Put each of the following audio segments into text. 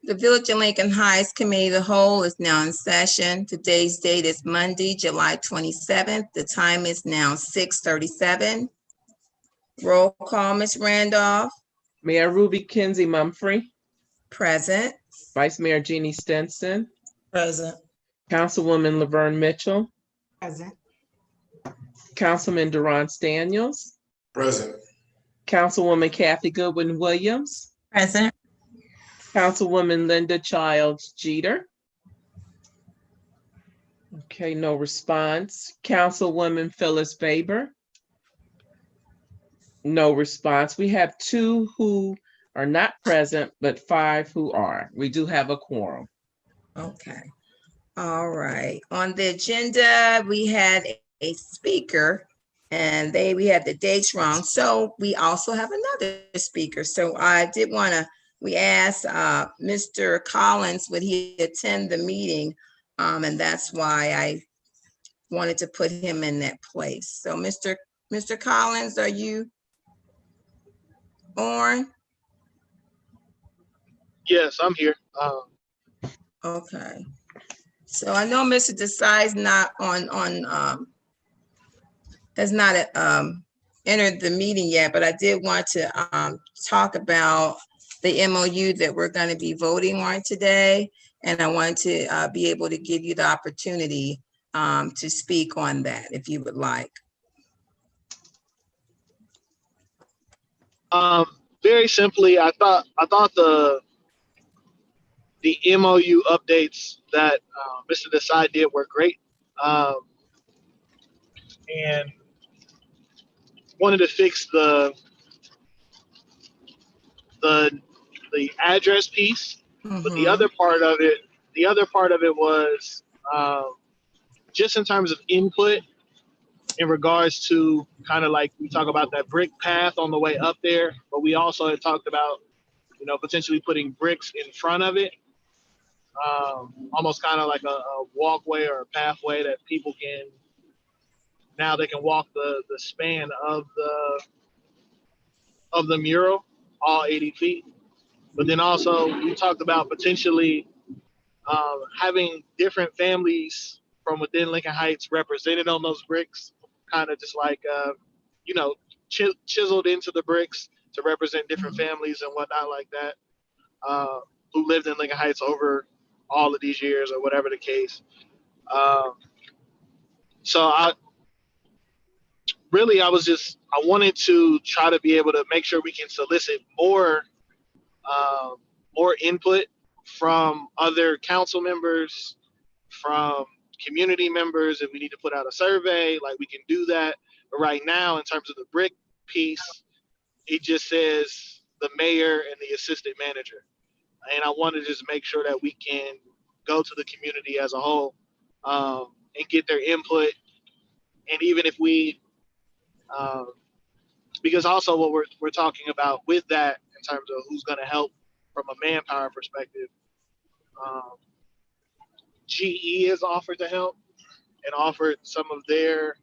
The Village of Lincoln Heights Committee of the Whole is now in session. Today's date is Monday, July 27th. The time is now 6:37. Roll call, Ms. Randolph. Mayor Ruby Kinsey Mumphrey. Present. Vice Mayor Jeannie Stinson. Present. Councilwoman Laverne Mitchell. Present. Councilman Durance Daniels. Present. Councilwoman Kathy Goodwin Williams. Present. Councilwoman Linda Childs Jeter. Okay, no response. Councilwoman Phyllis Baber. No response. We have 2 who are not present, but 5 who are. We do have a quorum. Okay. All right. On the agenda, we had a speaker and we had the dates wrong. So we also have another speaker. So we asked Mr. Collins, would he attend the meeting? And that's why I wanted to put him in that place. So Mr. Collins, are you on? Yes, I'm here. Okay. So I know Mr. Desai's not has not entered the meeting yet, but I did want to talk about the MOU that we're going to be voting on today. And I wanted to be able to give you the opportunity to speak on that if you would like. Very simply, I thought the MOU updates that Mr. Desai did were great, and wanted to fix the address piece. But the other part of it was just in terms of input in regards to kind of like we talk about that brick path on the way up there, but we also had talked about, potentially putting bricks in front of it, almost kind of like a walkway or a pathway that people they can walk the span of the mural, all 80 feet. But then also we talked about potentially having different families from within Lincoln Heights represented on those bricks, kind of just like, chiseled into the bricks to represent different families and whatnot like that, who lived in Lincoln Heights over all of these years or whatever the case. So I wanted to try to be able to make sure we can solicit more input from other council members, from community members. If we need to put out a survey, like we can do that. But right now, in terms of the brick piece, it just says the mayor and the assistant manager. And I want to just make sure that we can go to the community as a whole and get their input. And even if we, because also what we're talking about with that in terms of who's going to help from a manpower perspective, GE has offered to help and offered some of their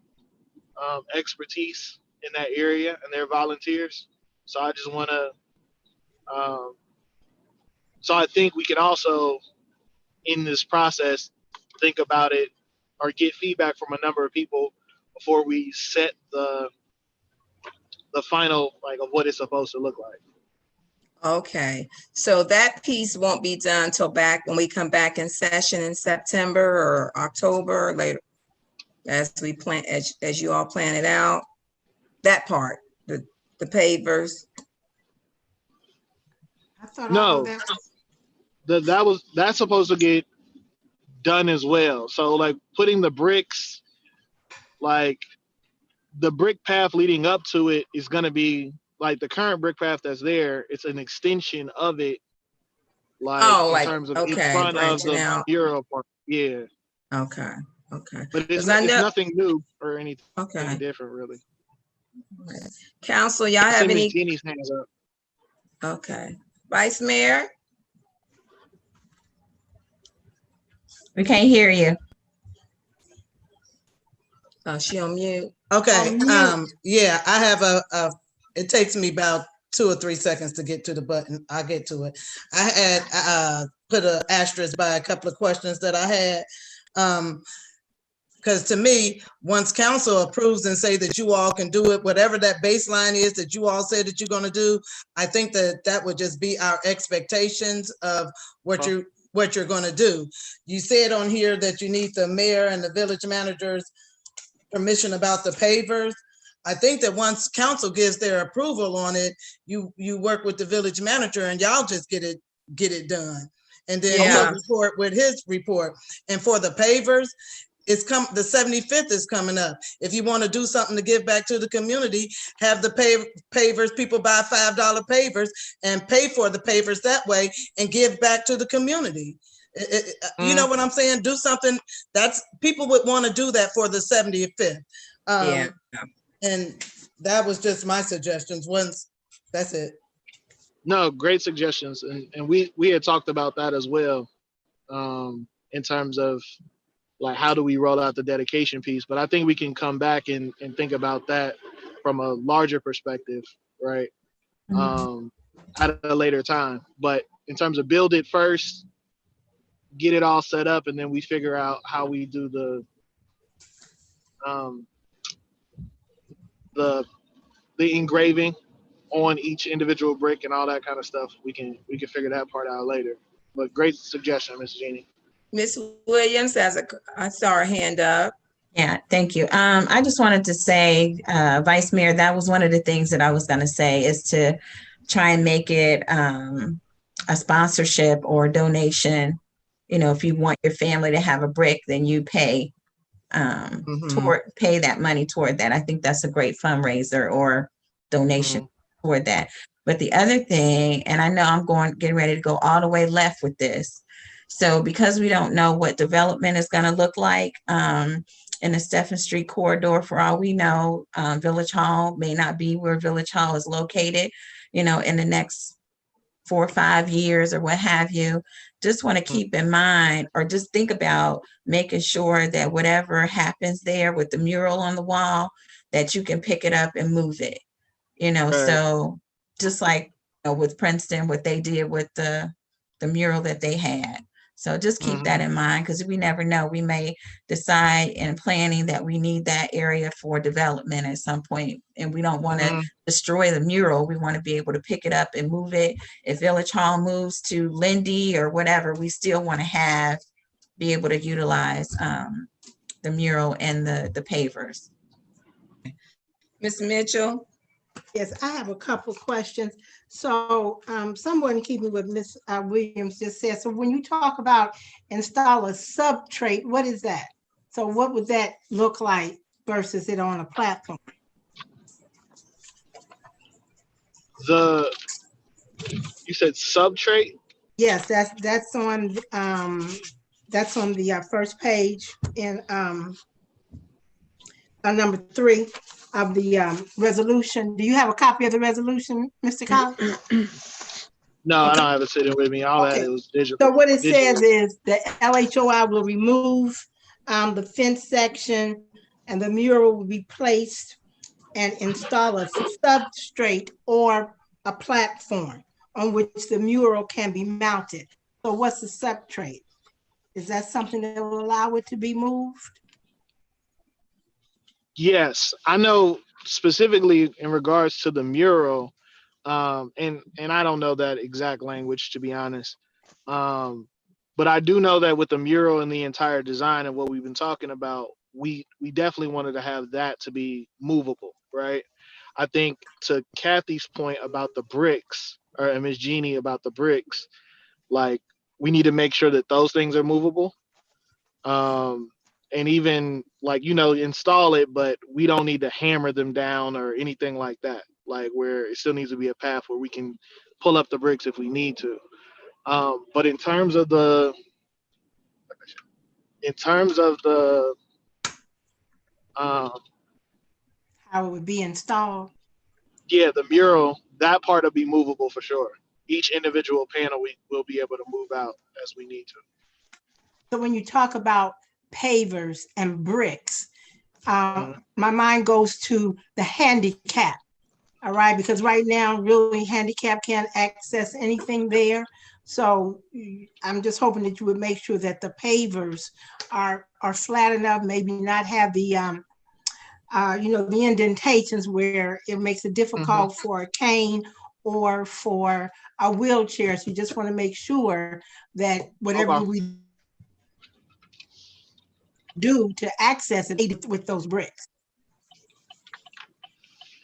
expertise in that area and their volunteers. So I just want to, so I think we can also, in this process, think about it or get feedback from a number of people before we set the final, like, of what it's supposed to look like. Okay, so that piece won't be done until when we come back in session in September or October or later, as we plan, as you all plan it out. That part, the pavers. I thought No, that's supposed to get done as well. So like putting the bricks, like the brick path leading up to it is going to be like the current brick path that's there. It's an extension of it, like in terms of in front of the mural part. Yeah. Okay. But it's nothing new or anything different, really. Council, y'all have any? Jeannie's hands up. Okay. Vice Mayor? We can't hear you. She on mute. Okay. Yeah, I have it takes me about 2 or 3 seconds to get to the button. I'll get to it. I had put an asterisk by a couple of questions that I had. Because to me, once council approves and say that you all can do it, whatever that baseline is that you all say that you're going to do, I think that that would just be our expectations of what you're going to do. You said on here that you need the mayor and the village manager's permission about the pavers. I think that once council gives their approval on it, you work with the village manager and y'all just get it done. And then he'll report with his report. And for the pavers, the 75th is coming up. If you want to do something to give back to the community, have the pavers, people buy $5 pavers and pay for the pavers that way and give back to the community. You know what I'm saying? Do something that's people would want to do that for the 75th. And that was just my suggestions. That's it. No, great suggestions. And we had talked about that as well, in terms of like, how do we roll out the dedication piece? But I think we can come back and think about that from a larger perspective, right? At a later time. But in terms of build it first, get it all set up, and then we figure out how we do the engraving on each individual brick and all that kind of stuff. We can figure that part out later. But great suggestion, Ms. Jeannie. Ms. Williams I saw her hand up. Yeah, thank you. I just wanted to say, Vice Mayor, that was one of the things that I was going to say, is to try and make it a sponsorship or donation. You know, if you want your family to have a brick, then you pay pay that money toward that. I think that's a great fundraiser or donation toward that. But the other thing, and I know I'm getting ready to go all the way left with this. So because we don't know what development is going to look like in the Stephen Street corridor, for all we know, Village Hall may not be where Village Hall is located, you know, in the next 4 or 5 years or what have you. Just want to keep in mind, or just think about making sure that whatever happens there with the mural on the wall, that you can pick it up and move it, you know. Right. So just like, you know, with Princeton, what they did with the mural that they had. So just keep that in mind, because we never know. We may decide in planning that we need that area for development at some point, and we don't want to destroy the mural. We want to be able to pick it up and move it. If Village Hall moves to Lindy or whatever, we still want to be able to utilize the mural and the pavers. Ms. Mitchell? Yes, I have a couple of questions. So someone keeping with Ms. Williams just said, so when you talk about install a substrate, what is that? So what would that look like versus it on a platform? You said substrate? Yes, that's on the first page in number 3 of the resolution. Do you have a copy of the resolution, Mr. Collins? No, okay. I don't have it sitting with me. All that it was digital. So what it says is the LHOI will remove the fence section, and the mural will be placed and install a substrate or a platform on which the mural can be mounted. So what's the substrate? Is that something that will allow it to be moved? Yes, I know specifically in regards to the mural, and I don't know that exact language, to be honest. But I do know that with the mural and the entire design and what we've been talking about, we definitely wanted to have that to be movable, right? I think to Kathy's point about the bricks, or Ms. Jeannie about the bricks, like, we need to make sure that those things are movable. And even, like, you know, install it, but we don't need to hammer them down or anything like that. Like, where it still needs to be a path where we can pull up the bricks if we need to. But in terms of the how it would be installed. Yeah, the mural, that part will be movable for sure. Each individual panel we will be able to move out as we need to. So when you talk about pavers and bricks, my mind goes to the handicap All right, because right now, really, handicap can't access anything there. So I'm just hoping that you would make sure that the pavers are flat enough, maybe not have the, the indentations where it makes it difficult for a cane or for a wheelchair. So you just want to make sure that whatever Okay. we do to access it with those bricks.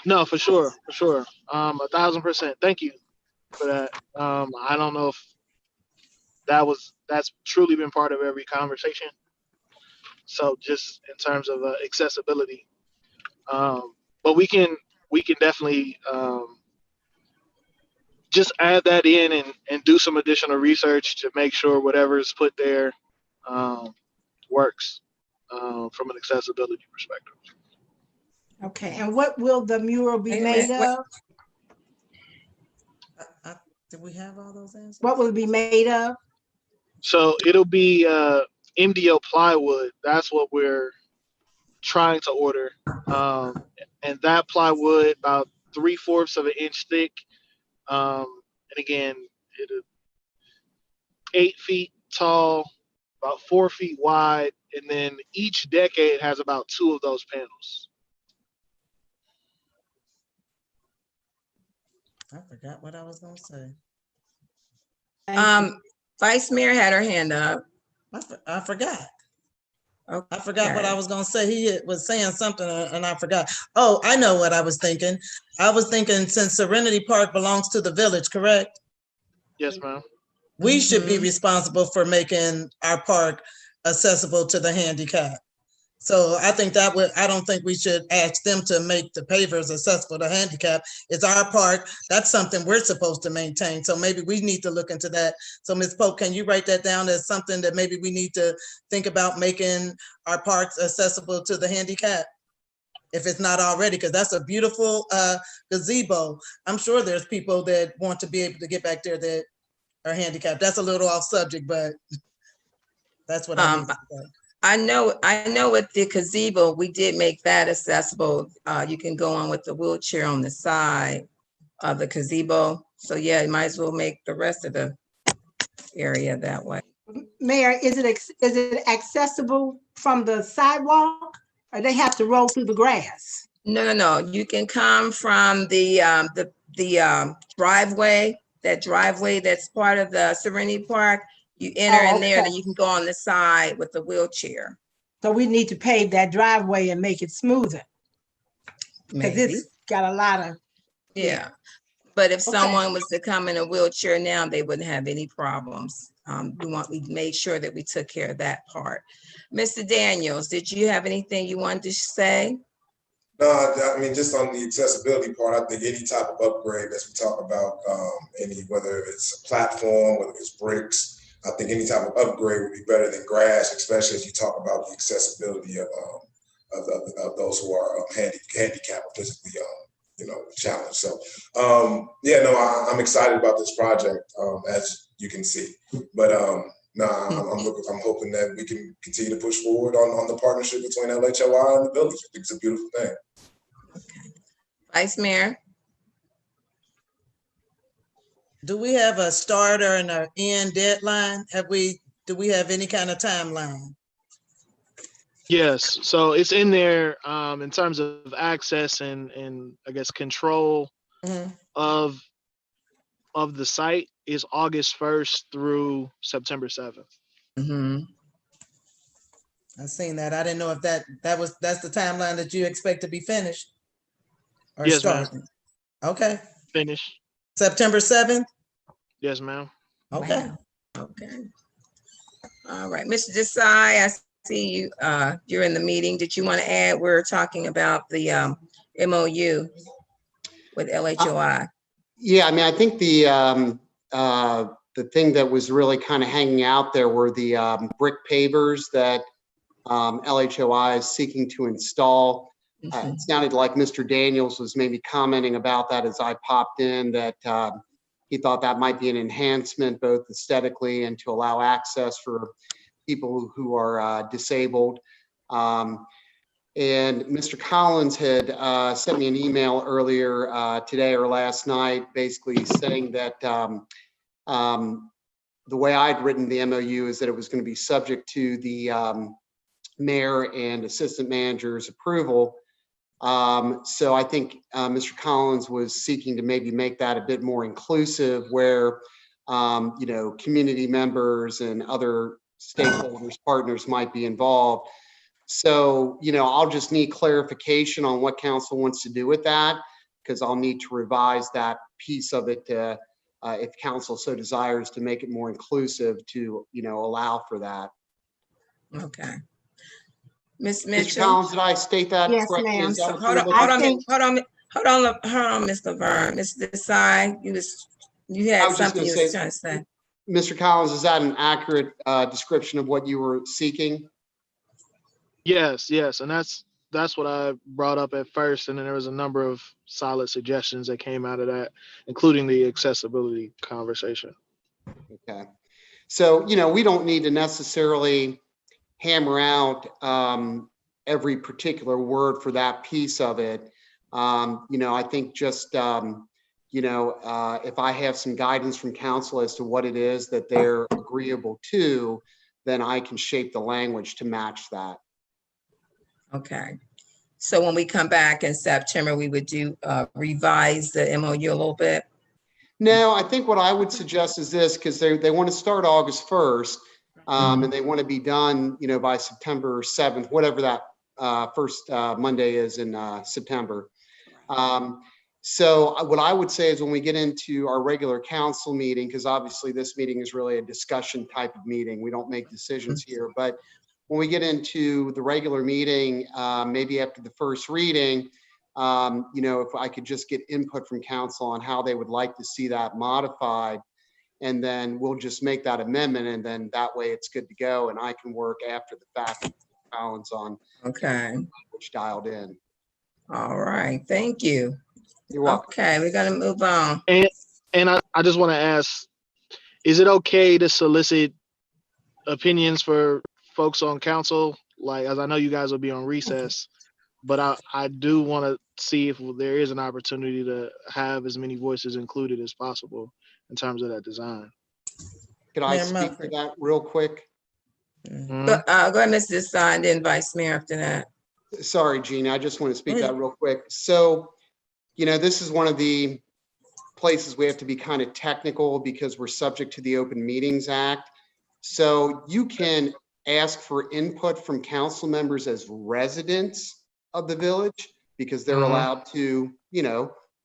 No, for sure, for sure. 1,000%. Thank you for that. I don't know if that's truly been part of every conversation. So just in terms of accessibility, but we can definitely just add that in and do some additional research to make sure whatever is put there works from an accessibility perspective. Okay, and what will the mural be Wait a made minute, of? Did we have all those answers? What will it be made of? So it'll be MDO plywood. That's what we're trying to order. And that plywood, about 3/4 of an inch thick. And again, it'll 8 feet tall, about 4 feet wide. And then each decade has about 2 of those panels. I forgot what I was gonna say. Vice Mayor had her hand up. I forgot. Okay. I forgot what I was gonna say. He was saying something and I forgot. Oh, I know what I was thinking. I was thinking since Serenity Park belongs to the village, correct? Yes, ma'am. We should be responsible for making our park accessible to the handicap. So I think I don't think we should ask them to make the pavers accessible to handicap. It's our park. That's something we're supposed to maintain. So maybe we need to look into that. So Ms. Pope, can you write that down as something that maybe we need to think about making our parks accessible to the handicap? If it's not already, because that's a beautiful gazebo. I'm sure there's people that want to be able to get back there that are handicapped. That's a little off subject, but that's what I need to say. I know with the gazebo, we did make that accessible. You can go on with the wheelchair on the side of the gazebo. So yeah, you might as well make the rest of the area that way. Mayor, is it accessible from the sidewalk, or they have to roll through the grass? No. You can come from the driveway, that driveway that's part of the Serenity Park. You enter in there, then you can go on the side with the wheelchair. So we need to pave that driveway and make it smoother, because Maybe. it's got a lot of. Yeah. But if someone was to come in a wheelchair now, they wouldn't have any problems. We made sure that we took care of that part. Mr. Daniels, did you have anything you wanted to say? No, I mean, just on the accessibility part, I think any type of upgrade as we talk about, whether it's a platform, whether it's bricks, I think any type of upgrade would be better than grass, especially as you talk about the accessibility of those who are handicapped or physically challenged. So I'm excited about this project, as you can see. But I'm hoping that we can continue to push forward on the partnership between LHOI and the village. I think it's a beautiful thing. Okay. Vice Mayor. Do we have a starter and an end deadline? Do we have any kind of timeline? Yes, so it's in there in terms of access and I guess control of the site is August 1st through September 7th. I've seen that. I didn't know if that's the timeline that you expect to be finished or Yes, started. ma'am. Okay. Finish. September 7th? Yes, ma'am. Okay. Wow. Okay. All right, Mr. Desai, I see you. You're in the meeting. Did you want to add? We're talking about the MOU with LHOI. Yeah, I mean, I think the thing that was really kind of hanging out there were the brick pavers that LHOI is seeking to install. It sounded like Mr. Daniels was maybe commenting about that as I popped in, that he thought that might be an enhancement both aesthetically and to allow access for people who are disabled. And Mr. Collins had sent me an email earlier today or last night, basically saying that the way I'd written the MOU is that it was going to be subject to the mayor and assistant manager's approval. So I think Mr. Collins was seeking to maybe make that a bit more inclusive, where community members and other stakeholders, partners might be involved. So, I'll just need clarification on what council wants to do with that, because I'll need to revise that piece of it if council so desires to make it more inclusive to, allow for that. Okay. Ms. Mr. Mitchell? Collins, did I state that Yes, correctly? ma'am. Is that So what hold you're on, looking hold on, Ms. Laverne. Ms. Desai, you I had was just something you gonna was say- trying to say. Mr. Collins, is that an accurate description of what you were seeking? Yes, and that's what I brought up at first, and then there was a number of solid suggestions that came out of that, including the accessibility conversation. Okay. So, we don't need to necessarily hammer out every particular word for that piece of it. I think just, if I have some guidance from council as to what it is that they're agreeable to, then I can shape the language to match that. Okay. So when we come back in September, we would revise the MOU a little bit? No, I think what I would suggest is this, because they want to start August 1st, and they want to be done, by September 7th, whatever that first Monday is in September. So what I would say is when we get into our regular council meeting, because obviously this meeting is really a discussion type of meeting, we don't make decisions here, but when we get into the regular meeting, maybe after the first reading, if I could just get input from council on how they would like to see that modified, and then we'll just make that amendment, and then that way it's good to go, and I can work after the fact with Collins on which dialed in. All right, thank you. You're welcome. Okay, we're gonna move on. And I just want to ask, is it okay to solicit opinions for folks on council? Like, as I know you guys will be on recess, but I do want to see if there is an opportunity to have as many voices included as possible in terms of that design. Could I Mayor speak to Murphy. that real quick? Go ahead, Mr. Desai, and then Vice Mayor after that. Sorry, Gina, I just want to speak that real quick. So, this is one of the places we have to be kind of technical because we're subject to the Open Meetings Act. So you can ask for input from council members as residents of the village, because they're allowed to,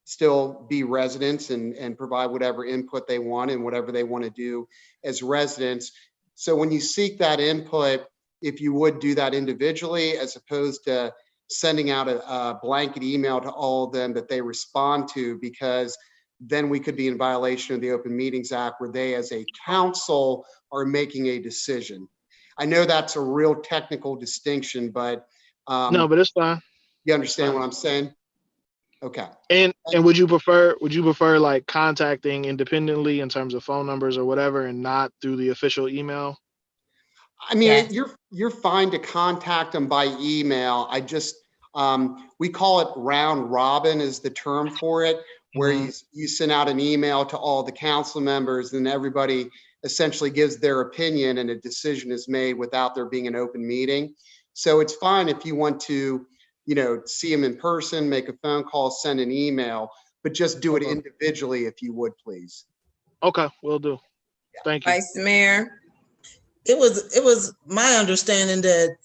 still be residents and provide whatever input they want and whatever they want to do as residents. So when you seek that input, if you would do that individually, as opposed to sending out a blanket email to all of them that they respond to, because then we could be in violation of the Open Meetings Act, where they as a council are making a decision. I know that's a real technical distinction, but No, but it's fine. you understand what I'm saying? Okay. And would you prefer like contacting independently in terms of phone numbers or whatever, and not through the official email? I mean, you're fine to contact them by email. I just, we call it round robin is the term for it, where you send out an email to all the council members, and everybody essentially gives their opinion, and a decision is made without there being an open meeting. So it's fine if you want to, see them in person, make a phone call, send an email, but just do it individually if you would, please. Okay, will do. Thank you. Vice Mayor? It was my understanding that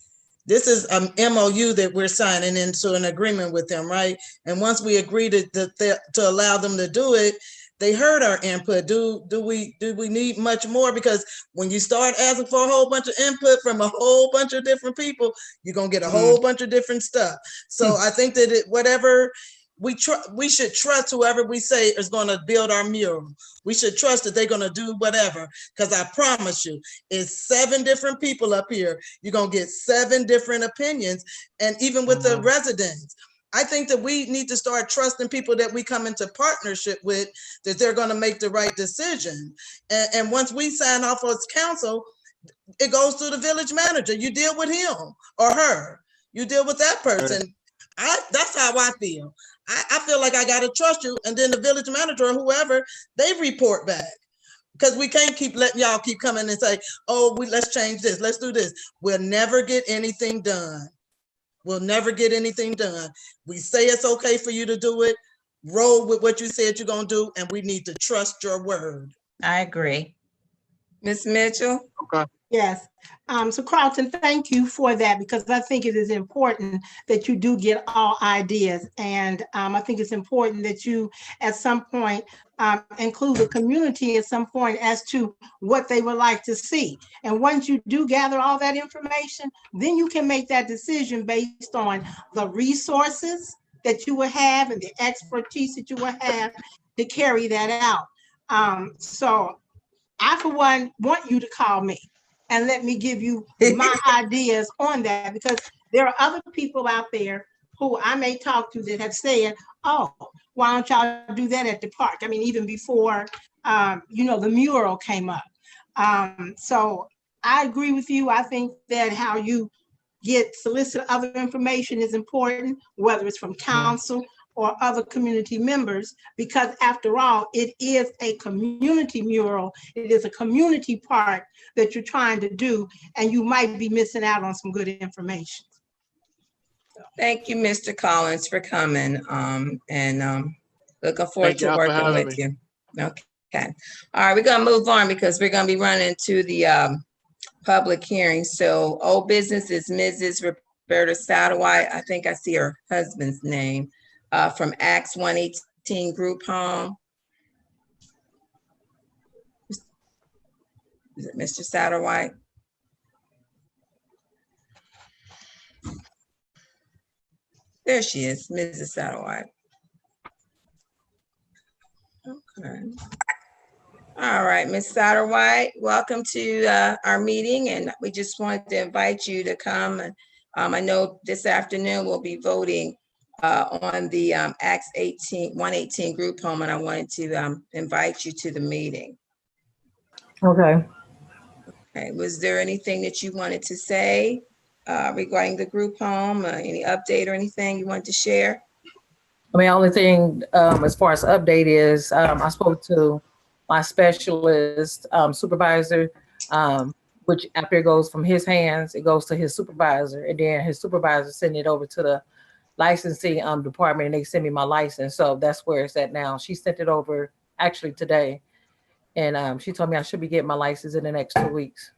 this is an MOU that we're signing into an agreement with them, right? And once we agreed to allow them to do it, they heard our input. Do we need much more? Because when you start asking for a whole bunch of input from a whole bunch of different people, you're gonna get a whole bunch of different stuff. So I think that whatever we should trust whoever we say is going to build our mural. We should trust that they're going to do whatever, because I promise you, it's 7 different people up here. You're going to get 7 different opinions, and even with the residents. I think that we need to start trusting people that we come into partnership with, that they're going to make the right decision. And once we sign off as council, it goes to the village manager. You deal with him or her. You deal with that person. That's how I feel. I feel like I gotta trust you, and then the village manager or whoever, they report back. Because we can't keep letting y'all keep coming and say, oh, let's change this, let's do this. We'll never get anything done. We'll never get anything done. We say it's okay for you to do it, roll with what you said you're gonna do, and we need to trust your word. I agree. Ms. Mitchell? Okay. Yes. So Carlton, thank you for that, because I think it is important that you do get all ideas. And I think it's important that you, at some point, include the community at some point as to what they would like to see. And once you do gather all that information, then you can make that decision based on the resources that you will have and the expertise that you will have to carry that out. So I, for one, want you to call me and let me give you my ideas on that, because there are other people out there who I may talk to that have said, oh, why don't y'all do that at the park? I mean, even before, the mural came up. So I agree with you. I think that how you solicit other information is important, whether it's from council or other community members, because after all, it is a community mural. It is a community park that you're trying to do, and you might be missing out on some good information. Thank you, Mr. Collins, for coming, and looking forward to working with you. Okay. All right, we're gonna move on because we're gonna be running to the public hearing. So old business is Mrs. Roberta Satterwhite. I think I see her husband's name. From Acts 118 Group Home. Is it Mr. Satterwhite? There she is, Mrs. Satterwhite. Okay. All right, Ms. Satterwhite, welcome to our meeting, and we just wanted to invite you to come. I know this afternoon we'll be voting on the Acts 118 Group Home, and I wanted to invite you to the meeting. Okay. Okay. Was there anything that you wanted to say regarding the group home? Any update or anything you wanted to share? I mean, only thing as far as update is I spoke to my specialist supervisor, which after it goes from his hands, it goes to his supervisor, and then his supervisor send it over to the licensing department, and they send me my license. So that's where it's at now. She sent it over actually today, and she told me I should be getting my license in the next 2 weeks.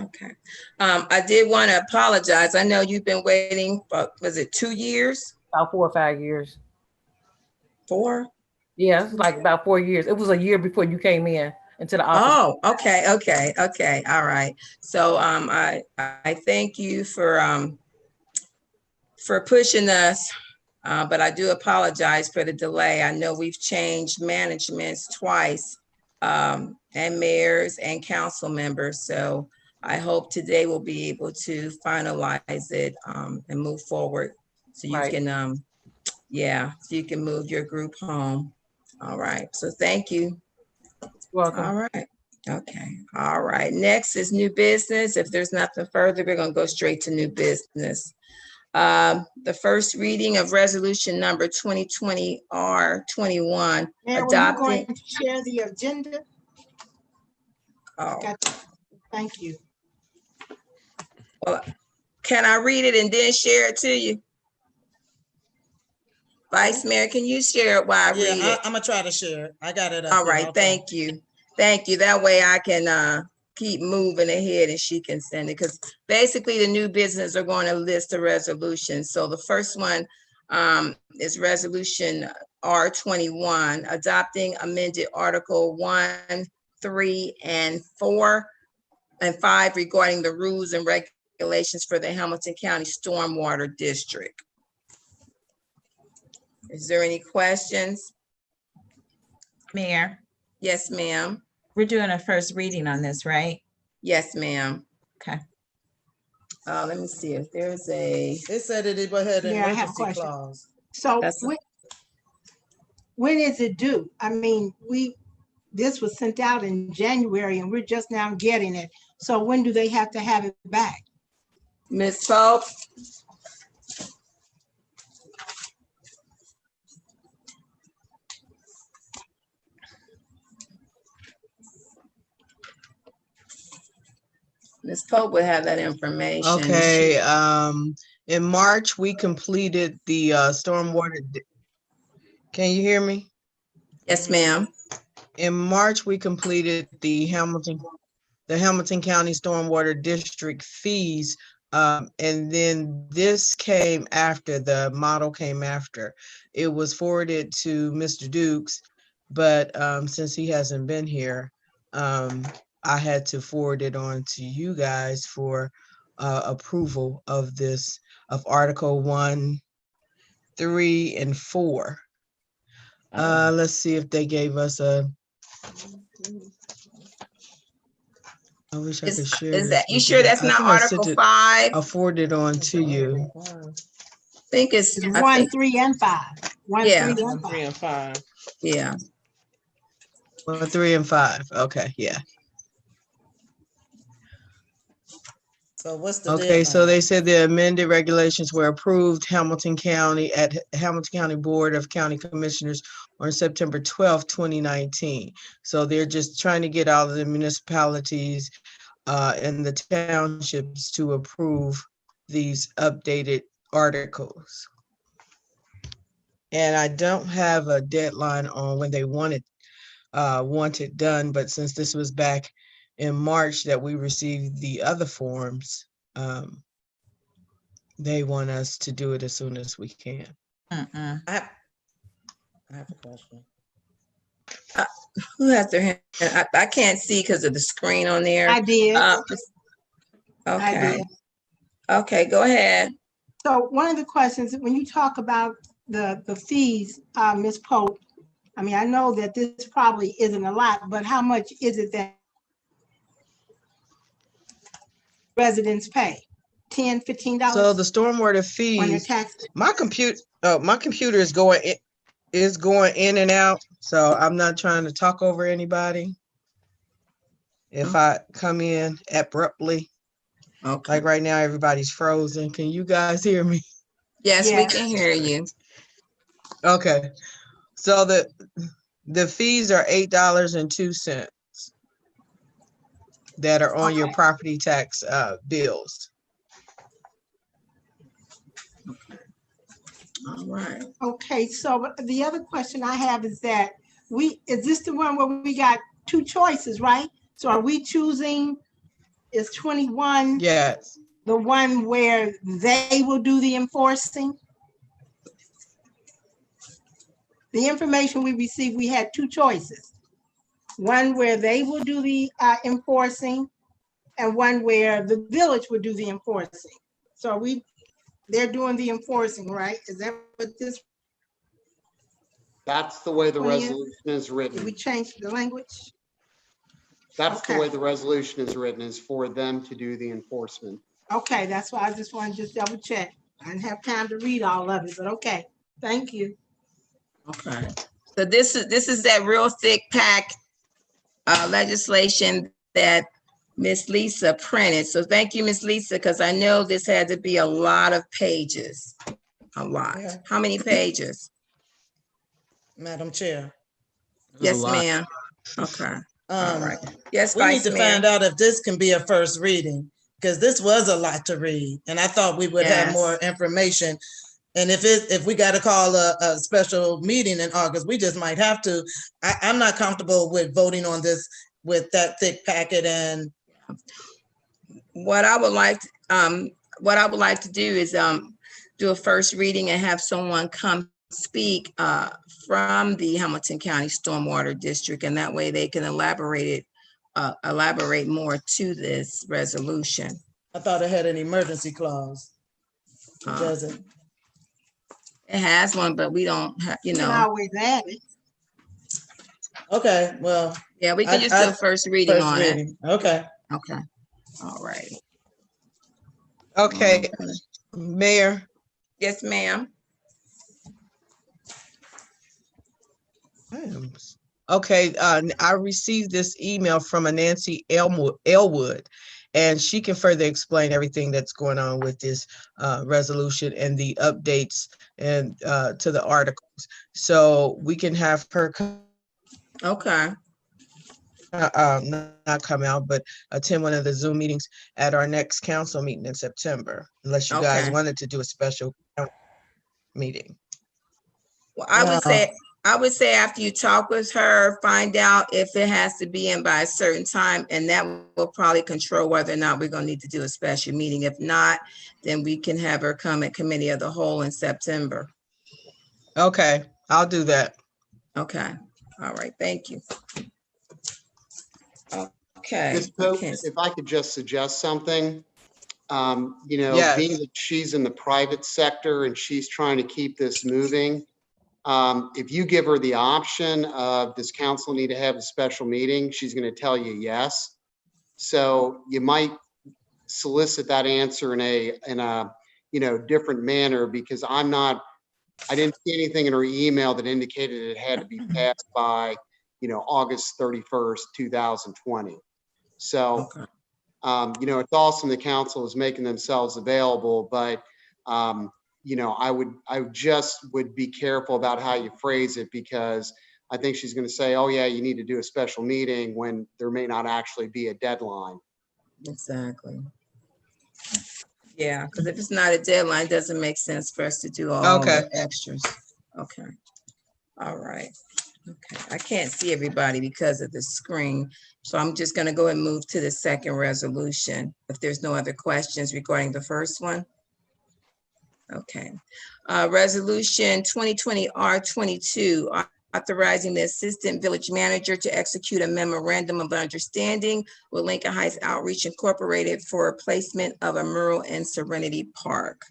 Okay. I did want to apologize. I know you've been waiting for, was it 2 years? About 4 or 5 years. 4? Yeah, it's like about 4 years. It was a year before you came in into the office. Oh, okay. All right. So I thank you for pushing us, but I do apologize for the delay. I know we've changed managements twice, and mayors and council members. So I hope today we'll be able to finalize it and move forward so you can, so you can move your group home. All right. So thank you. Welcome. All right. Okay. All right. Next is new business. If there's nothing further, we're going to go straight to new business. The first reading of resolution number 2020 R21 Mayor, were you going to share the agenda? Oh, thank you. Well, can I read it and then share it to you? Vice Mayor, can you share it while I read it? I'm gonna try to share it. I got it up. All right, thank you. Thank you. That way I can keep moving ahead and she can send it, because basically the new business are going to list the resolutions. So the first one is resolution R21, adopting amended article 1, 3, and 4 and 5 regarding the rules and regulations for the Hamilton County Stormwater District. Is there any questions? Mayor, Yes, ma'am. we're doing a first reading on this, right? Yes, ma'am. Okay. Let me see if there's a. It said it had an Yeah, I have a emergency question. clause. So That's when is it due? I mean, this was sent out in January and we're just now getting it. So when do they have to have it back? Ms. Phelps? Ms. Pope would have that information. Okay, in March, we completed the stormwater. Can you hear me? Yes, ma'am. In March, we completed the Hamilton County Stormwater District fees. And then this came after, the model came after. It was forwarded to Mr. Dukes, but since he hasn't been here, I had to forward it on to you guys for approval of this, of Article 1, 3, and 4. Let's see if they gave us a. I wish I could share. Is this that, you with sure guys. that's I not thought I sent Article it- 5? I forwarded it on to you. I think it's, It's I 1, think, 3, and 5. 1, Yeah. 3, and 3 5. and 5. yeah. 1, 3, and 5. Okay, yeah. So what's the Okay, so deadline? they said the amended regulations were approved Hamilton County at Hamilton County Board of County Commissioners on September 12th, 2019. So they're just trying to get all of the municipalities and the townships to approve these updated articles. And I don't have a deadline on when they want it done, but since this was back in March that we received the other forms, they want us to do it as soon as we can. Mm-mm. I have a question. Who has their hand? I can't see because of the screen on there. I did. I Okay. did. Okay, go ahead. So one of the questions, when you talk about the fees, Ms. Pope, I mean, I know that this probably isn't a lot, but how much is it that residents pay? $10, $15 So the stormwater on their fees, tax? my computer is going in and out, so I'm not trying to talk over anybody. If I come in abruptly, Okay. like right now, everybody's frozen. Can you guys hear me? Yes, we Yeah. can hear you. Okay, so the fees are $8.02 that are on your Okay. property tax bills. All right. Okay, so the other question I have is that is this the one where we got two choices, right? So are we choosing, is 21 Yes. the one where they will do the enforcing? The information we received, we had two choices. One where they will do the enforcing and one where the village would do the enforcing. So they're doing the enforcing, right? Is that what this, That's the way the 20th? resolution is did we written. change the language? That's the Okay. way the resolution is written, is for them to do the enforcement. Okay, that's why I just wanted to double check. I didn't have time to read all of it, but okay, thank you. Okay. So this is that real thick pack legislation that Miss Lisa printed. So thank you, Miss Lisa, because I know this had to be a lot of pages. A lot. Yeah. How many pages? Madam Chair. Yes, ma'am. Okay. All right. Yes, We need Vice to Mayor. find out if this can be a first reading, because this was a lot to read, and I thought we would have Yes. more information. And if we got to call a special meeting in August, we just might have to. I'm not comfortable with voting on this with that thick packet. And What I would like to do is do a first reading and have someone come speak from the Hamilton County Stormwater District, and that way they can elaborate more to this resolution. I thought it had an emergency clause. It doesn't. It has one, but we don't have, You can always add it. Okay, well, Yeah, we can just do a first reading first on reading. Okay. it. Okay. All right. Okay, Mayor. Yes, ma'am. Okay, I received this email from a Nancy Elwood, and she can further explain everything that's going on with this resolution and the updates and to the articles. So we can have her come. Okay. not come out, but attend one of the Zoom meetings at our next council meeting in September, unless you guys Okay. wanted to do a special meeting. Well, I would say after you talk with her, find out if it has to be in by a certain time, and that will probably control whether or not we're gonna need to do a special meeting. If not, then we can have her come at committee of the whole in September. Okay, I'll do that. Okay, all right, thank you. Okay. Ms. Pope, if I could just suggest something, you know, Yes. being that she's in the private sector and she's trying to keep this moving, if you give her the option of, does council need to have a special meeting? She's going to tell you yes. So you might solicit that answer in a, you know, different manner, because I didn't see anything in her email that indicated it had to be passed by, you know, August 31st, 2020. So, Okay. you know, it's awesome the council is making themselves available, but, you know, I just would be careful about how you phrase it, because I think she's going to say, oh yeah, you need to do a special meeting, when there may not actually be a deadline. Exactly. Yeah, because if it's not a deadline, it doesn't make sense for us to do all Okay. the extras. Okay. All right. Okay. I can't see everybody because of the screen. So I'm just going to go and move to the second resolution, if there's no other questions regarding the first one. Okay. Resolution 2020 R22, authorizing the Assistant Village Manager to execute a memorandum of understanding with Lincoln Heights Outreach Incorporated for replacement of a mural in Serenity Park.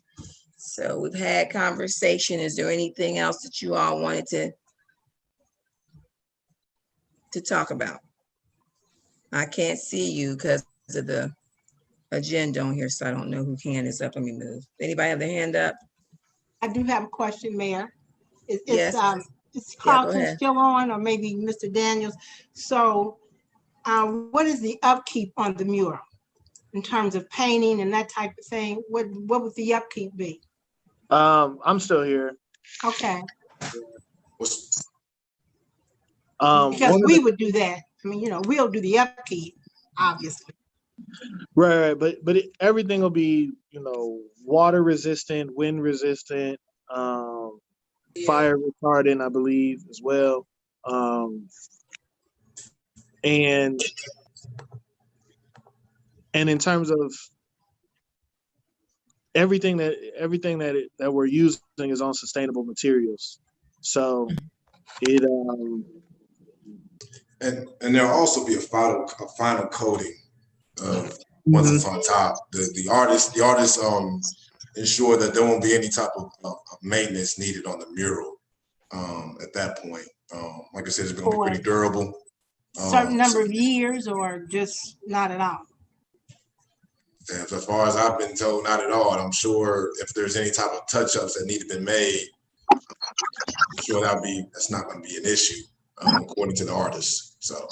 So we've had conversation. Is there anything else that you all wanted to talk about? I can't see you because of the agenda on here, so I don't know whose hand is up. Let me move. Anybody have their hand up? I do have a question, Mayor. Yes. Is Yeah, go Carlton ahead. still on, or maybe Mr. Daniels? So what is the upkeep on the mural in terms of painting and that type of thing? What would the upkeep be? I'm still here. Okay, What's- because one of we the- would do that. I mean, you know, we'll do the upkeep, obviously. right, but everything will be, you know, water resistant, wind resistant, fire retardant, I believe, as well. And in terms of everything that we're using is on sustainable materials. So it And there'll also be a final coating once it's on top. The artist ensure that there won't be any type of maintenance needed on the mural at that point. Like I said, it's going to be pretty durable. Certain number of years, or just not at all? As far as I've been told, not at all. And I'm sure if there's any type of touch-ups that need to be made, I'm sure that's not going to be an issue according to the artist. So.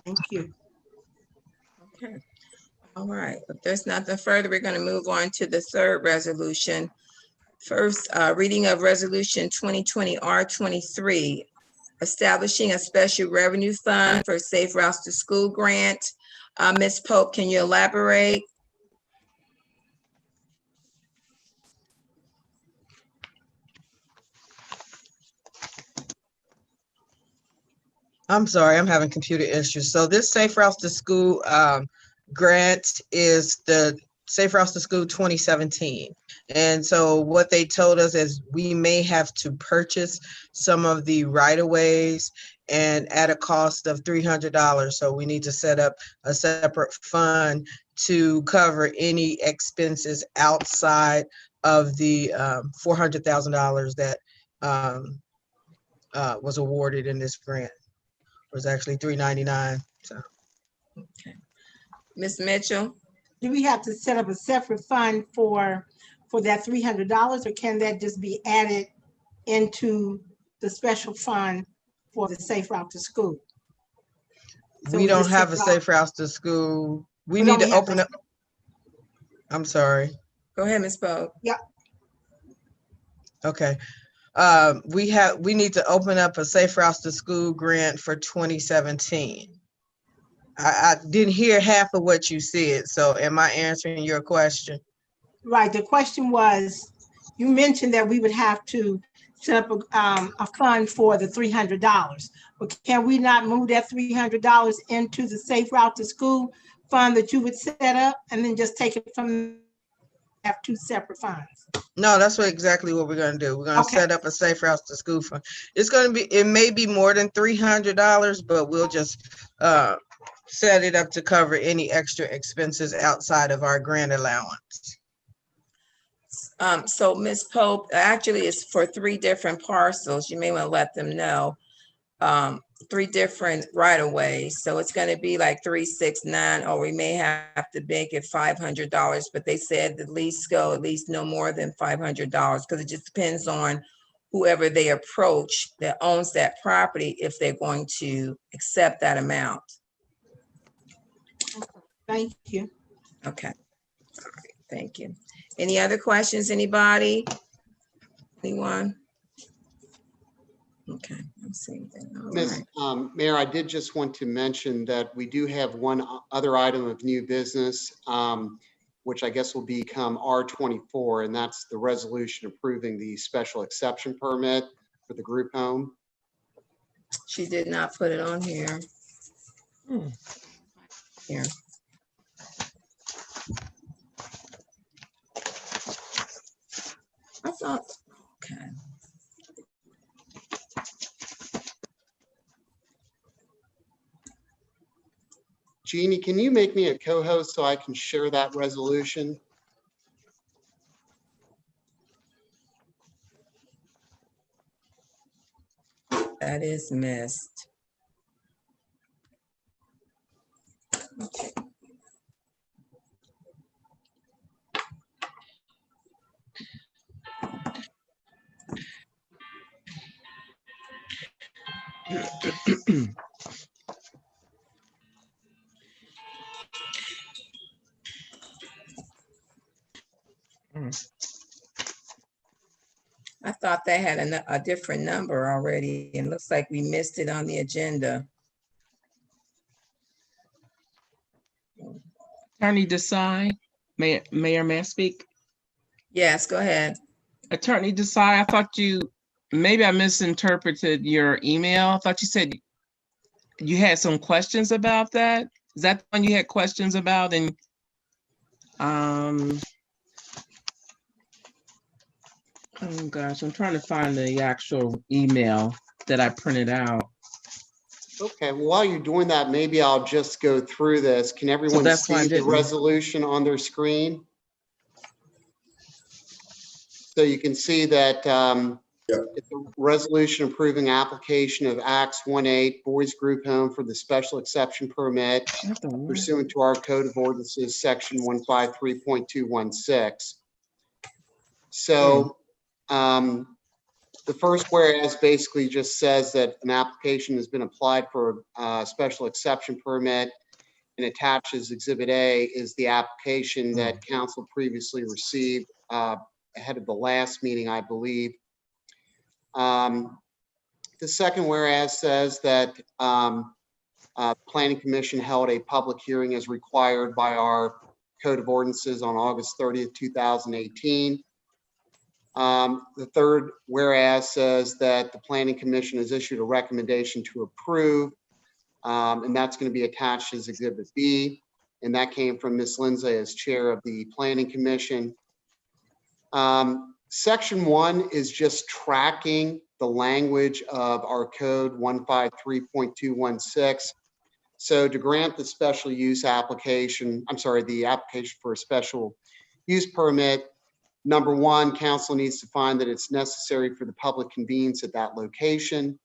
Thank you. Okay. All right. If there's nothing further, we're going to move on to the third resolution. First, reading of Resolution 2020 R23, establishing a special revenue fund for Safe Routes to School grant. Ms. Pope, can you elaborate? I'm sorry, I'm having computer issues. So this Safe Routes to School grant is the Safe Routes to School 2017. And so what they told us is we may have to purchase some of the right-of-ways and at a cost of $300. So we need to set up a separate fund to cover any expenses outside of the $400,000 that was awarded in this grant. It was actually $399. So. Okay. Ms. Mitchell? Do we have to set up a separate fund for that $300, or can that just be added into the special fund for the Safe Route to School? So we don't just have a take Safe Routes to School. We We need only to have open to- up. I'm sorry. Go ahead, Ms. Pope. Yeah. Okay. We need to open up a Safe Routes to School grant for 2017. I didn't hear half of what you said. So am I answering your question? Right, the question was, you mentioned that we would have to set up a fund for the $300. But can we not move that $300 into the Safe Route to School fund that you would set up and then just take it from, have two separate funds? No, that's exactly what we're gonna do. We're gonna Okay. set up a Safe Routes to School fund. It's gonna be, it may be more than $300, but we'll just set it up to cover any extra expenses outside of our grant allowance. So Ms. Pope, actually it's for 3 different parcels. You may want to let them know. 3 different right-of-ways. So it's going to be like 369, or we may have to make it $500, but they said the lease go at least no more than $500, because it just depends on whoever they approach that owns that property, if they're going to accept that amount. Thank you. Okay. All right. Thank you. Any other questions, anybody? Anyone? Okay, I'm seeing that. All Ms. right. Mayor, I did just want to mention that we do have one other item of new business, which I guess will become R24, and that's the resolution approving the special exception permit for the group home. She did not put it on here. Here. I thought, okay. Jeannie, can you make me a co-host so I can share that resolution? That is missed. Okay. I thought they had a different number already, and looks like we missed it on the agenda. Attorney Desai, Mayor, may I speak? Yes, go ahead. Attorney Desai, I thought maybe I misinterpreted your email. I thought you said you had some questions about that. Is that the one you had questions about? And oh gosh, I'm trying to find the actual email that I printed out. Okay, well, while you're doing that, maybe I'll just go through this. Can everyone see the resolution on their screen? So you can see that it's a resolution approving application of Acts 1-8 Boys Group Home for the special exception permit pursuant to our Code of Ordinances, section 153.216. So the first whereas basically just says that an application has been applied for a special exception permit, and attaches Exhibit A is the application that council previously received ahead of the last meeting, I believe. The second whereas says that Planning Commission held a public hearing as required by our Code of Ordinances on August 30th, 2018. The third whereas says that the Planning Commission has issued a recommendation to approve, and that's going to be attached as Exhibit B, and that came from Ms. Lindsay as chair of the Planning Commission. Section 1 is just tracking the language of our code 153.216. So to grant the special use application, the application for a special use permit, number 1, council needs to find that it's necessary for the public convenience at that location.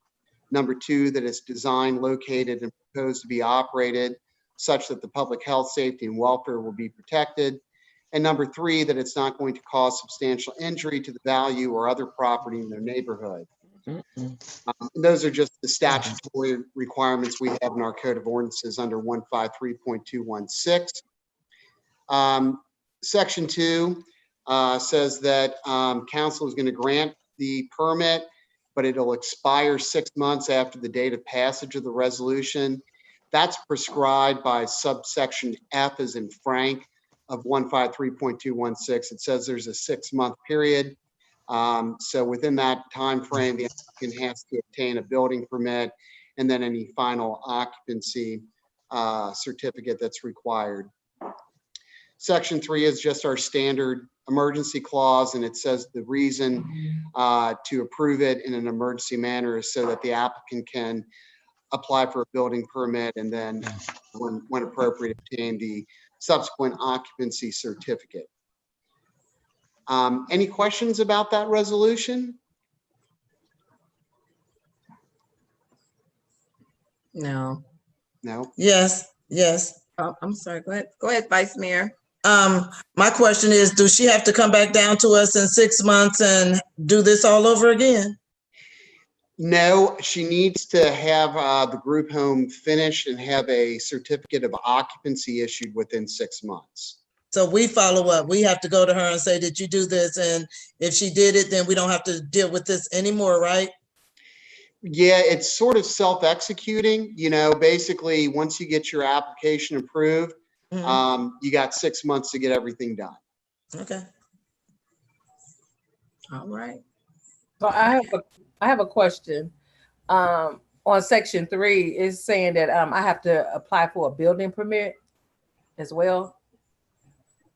Number 2, that it's designed, located, and proposed to be operated such that the public health, safety, and welfare will be protected. And number 3, that it's not going to cause substantial injury to the value or other property in their neighborhood. Those are just the statutory requirements we have in our Code of Ordinances under 153.216. Section 2 says that council is going to grant the permit, but it'll expire 6 months after the date of passage of the resolution. That's prescribed by subsection F as in Frank of 153.216. It says there's a 6-month period. So within that time frame, the applicant has to obtain a building permit and then any final occupancy certificate that's required. Section 3 is just our standard emergency clause, and it says the reason to approve it in an emergency manner is so that the applicant can apply for a building permit and then, when appropriate, obtain the subsequent occupancy certificate. Any questions about that resolution? No. No. Yes, yes. Oh, I'm sorry. Go ahead. Go ahead, Vice Mayor. My question is, does she have to come back down to us in 6 months and do this all over again? No, she needs to have the group home finished and have a certificate of occupancy issued within 6 months. So we follow up. We have to go to her and say, did you do this? And if she did it, then we don't have to deal with this anymore, right? Yeah, it's sort of self-executing. You know, basically, once you get your application approved, you got 6 months to get everything done. Okay. All right. So I have a question. On section 3, it's saying that I have to apply for a building permit as well.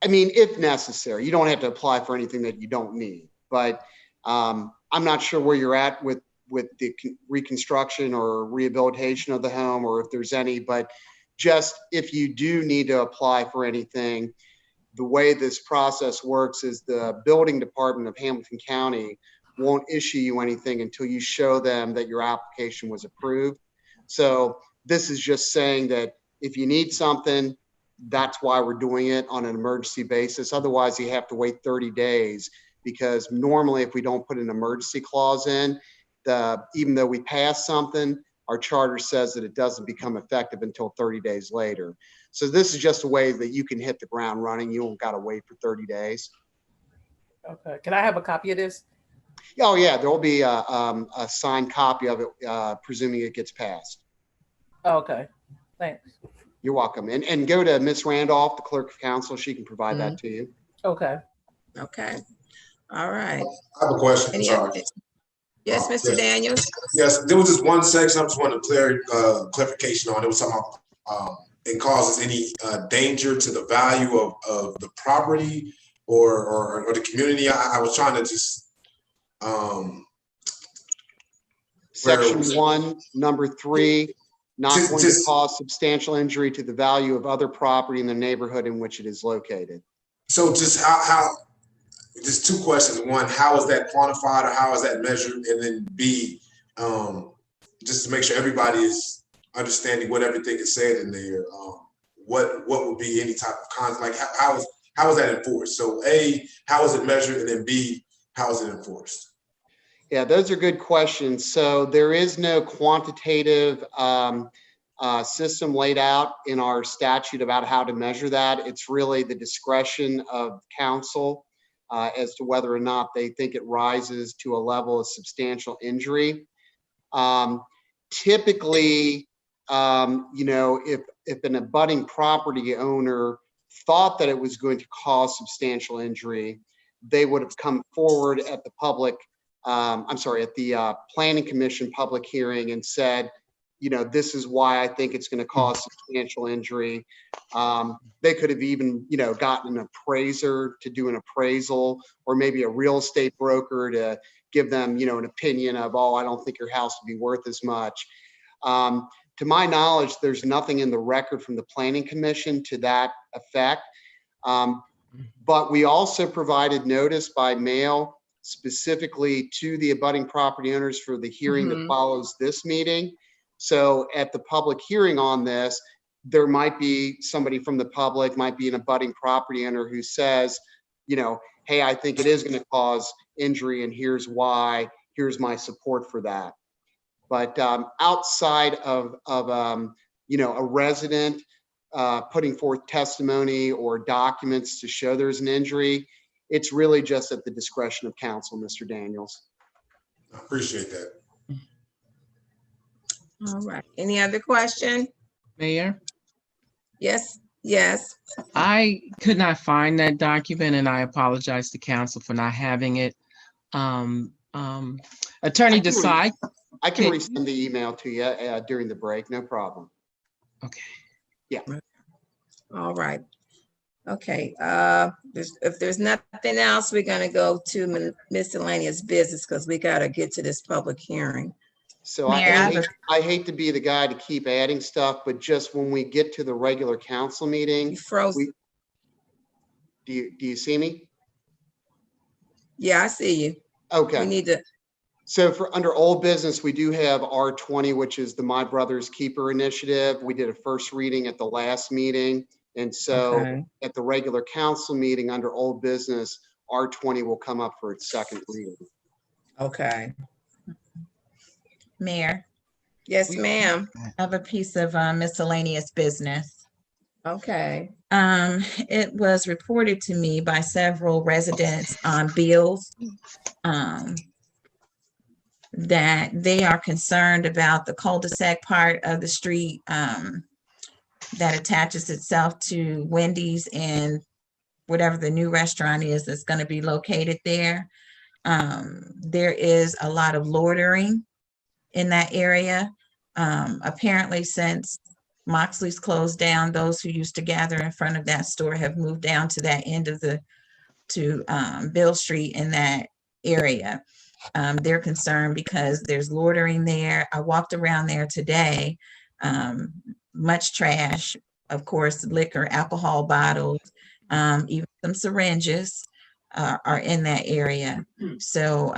I mean, if necessary, you don't have to apply for anything that you don't need, but I'm not sure where you're at with the reconstruction or rehabilitation of the home, or if there's any, but just if you do need to apply for anything, the way this process works is the building department of Hamilton County won't issue you anything until you show them that your application was approved. So this is just saying that if you need something, that's why we're doing it on an emergency basis. Otherwise, you have to wait 30 days because normally if we don't put an emergency clause in, even though we pass something, our charter says that it doesn't become effective until 30 days later. So this is just a way that you can hit the ground running. You don't got to wait for 30 days. Okay. Can I have a copy of this? Oh yeah, there'll be a signed copy of it, presuming it gets passed. Okay. Thanks. You're welcome. And go to Ms. Randolph, the clerk of council. She can provide that to you. Okay. Okay. All right. I have a question. Any Sorry. other- Yes, Mr. Daniels. Yes, there was just one section I just wanted clarification on. It was something it causes any danger to the value of the property or the community. I was trying to just Section 1, number 3, not going to cause substantial injury to the value of other property in the neighborhood in which it is located. So just how just two questions. One, how is that quantified or how is that measured? And then B, just to make sure everybody is understanding what everything is said in there, what would be any type of conflict? Like how is that enforced? So A, how is it measured? And then B, how is it enforced? Yeah, those are good questions. So there is no quantitative system laid out in our statute about how to measure that. It's really the discretion of council as to whether or not they think it rises to a level of substantial injury. Typically, you know, if an abutting property owner thought that it was going to cause substantial injury, they would have come forward at the at the Planning Commission public hearing and said, you know, this is why I think it's going to cause substantial injury. They could have even, you know, gotten an appraiser to do an appraisal, or maybe a real estate broker to give them, you know, an opinion of, oh, I don't think your house would be worth as much. To my knowledge, there's nothing in the record from the Planning Commission to that effect. But we also provided notice by mail specifically to the abutting property owners for the hearing that follows this meeting. So at the public hearing on this, there might be somebody from the public, might be an abutting property owner who says, you know, hey, I think it is going to cause injury and here's why, here's my support for that. But outside of you know, a resident putting forth testimony or documents to show there's an injury, it's really just at the discretion of council, Mr. Daniels. I appreciate that. All right. Any other question? Mayor, Yes, yes. I could not find that document and I apologize to council for not having it. Attorney Desai. I can Okay. resend the email to you during the break, no problem. Okay. Yeah. All right. Okay, if there's nothing else, we're gonna go to miscellaneous business because we gotta get to this public hearing. So Mayor, I hate to be the guy to keep adding stuff, but just when we get to the regular council meeting, You froze. do you see me? Yeah, I see you. Okay. We need to, So for under old business, we do have R20, which is the My Brother's Keeper initiative. We did a first reading at the last meeting. And so okay, at the regular council meeting under old business, R20 will come up for its second reading. okay. Mayor, Yes, ma'am. I have a piece of miscellaneous business. Okay, It was reported to me by several residents on bills that they are concerned about the cul-de-sac part of the street that attaches itself to Wendy's and whatever the new restaurant is that's going to be located there. There is a lot of loitering in that area. Apparently, since Moxley's closed down, those who used to gather in front of that store have moved down to that end of Bill Street in that area. They're concerned because there's loitering there. I walked around there today. Much trash, of course, liquor, alcohol bottles, even some syringes are in that area. So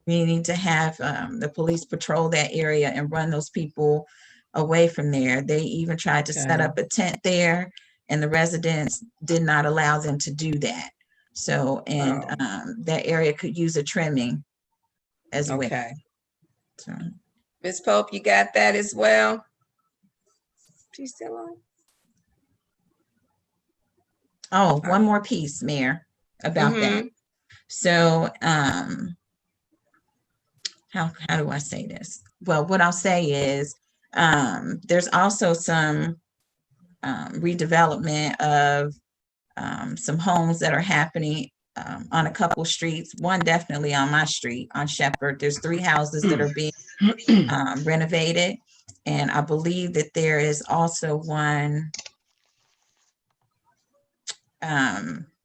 we need to have the police patrol that area and run those people away from there. They even tried to set up a tent there, and the residents did not allow them to do that. So, and that area could use a trimming as well. okay. So, Ms. Pope, you got that as well? She's still on? oh, one more piece, Mayor, about that. So, how do I say this? Well, what I'll say is, there's also some redevelopment of some homes that are happening on a couple streets. One definitely on my street on Shepherd. There's 3 houses that are being renovated, and I believe that there is also one.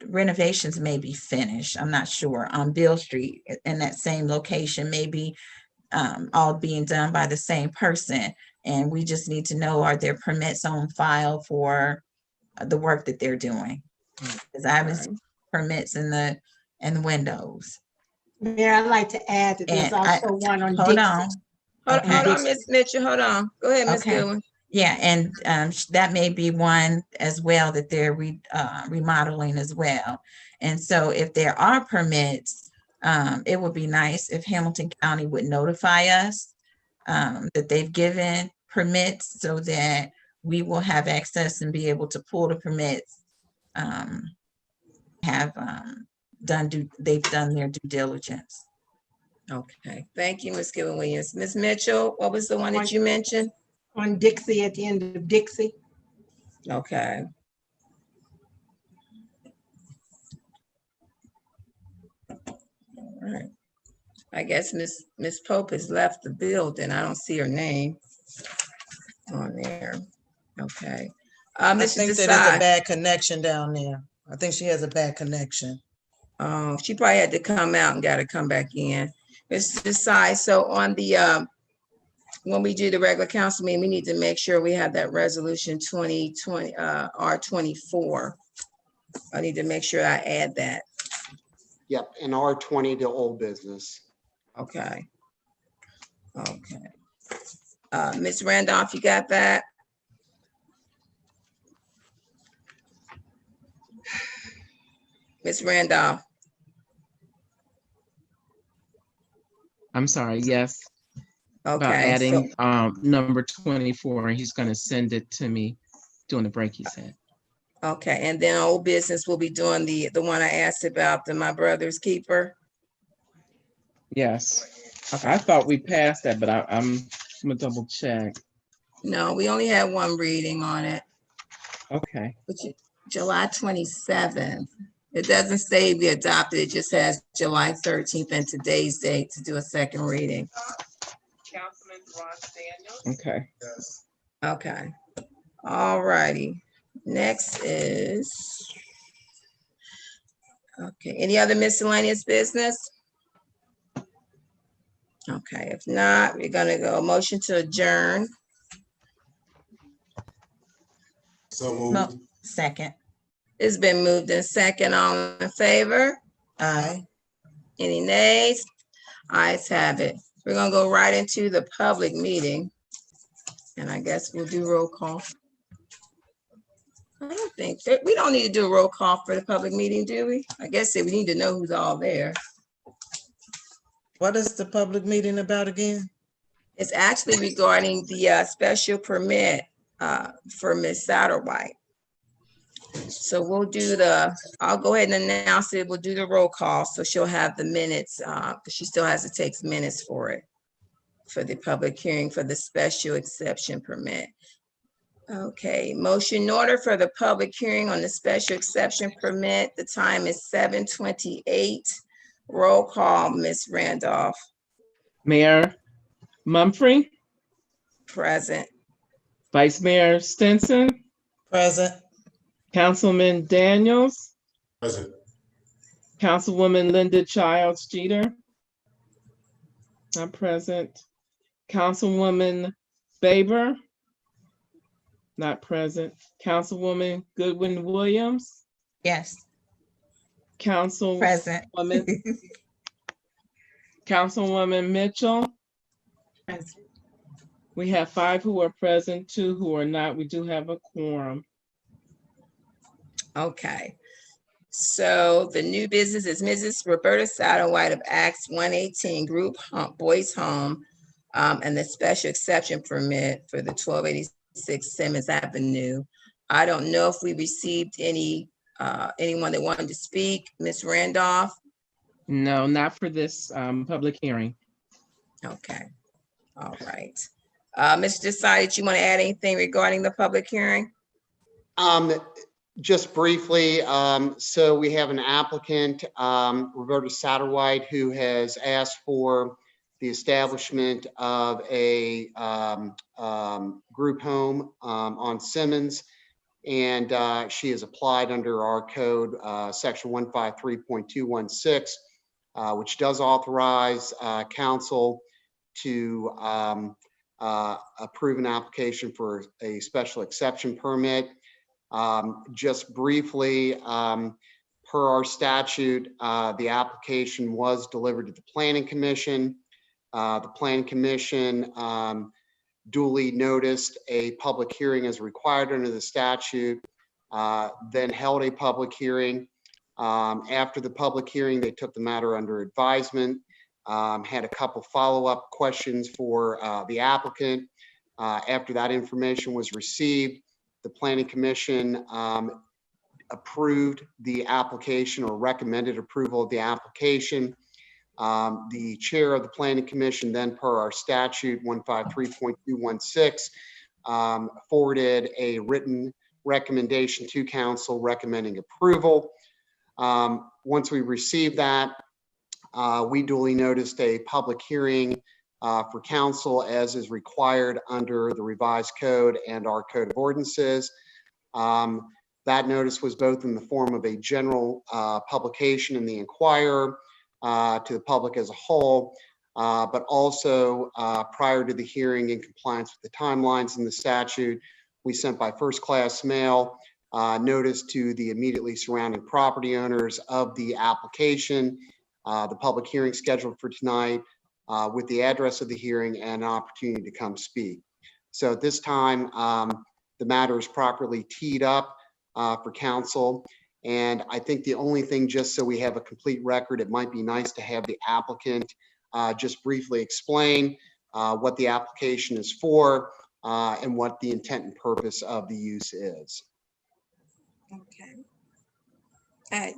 Renovations may be finished. I'm not sure on Bill Street in that same location, maybe all being done by the same person. And we just need to know, are there permits on file for the work that they're doing? Because I haven't seen permits in the windows. Mayor, I'd like to add that there's And also one on hold Dixie. on. Hold Okay. on, Ms. Mitchell, hold on. Go ahead, Ms. Okay. Goodwin. Yeah, and that may be one as well that they're remodeling as well. And so if there are permits, it would be nice if Hamilton County would notify us that they've given permits so that we will have access and be able to pull the permits, they've done their due diligence. Okay, thank you, Ms. Goodwin Williams. Ms. Mitchell, what was the one that you mentioned? On Dixie, at the end of Dixie. Okay. All right. I guess Ms. Pope has left the building. I don't see her name on there. Okay. I Mr. think that is a Desai. bad connection down there. I think she has a bad connection. She probably had to come out and got to come back in. Mr. Desai, so on the, when we do the regular council meeting, we need to make sure we have that resolution 2020, R24. I need to make sure I add that. Yep, and R20 to old business. Okay. Okay. Ms. Randolph, you got that? Ms. Randolph. I'm sorry, yes. About Okay. adding number 24, and he's gonna send it to me during the break, he said. Okay, and then old business will be doing the one I asked about, the My Brother's Keeper. Yes. I thought we passed that, but I'm gonna double check. No, we only had one reading on it, Okay. which is July 27th. It doesn't say we adopted, it just has July 13th and today's date to do a second reading. Councilman Ross Daniels. Okay. Yes. Okay, all righty. Next is, okay, any other miscellaneous business? Okay, if not, we're gonna go motion to adjourn. So No, moved. second. It's been moved in second. All in favor? Aye. Any nays? Ayes have it. We're gonna go right into the public meeting. And I guess we'll do roll call. I don't think, we don't need to do a roll call for the public meeting, do we? I guess we need to know who's all there. What is the public meeting about again? It's actually regarding the special permit for Ms. Satterwhite. So we'll do I'll go ahead and announce it. We'll do the roll call. So she'll have the minutes, because she still has to take minutes for it, for the public hearing for the special exception permit. Okay, motion in order for the public hearing on the special exception permit. The time is 7:28. Roll call, Ms. Randolph, Mayor Mumphrey, present. Vice Mayor Stinson, Present. Councilman Daniels, Present. Councilwoman Linda Childs Jeter, not present. Councilwoman Faber, not present. Councilwoman Goodwin Williams, Yes, Councilwoman present. Mitchell. Present. We have 5 who are present, 2 who are not. We do have a quorum. Okay. So the new business is Mrs. Roberta Satterwhite of Acts 118 Group Boys Home, and the special exception permit for the 1286 Simmons Avenue. I don't know if we received anyone that wanted to speak. Ms. Randolph? No, not for this public hearing. Okay, all right. Mr. Desai, you want to add anything regarding the public hearing? Just briefly, so we have an applicant, Roberta Satterwhite, who has asked for the establishment of a group home on Simmons. And she has applied under our code, section 153.216, which does authorize council to approve an application for a special exception permit. Just briefly, per our statute, the application was delivered to the Planning Commission. The Planning Commission duly noticed a public hearing as required under the statute, then held a public hearing. After the public hearing, they took the matter under advisement, had a couple follow-up questions for the applicant. After that information was received, the Planning Commission approved the application or recommended approval of the application. The chair of the Planning Commission then, per our statute 153.216, forwarded a written recommendation to council recommending approval. Once we received that, we duly noticed a public hearing for council as is required under the revised code and our code of ordinances. That notice was both in the form of a general publication in the Inquirer to the public as a whole, but also prior to the hearing, in compliance with the timelines in the statute, we sent by first class mail notice to the immediately surrounding property owners of the application, the public hearing scheduled for tonight, with the address of the hearing and an opportunity to come speak. So at this time, the matter is properly teed up for council. And I think the only thing, just so we have a complete record, it might be nice to have the applicant just briefly explain what the application is for and what the intent and purpose of the use is. Okay.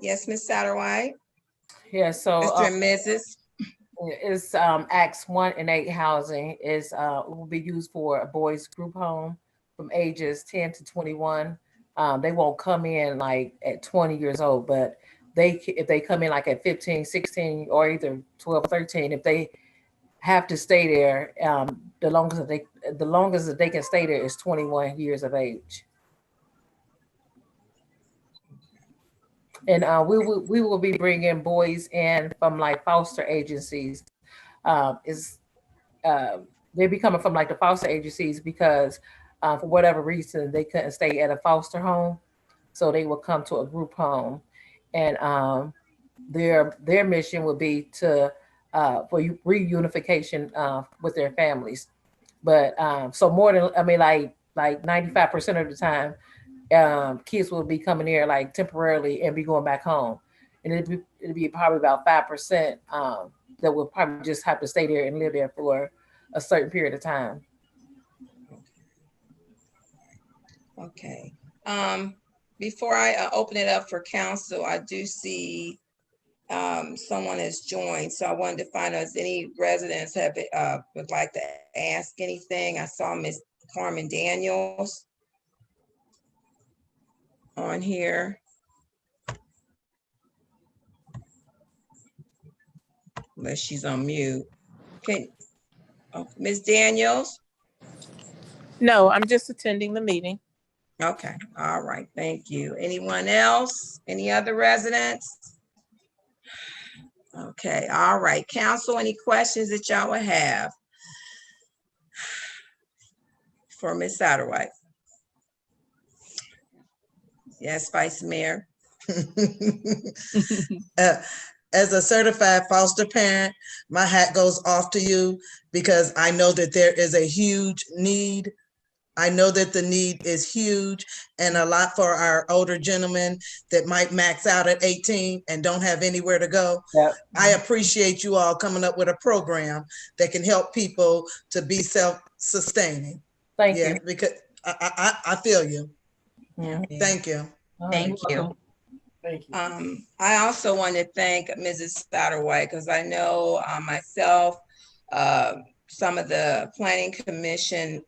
Yes, Ms. Satterwhite? Yeah, so Mr. and Mrs.? It's Acts 1 and 8 housing is will be used for a boys group home from ages 10 to 21. They won't come in like at 20 years old, but if they come in like at 15, 16, or either 12, 13, if they have to stay there, the longest that they can stay there is 21 years of age. And we will be bringing boys in from like foster agencies. They be coming from like the foster agencies because for whatever reason they couldn't stay at a foster home, so they will come to a group home, and their mission would be to for reunification with their families. But so more than like 95% of the time, kids will be coming here like temporarily and be going back home, and it'd be probably about 5% that will probably just have to stay there and live there for a certain period of time. Okay. Before I open it up for council, I do see someone has joined, so I wanted to find out if any residents have would like to ask anything. I saw Ms. Carmen Daniels on here. Unless she's on mute. Okay, Ms. Daniels? No, I'm just attending the meeting. Okay, all right, thank you. Anyone else? Any other residents? Okay, all right, council, any questions that y'all would have for Ms. Satterwhite? Yes, Vice Mayor. As a certified foster parent, my hat goes off to you because I know that there is a huge need. I know that the need is huge and a lot for our older gentlemen that might max out at 18 and don't have anywhere to go. Yep. I appreciate you all coming up with a program that can help people to be self-sustaining. Thank you. Because I feel you. Yeah. Thank you. Thank you. Thank you. I also want to thank Mrs. Satterwhite because I know myself, some of the Planning Commission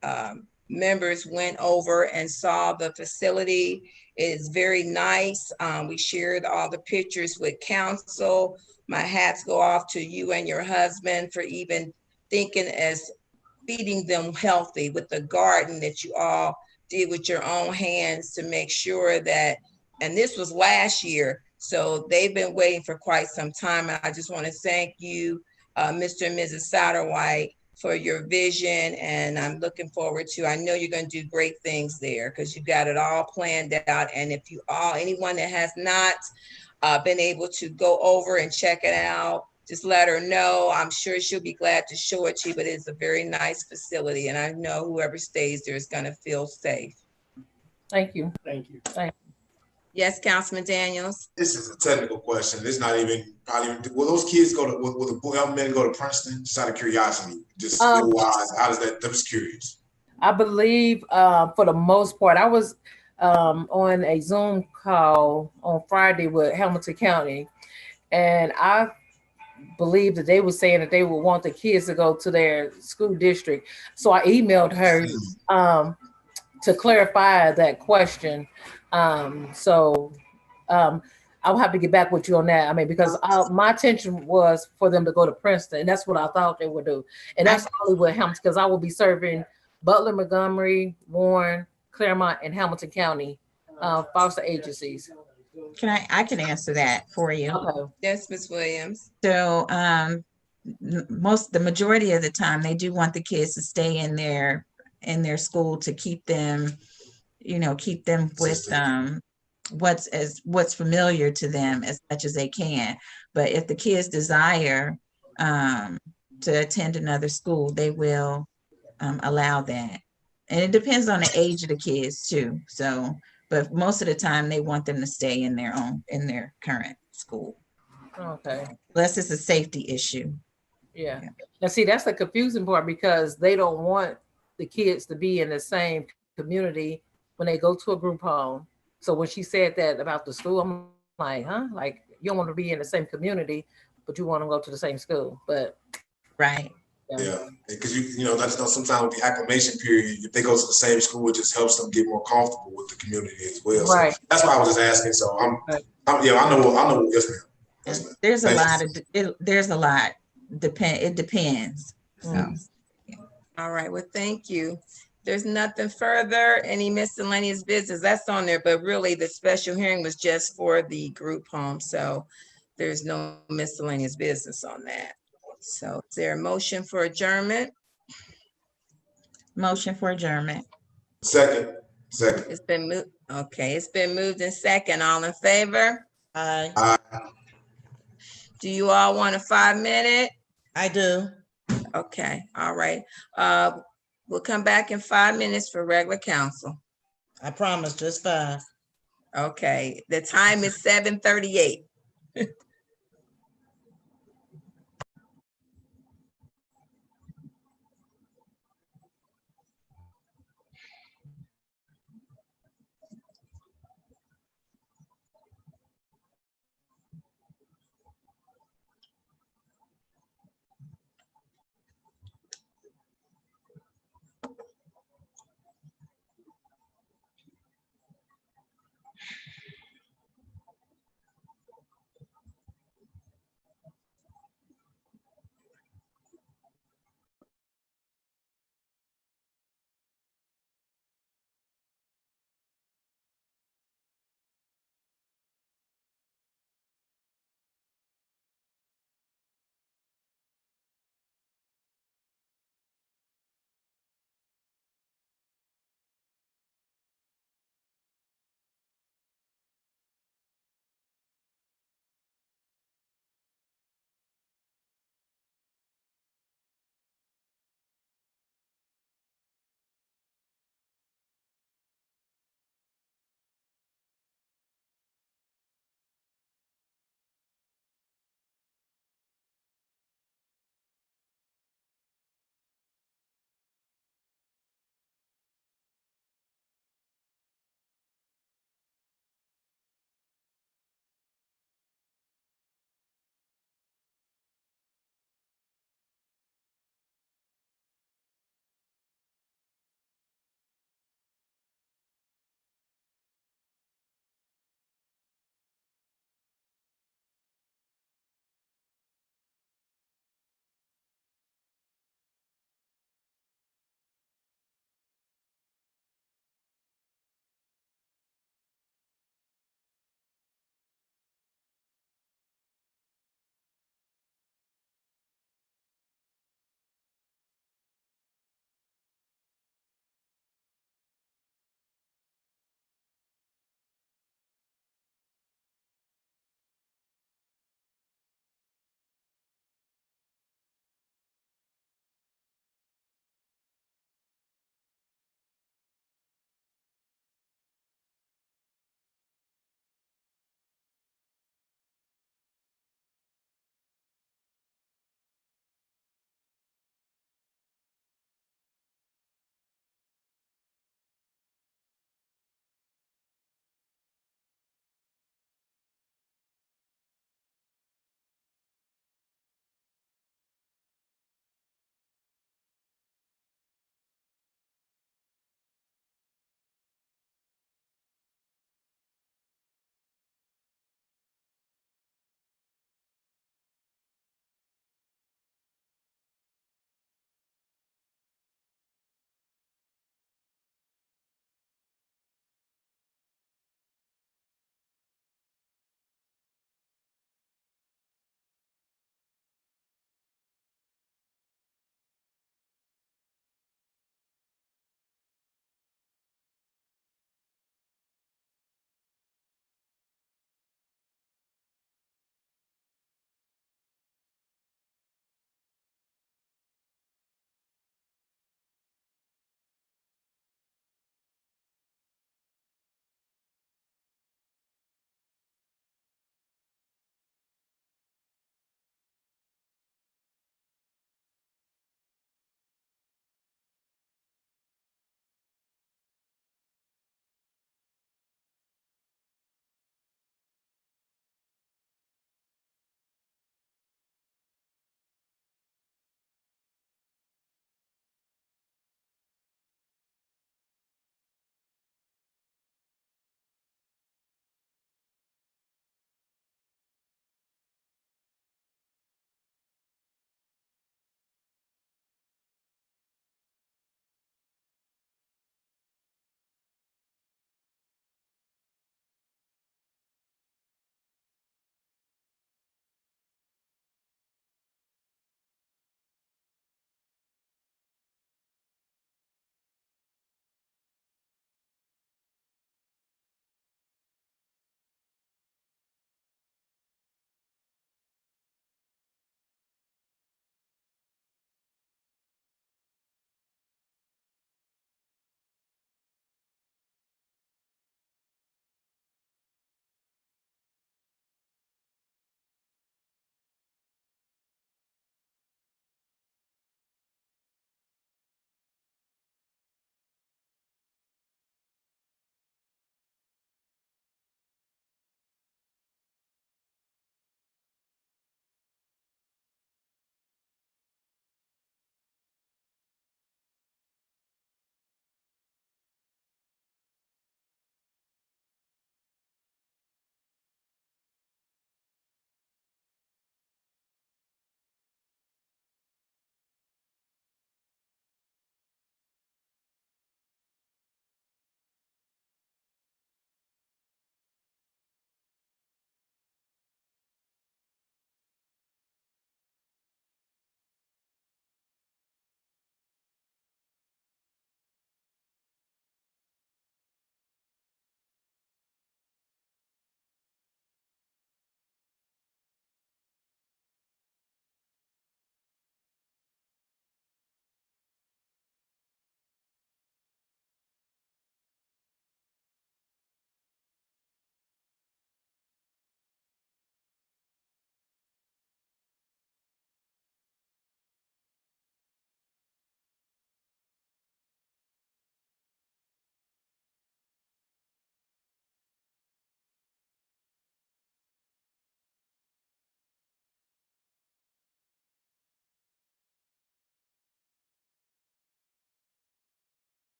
members went over and saw the facility. It is very nice. We shared all the pictures with council. My hats go off to you and your husband for even thinking as feeding them healthy with the garden that you all did with your own hands to make sure that, and this was last year, so they've been waiting for quite some time. And I just want to thank you, Mr. and Mrs. Satterwhite, for your vision. And I'm looking forward to, I know you're going to do great things there because you've got it all planned out. And if you all, anyone that has not been able to go over and check it out, just let her know. I'm sure she'll be glad to show it to you, but it's a very nice facility. And I know whoever stays there is going to feel safe. Thank you. Thank you. Yes, Councilman Daniels. This is a technical question. It's not even probably. Will those kids go to? Will the young men go to Princeton? Just out of curiosity, just wise. How does that? I'm just curious. I believe for the most part, I was on a Zoom call on Friday with Hamilton County, and I believe that they were saying that they would want the kids to go to their school district. So I emailed her to clarify that question. I'll have to get back with you on that. I mean, because my intention was for them to go to Princeton, and that's what I thought they would do. And that's only what Hamilton, because I will be serving Butler, Montgomery, Warren, Claremont, and Hamilton County foster agencies. I can answer that for you. Okay. Yes, Ms. Williams. So the majority of the time they do want the kids to stay in their school to keep them with what's familiar to them as much as they can. But if the kids desire to attend another school, they will allow that. And it depends on the age of the kids too. So, but most of the time they want them to stay in their current school. Okay. Unless it's a safety issue. Yeah. Now see, that's the confusing part because they don't want the kids to be in the same community when they go to a group home. So when she said that about the school, I'm like, huh? Like you don't want to be in the same community but you want to go to the same school. But Right. Yeah, because you know, that's sometimes with the acclimation period, if they go to the same school, it just helps them get more comfortable with the community as well. Right. So that's why I was just asking. So yeah, I know. Yes, ma'am. Yes, ma'am. There's a Thank lot you. of, there's a lot. It depends. So. All right, well, thank you. There's nothing further, any miscellaneous business that's on there, but really the special hearing was just for the group home. So there's no miscellaneous business on that. So is there a motion for adjournment? Motion for adjournment. Second. It's been moved. Okay, it's been moved in second. All in favor? Aye. Do you all want a 5-minute? I do. Okay, all right. We'll come back in 5 minutes for regular council. I promise, just 5. Okay, the time is 7:38.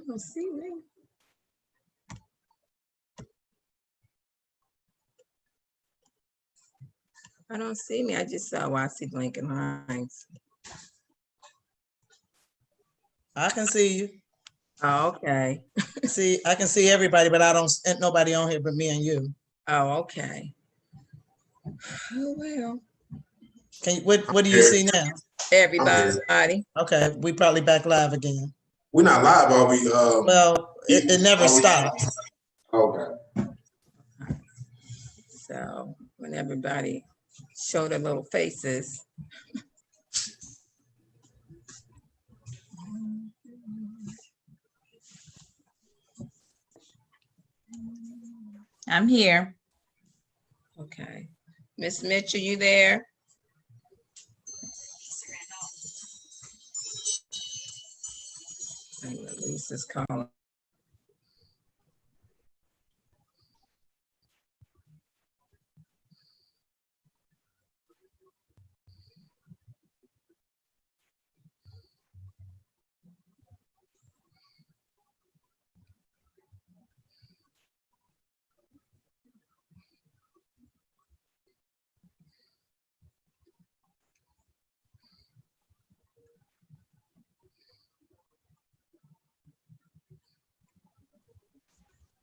don't see me. I don't see me. I just saw, I see blinking lines. I can see you. Oh, okay. See, I can see everybody, but I don't, ain't nobody on here but me and you. Oh, okay. Oh, well, Can, what do you see now? everybody. Okay, we probably back live again. We're not live, are we? Well, it never stops. Okay. So when everybody show their little faces. I'm here. Okay. Miss Mitchell, you there? Lisa's calling.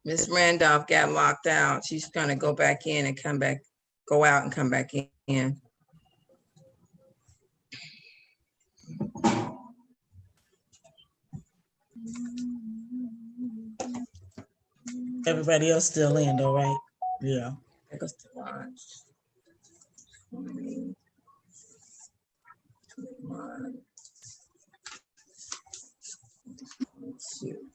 Miss Randolph got locked out. She's gonna go back in and come back, go out and come back in. Everybody else still in though, right? Yeah. There goes the watch. 20, 21, 22.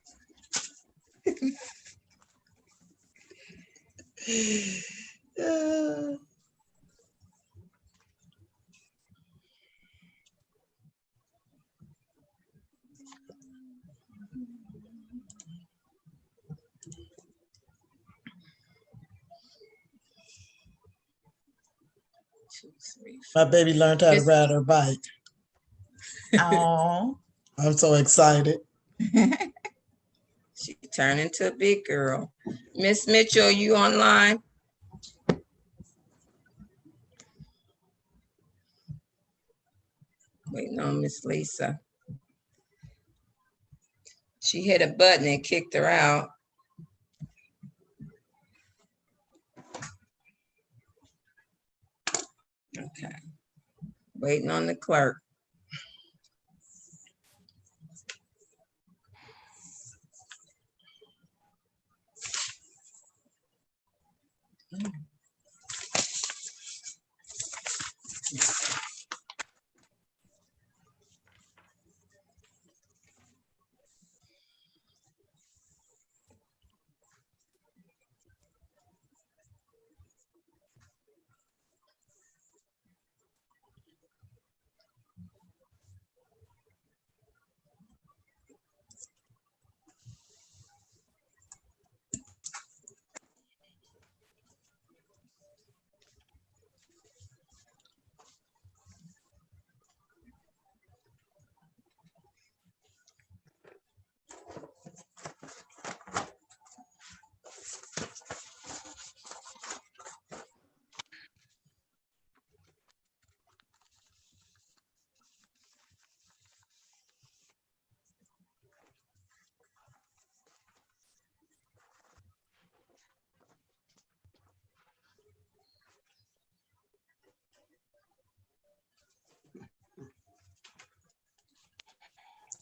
My baby learned how to ride her bike. Oh. I'm so excited. She turned into a big girl. Miss Mitchell, you online? Waiting on Miss Lisa. She hit a button and kicked her out. Okay. Waiting on the clerk.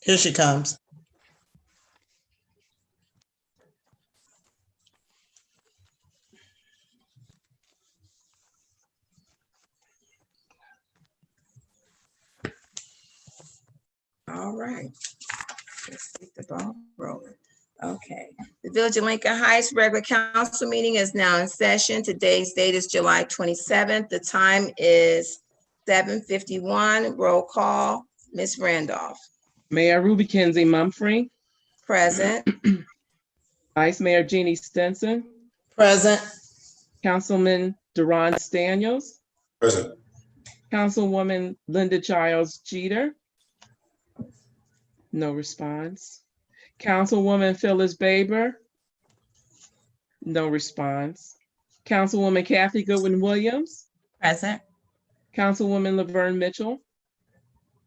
Here she comes. All right. Let's get the ball rolling. Okay. The Village of Lincoln Heights regular council meeting is now in session. Today's date is July 27th. The time is 7:51. Roll call. Ms. Randolph. Mayor Ruby Kenzie Mumfree, Present. Vice Mayor Jeannie Stinson, Present. Councilman Deron Daniels, Present. Councilwoman Linda Childs Jeter. No response. Councilwoman Phyllis Baber. No response. Councilwoman Kathy Goodwin Williams. Present. Councilwoman Laverne Mitchell.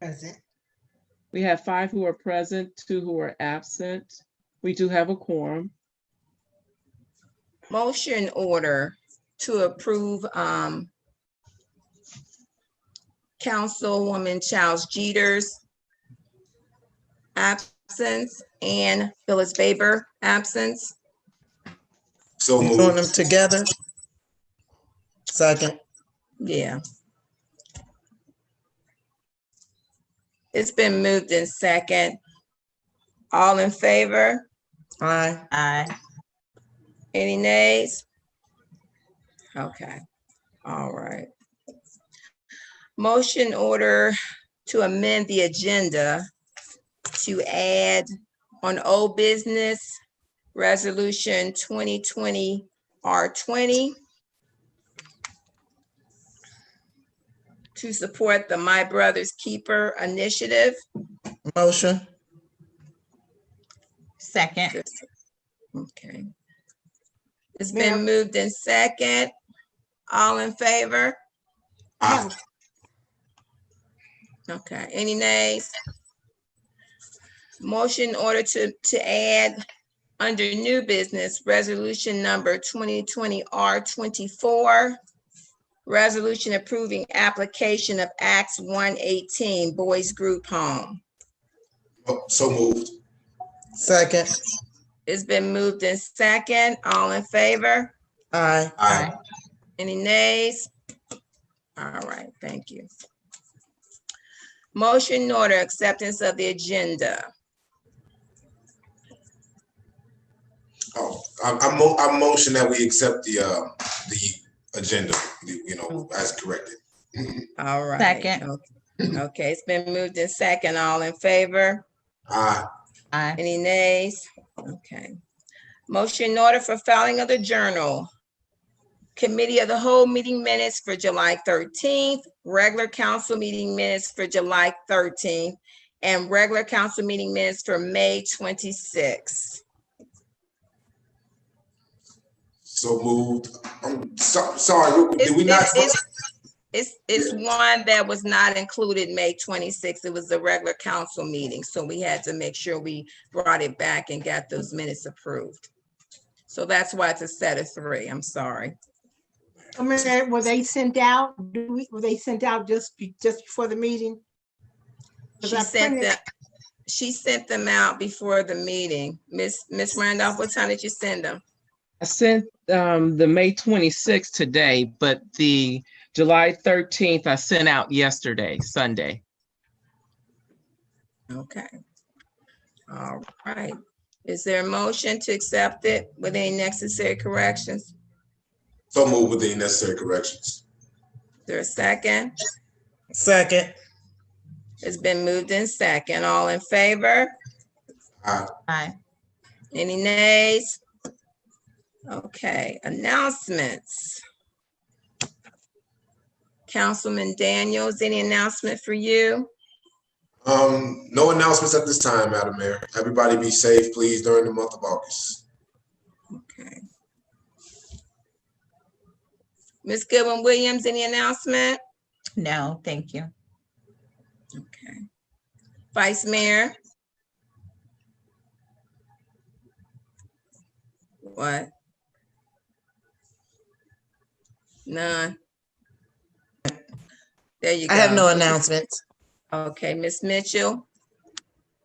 Present. We have 5 who are present, 2 who are absent. We do have a quorum. Motion order to approve Councilwoman Charles Jeter's absence and Phyllis Baber absence. So You doing them moved. together? Second. Yeah. It's been moved in second. All in favor? Aye. Aye. Any nays? Okay, all right. Motion order to amend the agenda to add on old business, resolution 2020 R20 to support the My Brother's Keeper initiative. Motion. Second. Okay. It's been moved in second. All in favor? Aye. Okay, any nays? Motion order to add under new business, resolution number 2020 R24. Resolution approving application of Acts 118 Boys Group Home. So moved. Second. It's been moved in second. All in favor? Aye. Aye. Any nays? All right, thank you. Motion order acceptance of the agenda. Oh, I motion that we accept the agenda, as corrected. All right. Second. Okay, it's been moved in second. All in favor? Aye. Aye. Any nays? Okay. Motion in order for filing of the journal. Committee of the whole meeting minutes for July 13th, regular council meeting minutes for July 13th, and regular council meeting minutes for May 26th. So moved. I'm sorry, did we not? It's one that was not included May 26th. It was the regular council meeting. So we had to make sure we brought it back and got those minutes approved. So that's why it's a set of 3. I'm sorry. Were they sent out? Were they sent out just before the meeting? She sent them out before the meeting. Miss Randolph, what time did you send them? I sent the May 26th today, but the July 13th I sent out yesterday, Sunday. Okay. All right. Is there a motion to accept it with any necessary corrections? So moved with the necessary corrections. Is there a second? Second. It's been moved in second. All in favor? Aye. Aye. Any nays? Okay, announcements. Councilman Daniels, any announcement for you? No announcements at this time, Madam Mayor. Everybody be safe, please, during the month of August. Okay. Ms. Goodwin Williams, any announcement? No, thank you. Okay. Vice Mayor? What? None. There you go. I have no announcements. Okay, Ms. Mitchell?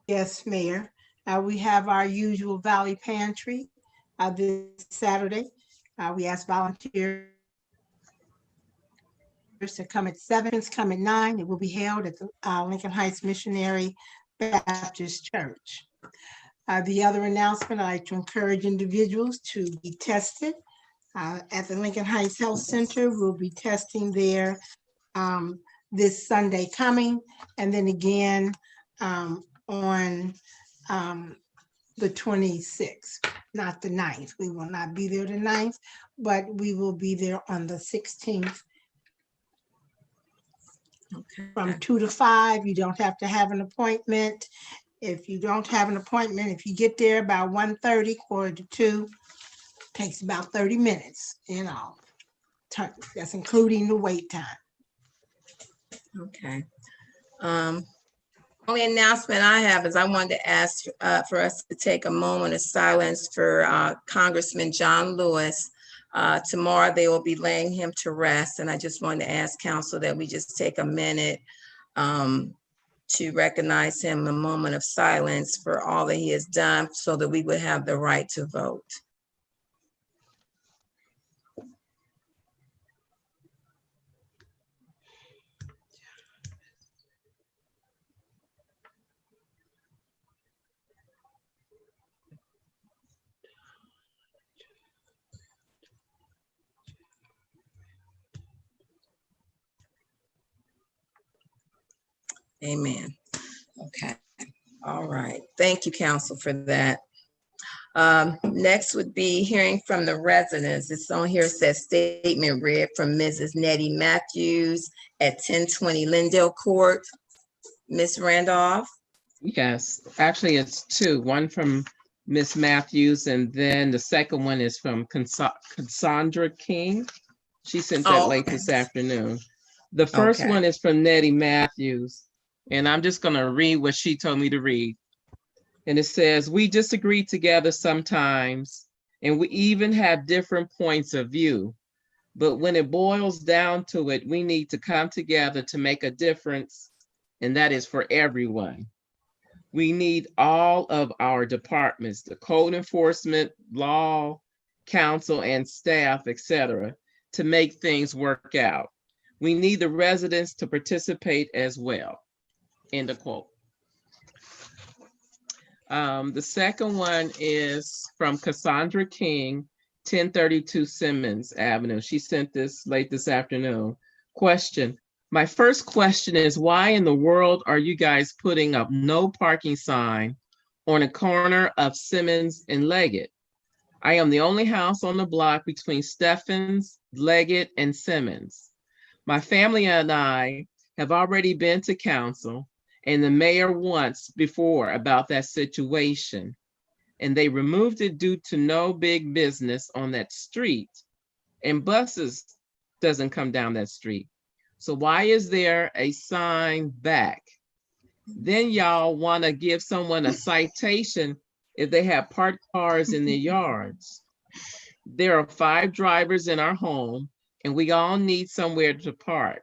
Yes, Mayor. We have our usual Valley Pantry this Saturday. We ask volunteers to come at 7, come at 9. It will be held at the Lincoln Heights Missionary Baptist Church. The other announcement, I'd like to encourage individuals to be tested. At the Lincoln Heights Health Center, we'll be testing there this Sunday coming, and then again on the 26th, not the 9th. We will not be there the 9th, but we will be there on the 16th. Okay. From 2 to 5, you don't have to have an appointment. If you don't have an appointment, if you get there about 1:30, 1:45, takes about 30 minutes in all. That's including the wait time. Okay. Only announcement I have is I wanted to ask for us to take a moment of silence for Congressman John Lewis. Tomorrow they will be laying him to rest, and I just wanted to ask council that we just take a minute to recognize him, a moment of silence for all that he has done so that we would have the right to vote. Amen. Okay. All right. Thank you, council, for that. Next would be hearing from the residents. It's on here, it says statement read from Mrs. Nettie Matthews at 1020 Lindale Court. Ms. Randolph? Yes, actually it's two, one from Miss Matthews, and then the second one is from Cassandra King. She sent that late this afternoon. The first one is from Nettie Matthews, and I'm just gonna read what she told me to read. And it says, we disagree together sometimes, and we even have different points of view. But when it boils down to it, we need to come together to make a difference, and that is for everyone. We need all of our departments, the code enforcement, law, council, and staff, etc., to make things work out. We need the residents to participate as well. End of quote. The second one is from Cassandra King, 1032 Simmons Avenue. She sent this late this afternoon. Question. My first question is, why in the world are you guys putting up no parking sign on a corner of Simmons and Leggett? I am the only house on the block between Stephens, Leggett, and Simmons. My family and I have already been to council and the mayor once before about that situation, and they removed it due to no big business on that street, and buses doesn't come down that street. So why is there a sign back? Then y'all want to give someone a citation if they have parked cars in their yards. There are 5 drivers in our home, and we all need somewhere to park.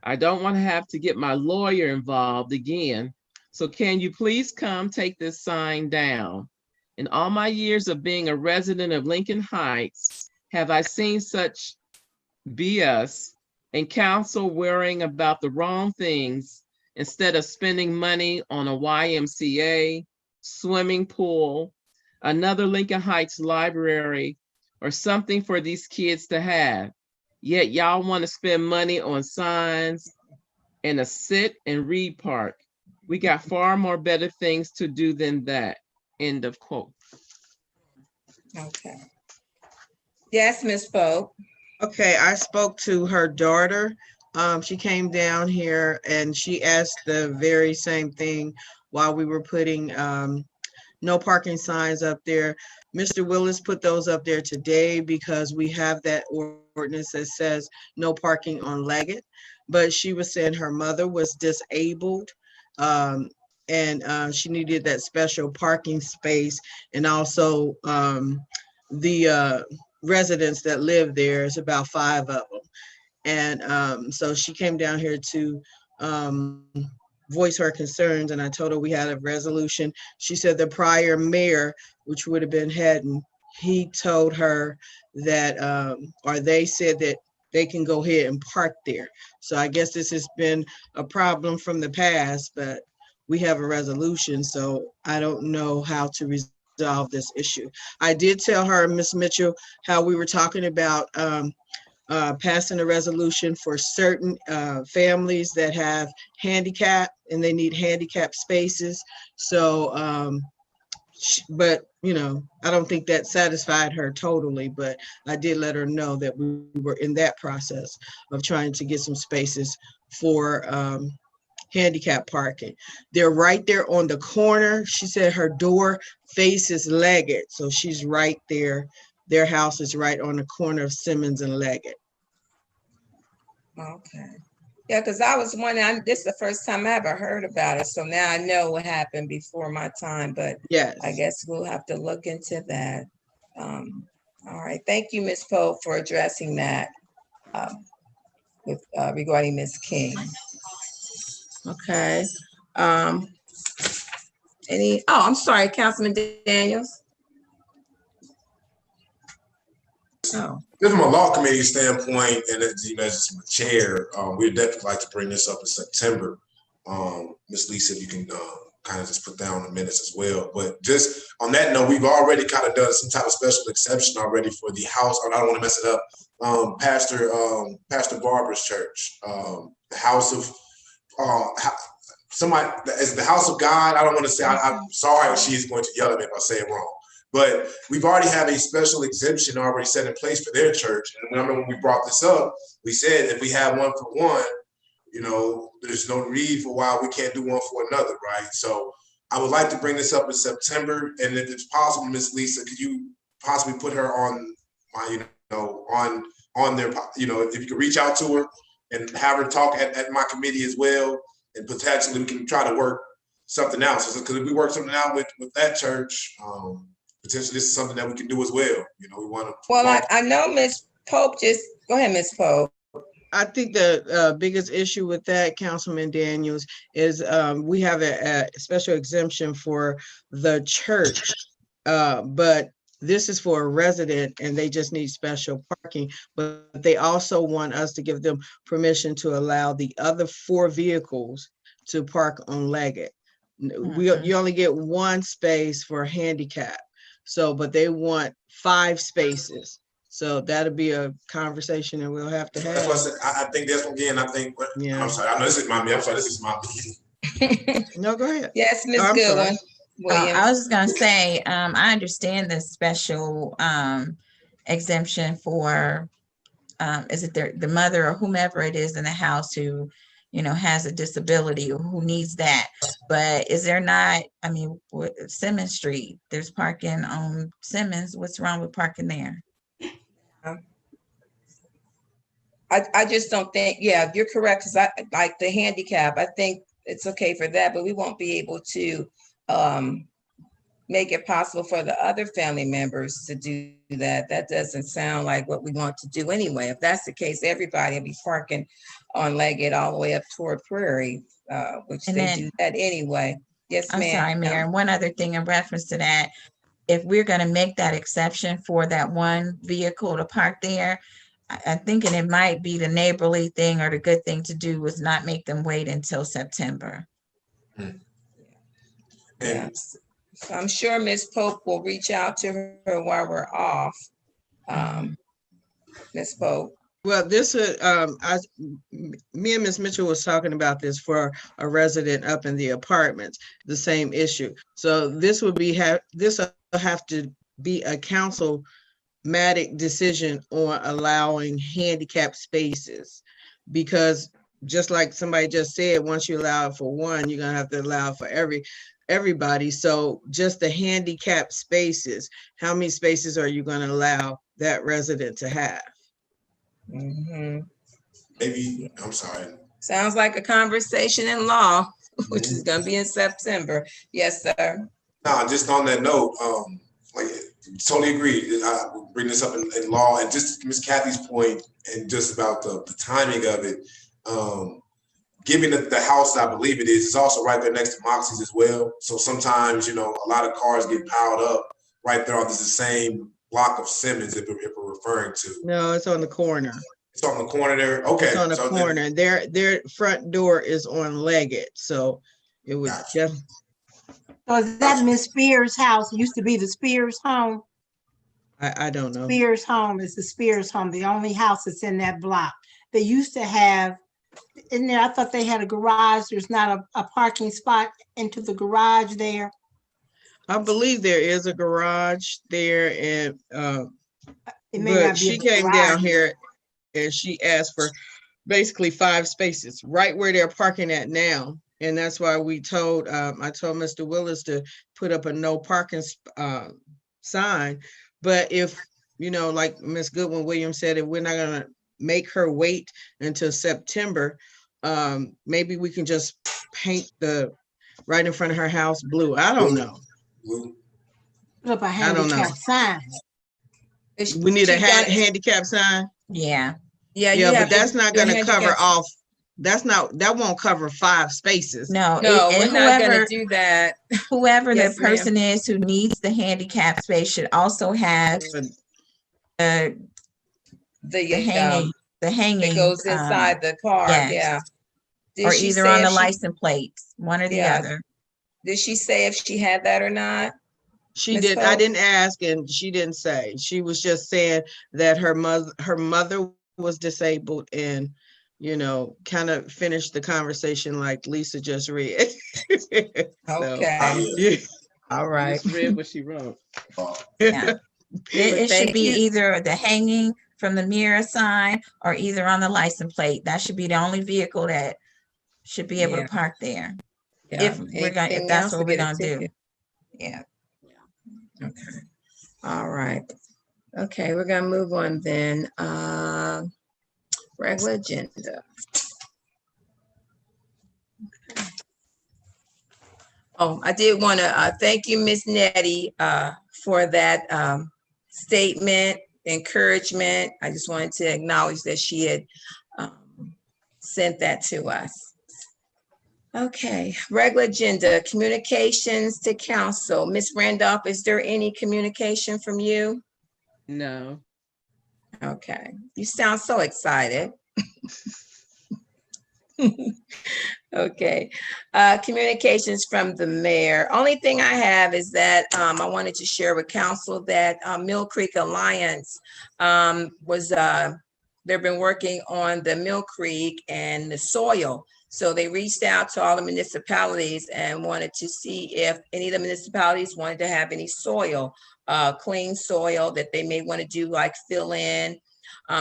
I don't want to have to get my lawyer involved again. So can you please come take this sign down? In all my years of being a resident of Lincoln Heights, have I seen such BS and council worrying about the wrong things instead of spending money on a YMCA, swimming pool, another Lincoln Heights library, or something for these kids to have. Yet y'all want to spend money on signs and a sit and read park. We got far more better things to do than that. End of quote. Okay. Yes, Ms. Pope. Okay, I spoke to her daughter. She came down here and she asked the very same thing while we were putting no parking signs up there. Mr. Willis put those up there today because we have that ordinance that says no parking on Leggett. But she was saying her mother was disabled and she needed that special parking space, and also the residents that live there is about 5 of them. And so she came down here to voice her concerns, and I told her we had a resolution. She said the prior mayor, which would have been Haddon, he told her that, or they said that they can go ahead and park there. So I guess this has been a problem from the past, but we have a resolution, so I don't know how to resolve this issue. I did tell her, Ms. Mitchell, how we were talking about passing a resolution for certain families that have handicap and they need handicap spaces. So, but you know, I don't think that satisfied her totally, but I did let her know that we were in that process of trying to get some spaces for handicap parking. They're right there on the corner. She said her door faces Leggett, so she's right there. Their house is right on the corner of Simmons and Leggett. Okay. Yeah, because I was wondering, this is the first time I ever heard about it. So now I know what happened before my time, but Yes. I guess we'll have to look into that. All right. Thank you, Ms. Pope, for addressing that regarding Ms. King. Okay. I'm sorry, Councilman Daniels. Oh. Just from a law committee standpoint, and as just my chair, we'd definitely like to bring this up in September. Ms. Lisa, if you can kind of just put down the minutes as well. But just on that note, we've already kind of done some type of special exception already for the house. I don't want to mess it up. Pastor Barbara's church, the house of somebody is the house of God. I don't want to say. I'm sorry, she's going to yell at me if I say it wrong. But we've already have a special exemption already set in place for their church. And remember when we brought this up, we said if we have one for one, there's no need for why we can't do one for another, right? So I would like to bring this up in September. And if it's possible, Ms. Lisa, could you possibly put her on my, on their, if you could reach out to her and have her talk at my committee as well. And potentially we can try to work something else. Because if we work something out with that church, potentially this is something that we can do as well. We want to. Well, I know Ms. Pope go ahead, Ms. Pope. I think the biggest issue with that, Councilman Daniels, is we have a special exemption for the church, but this is for a resident and they just need special parking. But they also want us to give them permission to allow the other 4 vehicles to park on Leggett. You only get 1 space for handicap. So, but they want 5 spaces. So that'll be a conversation that we'll have to have. That's what I said. I think that's again. Yeah. I'm sorry. I know this is my. I'm sorry. This is my meeting. No, go ahead. Yes, Ms. Goodwin. I was just gonna say, I understand the special exemption for, is it the mother or whomever it is in the house who, has a disability or who needs that. But is there not, Simmons Street, there's parking on Simmons. What's wrong with parking there? I just don't think, you're correct, because I like the handicap. I think it's okay for that, but we won't be able to make it possible for the other family members to do that. That doesn't sound like what we want to do anyway. If that's the case, everybody will be parking on Leggett all the way up toward Prairie, which they do that anyway. Yes, ma'am. I'm sorry, Mayor. And one other thing in reference to that, if we're going to make that exception for that 1 vehicle to park there, I'm thinking it might be the neighborly thing or the good thing to do was not make them wait until September. Yes. So I'm sure Ms. Pope will reach out to her while we're off. Ms. Pope. Well, this is, me and Ms. Mitchell was talking about this for a resident up in the apartments, the same issue. So this would be, this will have to be a councilmatic decision on allowing handicap spaces. Because just like somebody just said, once you allow it for 1, you're gonna have to allow it for everybody. So just the handicap spaces, how many spaces are you gonna allow that resident to have? Maybe, I'm sorry. Sounds like a conversation in law, which is going to be in September. Yes, sir. No, just on that note, totally agree. I will bring this up in law, and just Ms. Kathy's point, and just about the timing of it. Given that the house, I believe it is, also right there next to Moxie's as well. So sometimes, a lot of cars get piled up right there on the same block of Simmons, if we're referring to. No, it's on the corner. It's on the corner there. Okay. It's on the corner. Their front door is on Leggett, so it would just. So is that Miss Spears' house? It used to be the Spears home. I don't know. Spears home is the Spears home, the only house that's in that block. They used to have in there, I thought they had a garage. There's not a parking spot into the garage there. I believe there is a garage there, and but she came down here and she asked for basically 5 spaces right where they're parking at now. And that's why we told, I told Mr. Willis to put up a no parking sign. But if, you know, like Ms. Goodwin Williams said, if we're not gonna make her wait until September, maybe we can just paint the right in front of her house blue. I don't know. Blue. Put up a I don't know. handicap sign. We need a She done- handicap sign. Yeah. Yeah, you Yeah, have but that's to not do a gonna cover handicap- off. That won't cover 5 spaces. No, No, and we're not gonna whoever, do that. whoever Yes, the ma'am. person is who needs the handicap space should also have the The hanging, the it hanging. goes inside the car, yes. yeah. Did Or she either say on the if she- license plates, one or the Yeah. other. Did she say if she had that or not? She Ms. did. I Pope? didn't ask, and she didn't say. She was just saying that her mother was disabled, and you know, kind of finished the conversation like Lisa just read. Okay. Yeah. All right. Just read what she wrote. Yeah. It should thank be you. either the hanging from the mirror sign or either on the license plate. That should be the only vehicle that should be able Yeah. to park there. Yeah. If we're gonna, if Anything that's else to what we're get a gonna do. ticket? Yeah. Okay. All right. Okay, we're gonna move on then. Regular agenda. Oh, I did want to thank you, Miss Nettie, for that statement, encouragement. I just wanted to acknowledge that she had sent that to us. Okay, regular agenda, communications to council. Ms. Randolph, is there any communication from you? No. Okay, you sound so excited. Okay, communications from the mayor. Only thing I have is that I wanted to share with council that Mill Creek Alliance they've been working on the Mill Creek and the soil. So they reached out to all the municipalities and wanted to see if any of the municipalities wanted to have any soil, clean soil that they may want to do like fill in.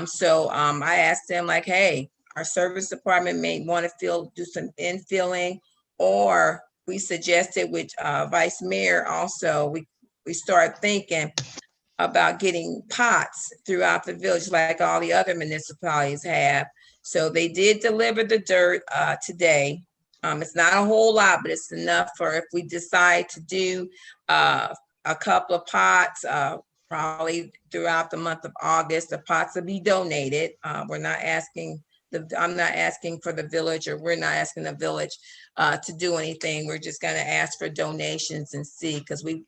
So I asked them like, hey, our service department may want to do some infilling, or we suggested with Vice Mayor also, we started thinking about getting pots throughout the village like all the other municipalities have. So they did deliver the dirt today. It's not a whole lot, but it's enough for if we decide to do a couple of pots, probably throughout the month of August. The pots will be donated. We're not asking I'm not asking for the village, or we're not asking the village to do anything. We're just going to ask for donations and see, because we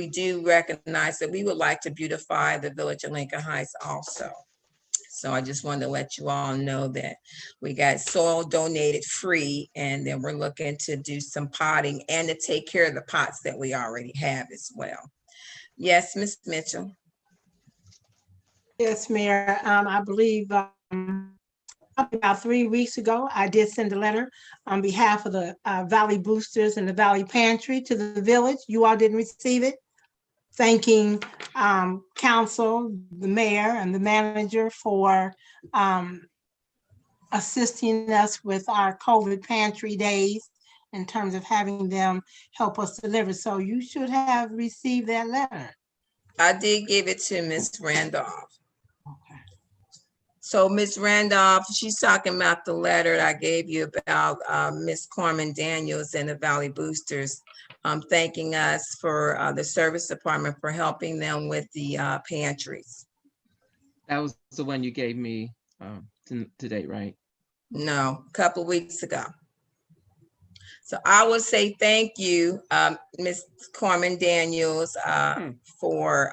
do recognize that we would like to beautify the village of Lincoln Heights also. So I just wanted to let you all know that we got soil donated free, and then we're looking to do some potting and to take care of the pots that we already have as well. Yes, Ms. Mitchell. Yes, Mayor, I believe about 3 weeks ago, I did send a letter on behalf of the Valley Boosters and the Valley Pantry to the village. You all didn't receive it. Thanking council, the mayor, and the manager for assisting us with our COVID pantry days in terms of having them help us deliver. So you should have received that letter. I did give it to Ms. Randolph. So Ms. Randolph, she's talking about the letter that I gave you about Ms. Carmen Daniels and the Valley Boosters, thanking us for the service department for helping them with the pantries. That was the one you gave me today, right? No, a couple of weeks ago. So I will say thank you, Ms. Carmen Daniels, for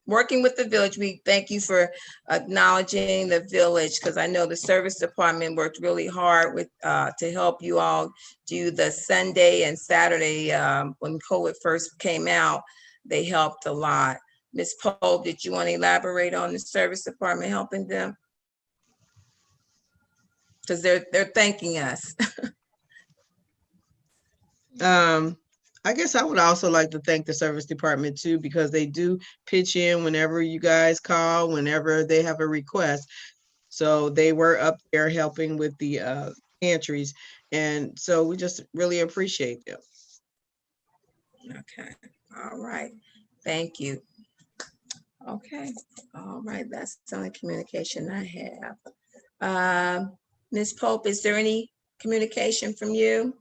working with the village. We thank you for acknowledging the village, because I know the service department worked really hard with to help you all do the Sunday and Saturday when COVID first came out. They helped a lot. Ms. Pope, did you want to elaborate on the service department helping them? Because they're thanking us. I guess I would also like to thank the service department too, because they do pitch in whenever you guys call, whenever they have a request. So they were up there helping with the pantries. And so we just really appreciate them. Okay, all right, thank you. Okay, all right, that's the only communication I have. Ms. Pope, is there any communication from you?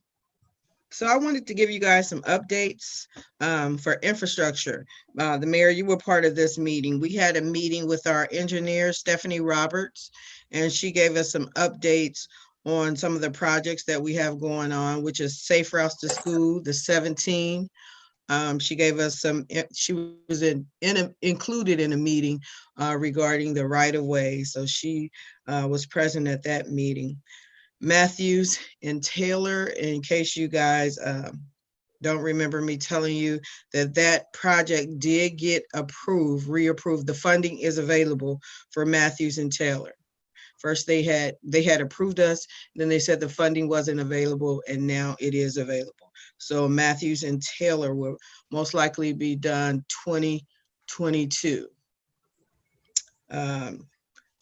So I wanted to give you guys some updates for infrastructure. The mayor, you were part of this meeting. We had a meeting with our engineer, Stephanie Roberts, and she gave us some updates on some of the projects that we have going on, which is Safe Routes to School, the 17. She gave us some, she was included in a meeting regarding the right of way. So she was present at that meeting. Matthews and Taylor, in case you guys don't remember me telling you that that project did get approved, reapproved. The funding is available for Matthews and Taylor. First, they had approved us, then they said the funding wasn't available, and now it is available. So Matthews and Taylor will most likely be done 2022.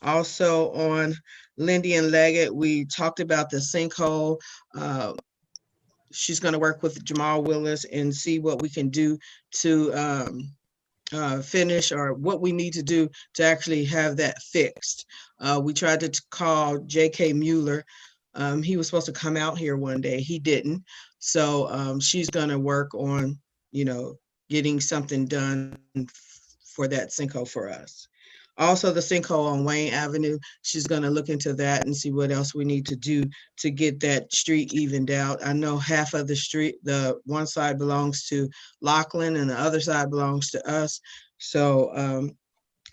Also on Lindy and Leggett, we talked about the sinkhole. She's going to work with Jamal Willis and see what we can do to finish, or what we need to do to actually have that fixed. We tried to call J.K. Mueller. He was supposed to come out here one day. He didn't. So she's going to work on, getting something done for that sinkhole for us. Also, the sinkhole on Wayne Avenue, she's going to look into that and see what else we need to do to get that street evened out. I know half of the street, the one side belongs to Lachlan and the other side belongs to us. So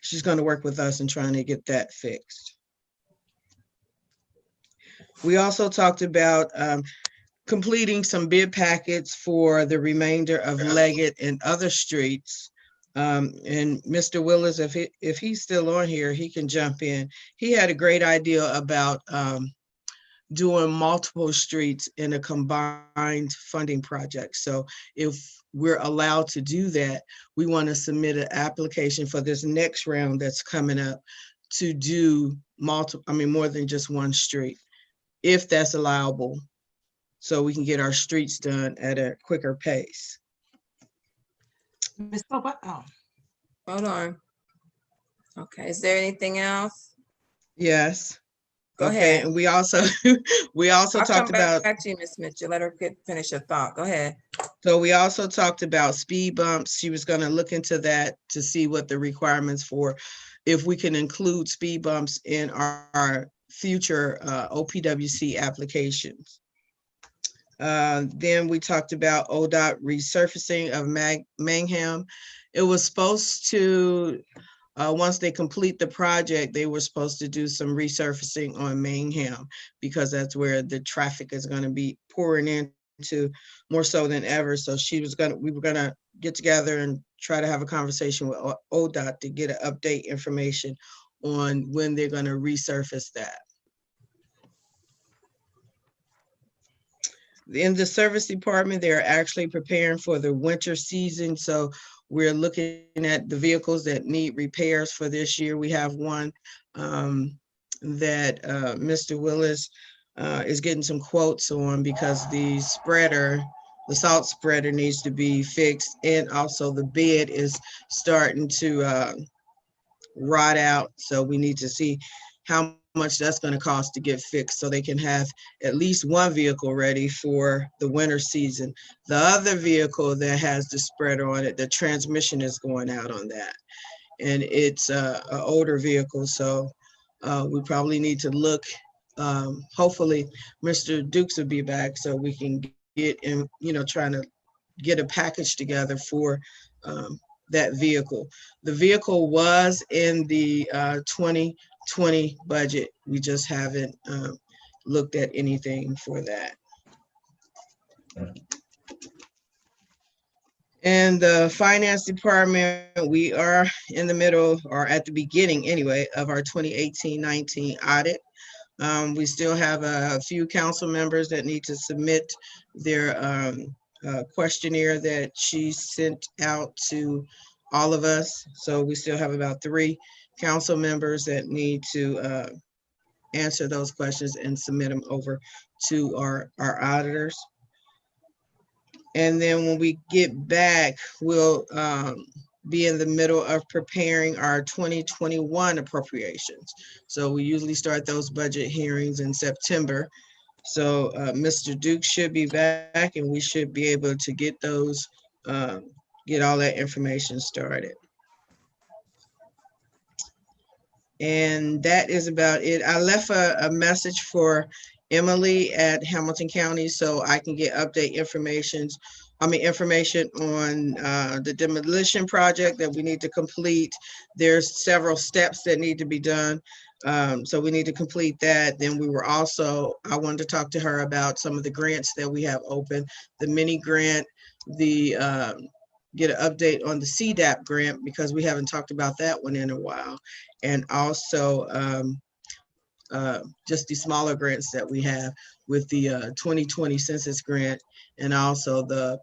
she's going to work with us in trying to get that fixed. We also talked about completing some bid packets for the remainder of Leggett and other streets. And Mr. Willis, if he's still on here, he can jump in. He had a great idea about doing multiple streets in a combined funding project. So if we're allowed to do that, we want to submit an application for this next round that's coming up to do more than just one street, if that's allowable, so we can get our streets done at a quicker pace. Ms. Pope, Hold on. Okay, is there anything else? Yes. Go Okay, ahead. and we also I'll talked come about. back to you, Ms. Mitchell. Let her finish her thought. Go ahead. So we also talked about speed bumps. She was going to look into that to see what the requirements for, if we can include speed bumps in our future OPWC applications. Then we talked about ODOT resurfacing of Mangham. It was supposed to, once they complete the project, they were supposed to do some resurfacing on Mangham, because that's where the traffic is going to be pouring into more so than ever. So we were going to get together and try to have a conversation with ODOT to get an update information on when they're going to resurface that. In the service department, they're actually preparing for the winter season. So we're looking at the vehicles that need repairs for this year. We have one that Mr. Willis is getting some quotes on, because the salt spreader needs to be fixed. And also the bed is starting to rot out. So we need to see how much that's going to cost to get fixed, so they can have at least one vehicle ready for the winter season. The other vehicle that has the spreader on it, the transmission is going out on that, and it's an older vehicle. So we probably need to look, hopefully Mr. Dukes will be back so we can get in, trying to get a package together for that vehicle. The vehicle was in the 2020 budget. We just haven't looked at anything for that. And the finance department, we are in the middle, or at the beginning anyway, of our 2018-19 audit. We still have a few council members that need to submit their questionnaire that she sent out to all of us. So we still have about 3 council members that need to answer those questions and submit them over to our auditors. And then when we get back, we'll be in the middle of preparing our 2021 appropriations. So we usually start those budget hearings in September. So Mr. Duke should be back and we should be able to get those, get all that information started. And that is about it. I left a message for Emily at Hamilton County so I can get update information on the demolition project that we need to complete. There's several steps that need to be done. So we need to complete that. Then I wanted to talk to her about some of the grants that we have open, the mini grant, get an update on the CDAP grant because we haven't talked about that one in a while. And also just the smaller grants that we have with the 2020 census grant and also the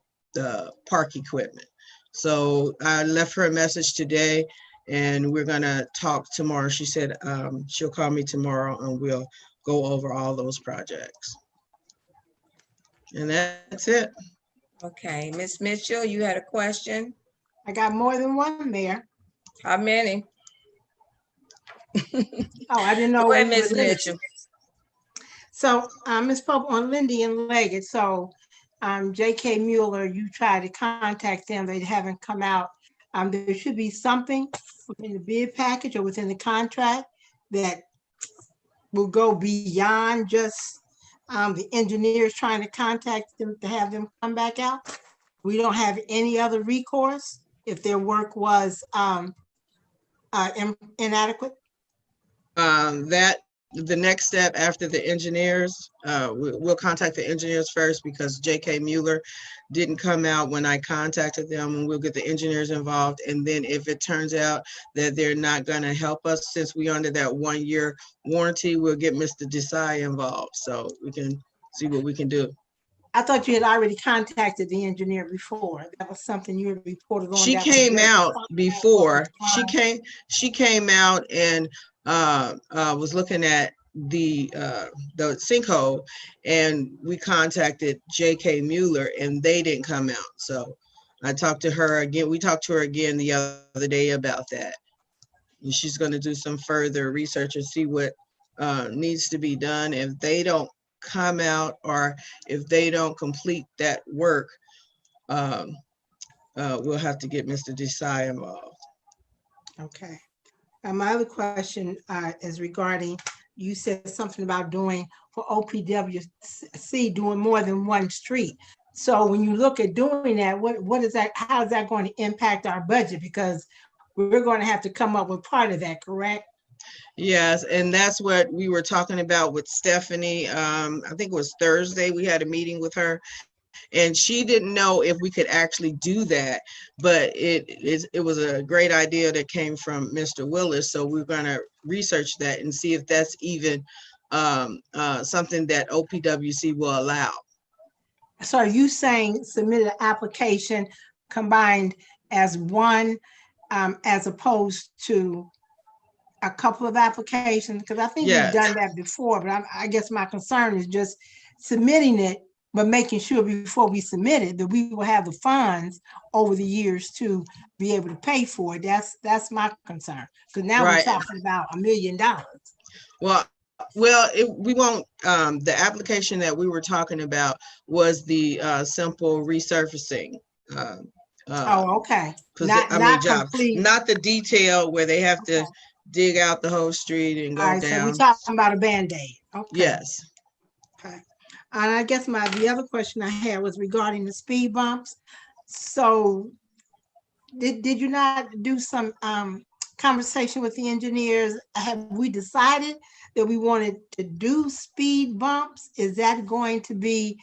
park equipment. So I left her a message today and we're gonna talk tomorrow. She said she'll call me tomorrow and we'll go over all those projects. And that's it. Okay, Ms. Mitchell, you had a question? I got more than one, Mayor. How many? Oh, I didn't know. Go ahead, we were Ms. limited. Mitchell. So, Ms. Pope, on Lindy and Leggett, so J.K. Mueller, you tried to contact them, they haven't come out. There should be something within the bid package or within the contract that will go beyond just the engineers trying to contact them to have them come back out. We don't have any other recourse if their work was inadequate. The next step after the engineers, we'll contact the engineers first because J.K. Mueller didn't come out when I contacted them, and we'll get the engineers involved. And then if it turns out that they're not gonna help us, since we're under that 1-year warranty, we'll get Mr. Desai involved so we can see what we can do. I thought you had already contacted the engineer before. That was something you had reported on. She That was came very out popular. before. She came out and was looking at the sinkhole, and we contacted J.K. Mueller and they didn't come out. So I talked to her again. We talked to her again the other day about that. And she's going to do some further research and see what needs to be done. If they don't come out or if they don't complete that work, we'll have to get Mr. Desai involved. Okay. My other question is regarding, you said something about doing for OPWC, doing more than one street. So when you look at doing that, what is that? How is that going to impact our budget? Because we're going to have to come up with part of that, correct? Yes, and that's what we were talking about with Stephanie. I think it was Thursday, we had a meeting with her. And she didn't know if we could actually do that, but it was a great idea that came from Mr. Willis. So we're going to research that and see if that's even something that OPWC will allow. So are you saying submit an application combined as one, as opposed to a couple of applications? Because I think Yes. we've done that before, but I guess my concern is just submitting it, but making sure before we submit it that we will have the funds over the years to be able to pay for it. That's my concern. Because now Right. we're talking about $1 million. Well, we won't. The application that we were talking about was the simple resurfacing. Oh, okay. Job, Complete. not the detail where they have to dig out the whole street and go All right, down. so we're talking about a Band-Aid. Okay. Yes. Okay. And I guess the other question I had was regarding the speed bumps. So did you not do some conversation with the engineers? Have we decided that we wanted to do speed bumps? Is that going to be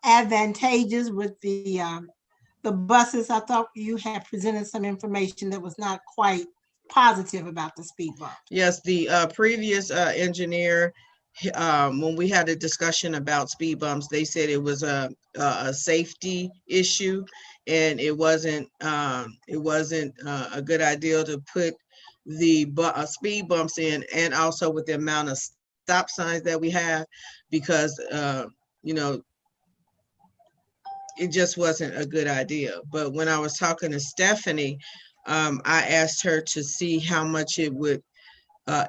advantageous with the buses? I thought you had presented some information that was not quite positive about the speed bump. Yes, the previous engineer, when we had a discussion about speed bumps, they said it was a safety issue, and it wasn't a good idea to put the speed bumps in, and also with the amount of stop signs that we have, because, you know, it just wasn't a good idea. But when I was talking to Stephanie, I asked her to see how much it would,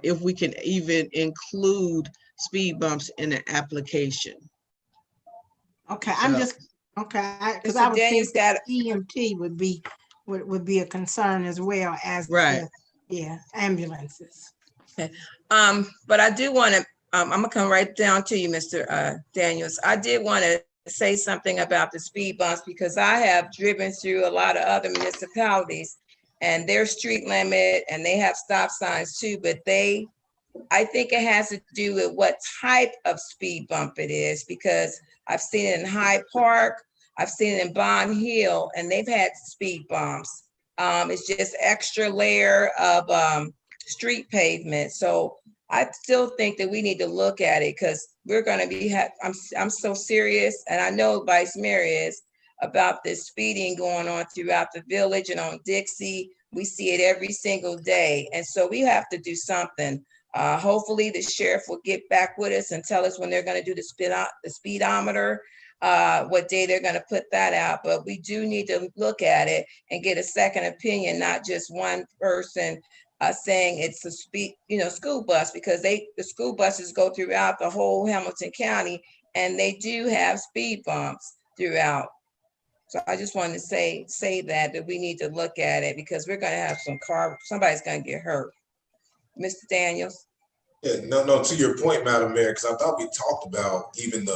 if we can even include speed bumps in the application. Okay, I'm So- just, okay, because Mr. I was Daniels thinking got EMT would be a concern as well as Right. yeah, ambulances. But I do want to, I'm gonna come right down to you, Mr. Daniels. I did want to say something about the speed bumps because I have driven through a lot of other municipalities and their street limit and they have stop signs too, but I think it has to do with what type of speed bump it is, because I've seen it in Hyde Park, I've seen it in Bond Hill, and they've had speed bumps. It's just extra layer of street pavement. So I still think that we need to look at it because we're going to be, I'm so serious, and I know Vice Mayor is, about this speeding going on throughout the village and on Dixie. We see it every single day. And so we have to do something. Hopefully the sheriff will get back with us and tell us when they're going to do the speedometer, what day they're going to put that out. But we do need to look at it and get a second opinion, not just one person saying it's a school bus, because the school buses go throughout the whole Hamilton County and they do have speed bumps throughout. So I just wanted to say that we need to look at it because we're going to have somebody's going to get hurt. Mr. Daniels. Yeah, no, to your point, Madam Mayor, because I thought we talked about even the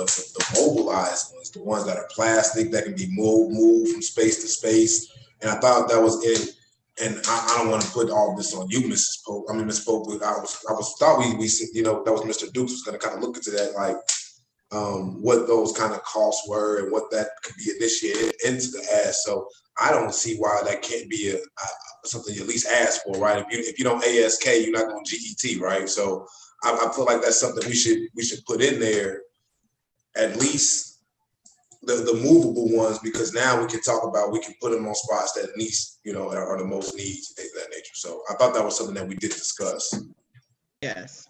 mobilized ones, the ones that are plastic that can be moved from space to space. And I thought that was it. And I don't want to put all this on you, Mrs. Pope. I mean, Ms. Pope, but I thought we that was Mr. Dukes was going to kind of look into that, like what those kind of costs were and what that could be initiated into the ask. So I don't see why that can't be something you at least ask for, right? If you don't ASK, you're not going to GET, right? So I feel like that's something we should put in there, at least the movable ones, because now we can talk about, we can put them on spots that at least, are the most needs, things of that nature. So I thought that was something that we did discuss. Yes.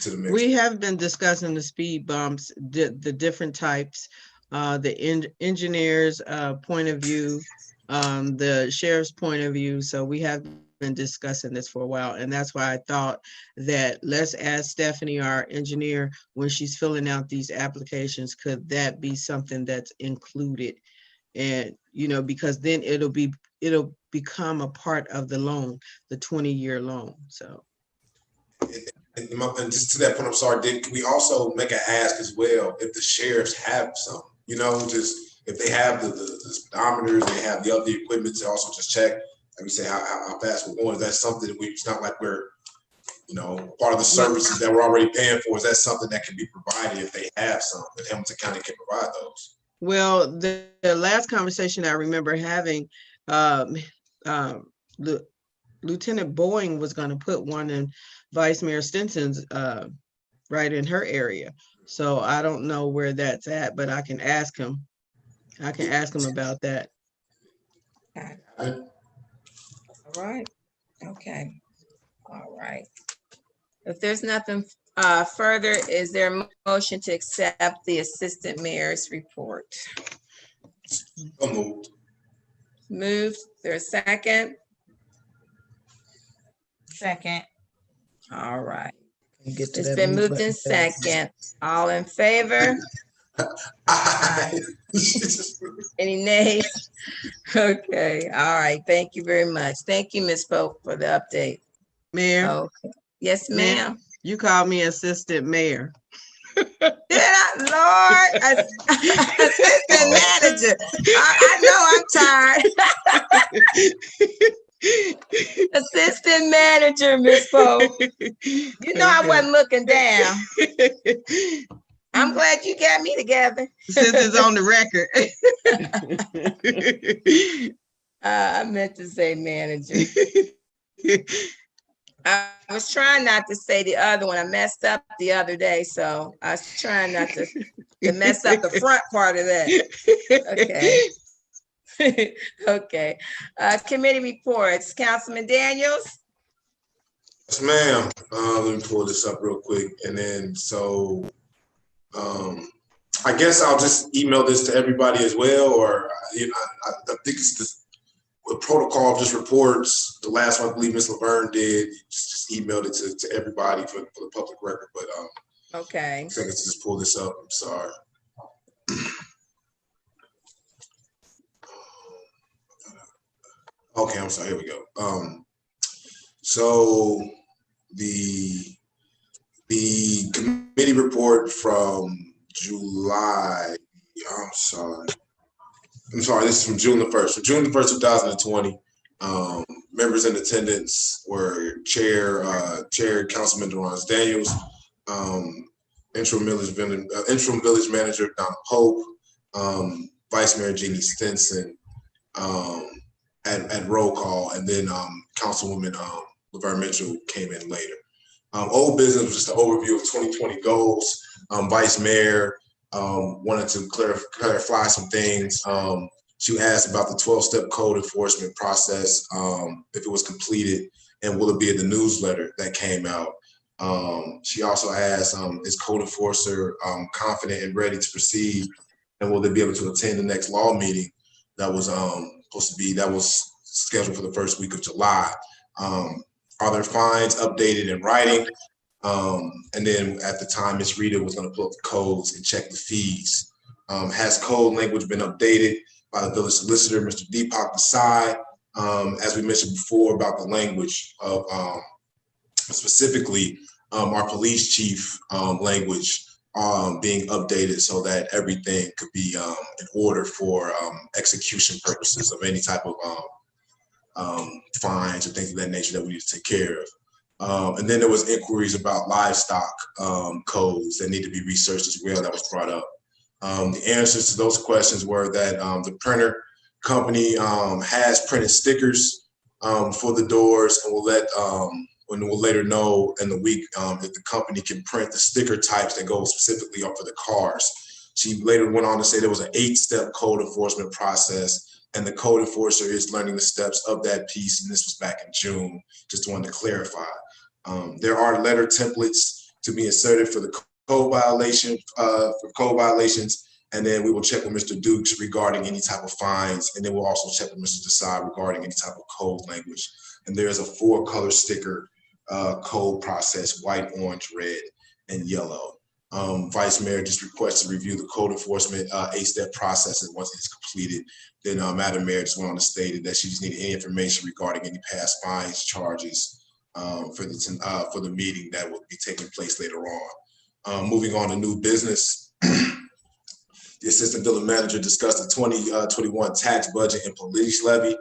To the mix. We have been discussing the speed bumps, the different types, the engineer's point of view, the sheriff's point of view. So we have been discussing this for a while. And that's why I thought that let's ask Stephanie, our engineer, when she's filling out these applications, could that be something that's included? And, because then it'll become a part of the loan, the 20-year loan. So. And just to that point, I'm sorry, can we also make an ask as well if the sheriffs have some, just if they have the speedometers, they have the other equipment to also just check, like we say, how fast we're going. Is that something that it's not like we're, part of the services that we're already paying for? Is that something that can be provided if they have some, that Hamilton County can provide those? Well, the last conversation I remember having, Lieutenant Boeing was going to put one in Vice Mayor Stinson's right in her area. So I don't know where that's at, but I can ask him. I can ask him about that. Okay. All right. Okay. All right. If there's nothing further, is there a motion to accept the assistant mayor's report? So moved. Moved. There's a second. Second. All right. Get to It's that been mute moved in button. second. All in favor? Any nays? Okay. All right. Thank you very much. Thank you, Ms. Pope, for the update. Mayor, Okay. Yes, ma'am. you called me assistant mayor. Did I, Lord? Assistant manager. I know I'm tired. Assistant manager, Ms. Pope. You know I wasn't looking down. I'm glad you got me together. Since it's on the record. I meant to say manager. I was trying not to say the other one. I messed up the other day, so I was trying not to mess up the front part of that. Okay. Okay. Committee reports. Councilman Daniels? Yes, ma'am. Let me pull this up real quick. And then, so I guess I'll just email this to everybody as well, or, you know, I think it's the protocol of just reports. The last one, I believe Ms. Laverne did, just emailed it to everybody for the public record. But Okay. I guess just pull this up. I'm sorry. Okay, I'm sorry. Here we go. So the committee report from July. I'm sorry. This is from June the 1st. From June the 1st, 2020. Members in attendance were Chair Councilman Durance Daniels, interim village manager Don Pope, Vice Mayor Jeannie Stinson, at roll call, and then Councilwoman Laverne Mitchell came in later. Old business was just an overview of 2020 goals. Vice Mayor wanted to clarify some things. She asked about the 12-step code enforcement process, if it was completed, and will it be in the newsletter that came out. She also asked, is code enforcer confident and ready to proceed, and will they be able to attend the next law meeting that was scheduled for the first week of July. Are there fines updated in writing? And then at the time, Ms. Rita was going to pull up the codes and check the fees. Has code language been updated by the village solicitor, Mr. Deepak Desai? As we mentioned before about the language of specifically our police chief language being updated so that everything could be in order for execution purposes of any type of fines or things of that nature that we need to take care of. And then there was inquiries about livestock codes that need to be researched as well that was brought up. The answers to those questions were that the printer company has printed stickers for the doors, and we'll later know in the week if the company can print the sticker types that go specifically for the cars. She later went on to say there was an 8-step code enforcement process, and the code enforcer is learning the steps of that piece. And this was back in June, just wanted to clarify. There are letter templates to be inserted for the code violation, violations. And then we will check with Mr. Dukes regarding any type of fines. And then we'll also check with Mr. Desai regarding any type of code language. And there's a 4-color sticker code process: white, orange, red, and yellow. Vice Mayor just requests to review the code enforcement 8-step process, and once it's completed, then Madam Mayor just went on to state that she just needed any information regarding any past fines, charges for the meeting that will be taking place later on. Moving on to new business. The Assistant Village Manager discussed the 2021 tax budget and police levy.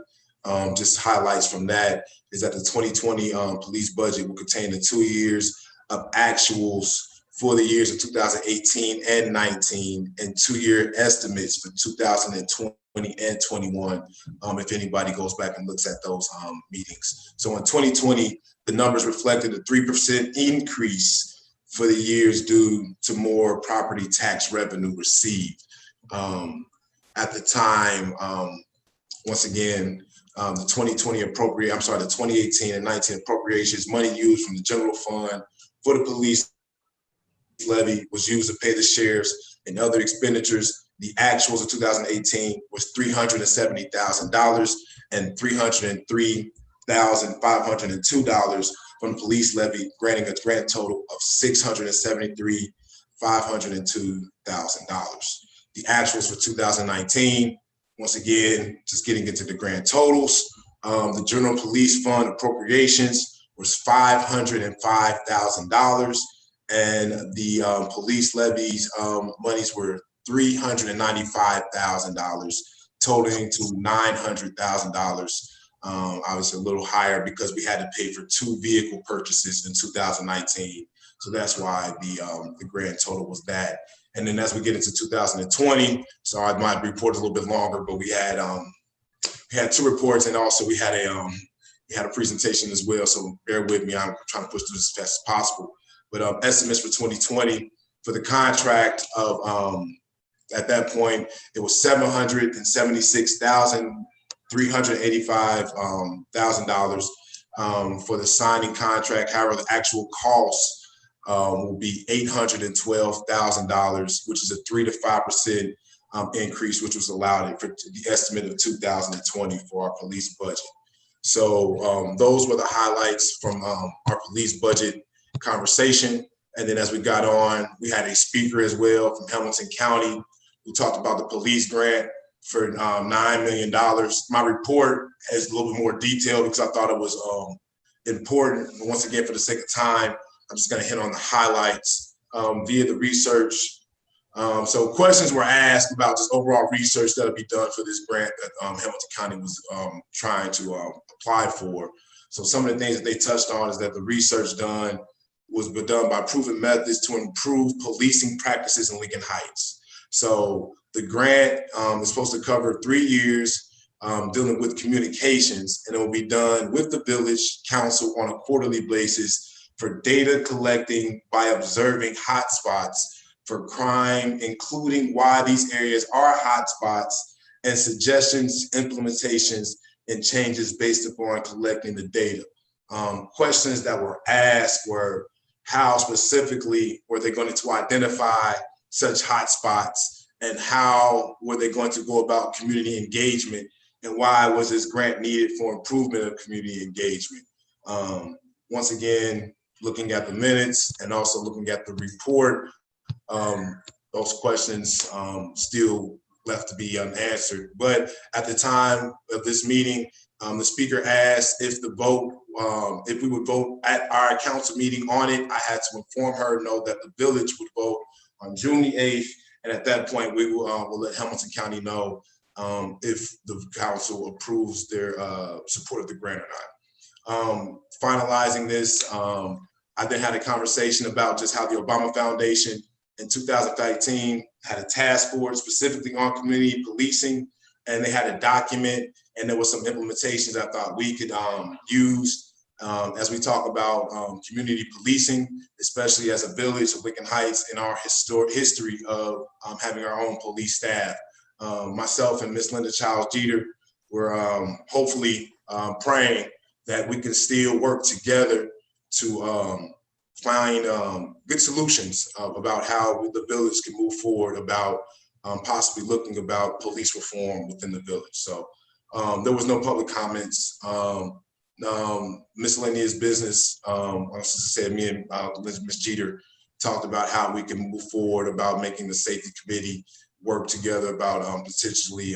Just highlights from that is that the 2020 police budget will contain the 2 years of actuals for the years of 2018 and 19, and 2-year estimates for 2020 and 21, if anybody goes back and looks at those meetings. So in 2020, the numbers reflected a 3% increase for the years due to more property tax revenue received. At the time, once again, the 2018 and 19 appropriations, money used from the general fund for the police levy was used to pay the sheriffs and other expenditures. The actuals of 2018 was $370,000 and $303,502 from the police levy, granting a grand total of $673,502,000. The actuals for 2019, once again, just getting into the grand totals. The general police fund appropriations was $505,000, and the police levies monies were $395,000, totaling to $900,000. Obviously a little higher because we had to pay for 2 vehicle purchases in 2019. So that's why the grand total was that. And then as we get into 2020, so my report is a little bit longer, but we had 2 reports, and also we had a presentation as well. So bear with me, I'm trying to push through as fast as possible. But estimates for 2020 for the contract of at that point it was $776,385,000. for the signing contract. However, the actual cost will be $812,000, which is a 3 to 5% increase, which was allowed for the estimate of 2020 for our police budget. So those were the highlights from our police budget conversation. And then as we got on, we had a speaker as well from Hamilton County who talked about the police grant for $9 million. My report is a little bit more detailed because I thought it was important. But once again, for the sake of time, I'm just going to hit on the highlights via the research. So questions were asked about just overall research that'll be done for this grant that Hamilton County was trying to apply for. So some of the things that they touched on is that the research done was done by proven methods to improve policing practices in Lincoln Heights. So the grant is supposed to cover 3 years dealing with communications, and it will be done with the village council on a quarterly basis for data collecting by observing hotspots for crime, including why these areas are hotspots, and suggestions, implementations, and changes based upon collecting the data. Questions that were asked were, how specifically were they going to identify such hotspots, and how were they going to go about community engagement, and why was this grant needed for improvement of community engagement? Once again, looking at the minutes and also looking at the report, those questions still left to be unanswered. But at the time of this meeting, the speaker asked if we would vote at our council meeting on it. I had to inform her that the village would vote on June the 8th. And at that point, we will let Hamilton County know if the council approves their support of the grant or not. Finalizing this, I then had a conversation about just how the Obama Foundation in 2013 had a task force specifically on community policing, and they had a document, and there was some implementations I thought we could use as we talk about community policing, especially as a village of Lincoln Heights in our history of having our own police staff. Myself and Miss Linda Childs Jeter were hopefully praying that we can still work together to find good solutions about how the village can move forward about possibly looking about police reform within the village. So there was no public comments. Miscellaneous business, I was just said, me and Ms. Jeter talked about how we can move forward about making the safety committee work together about potentially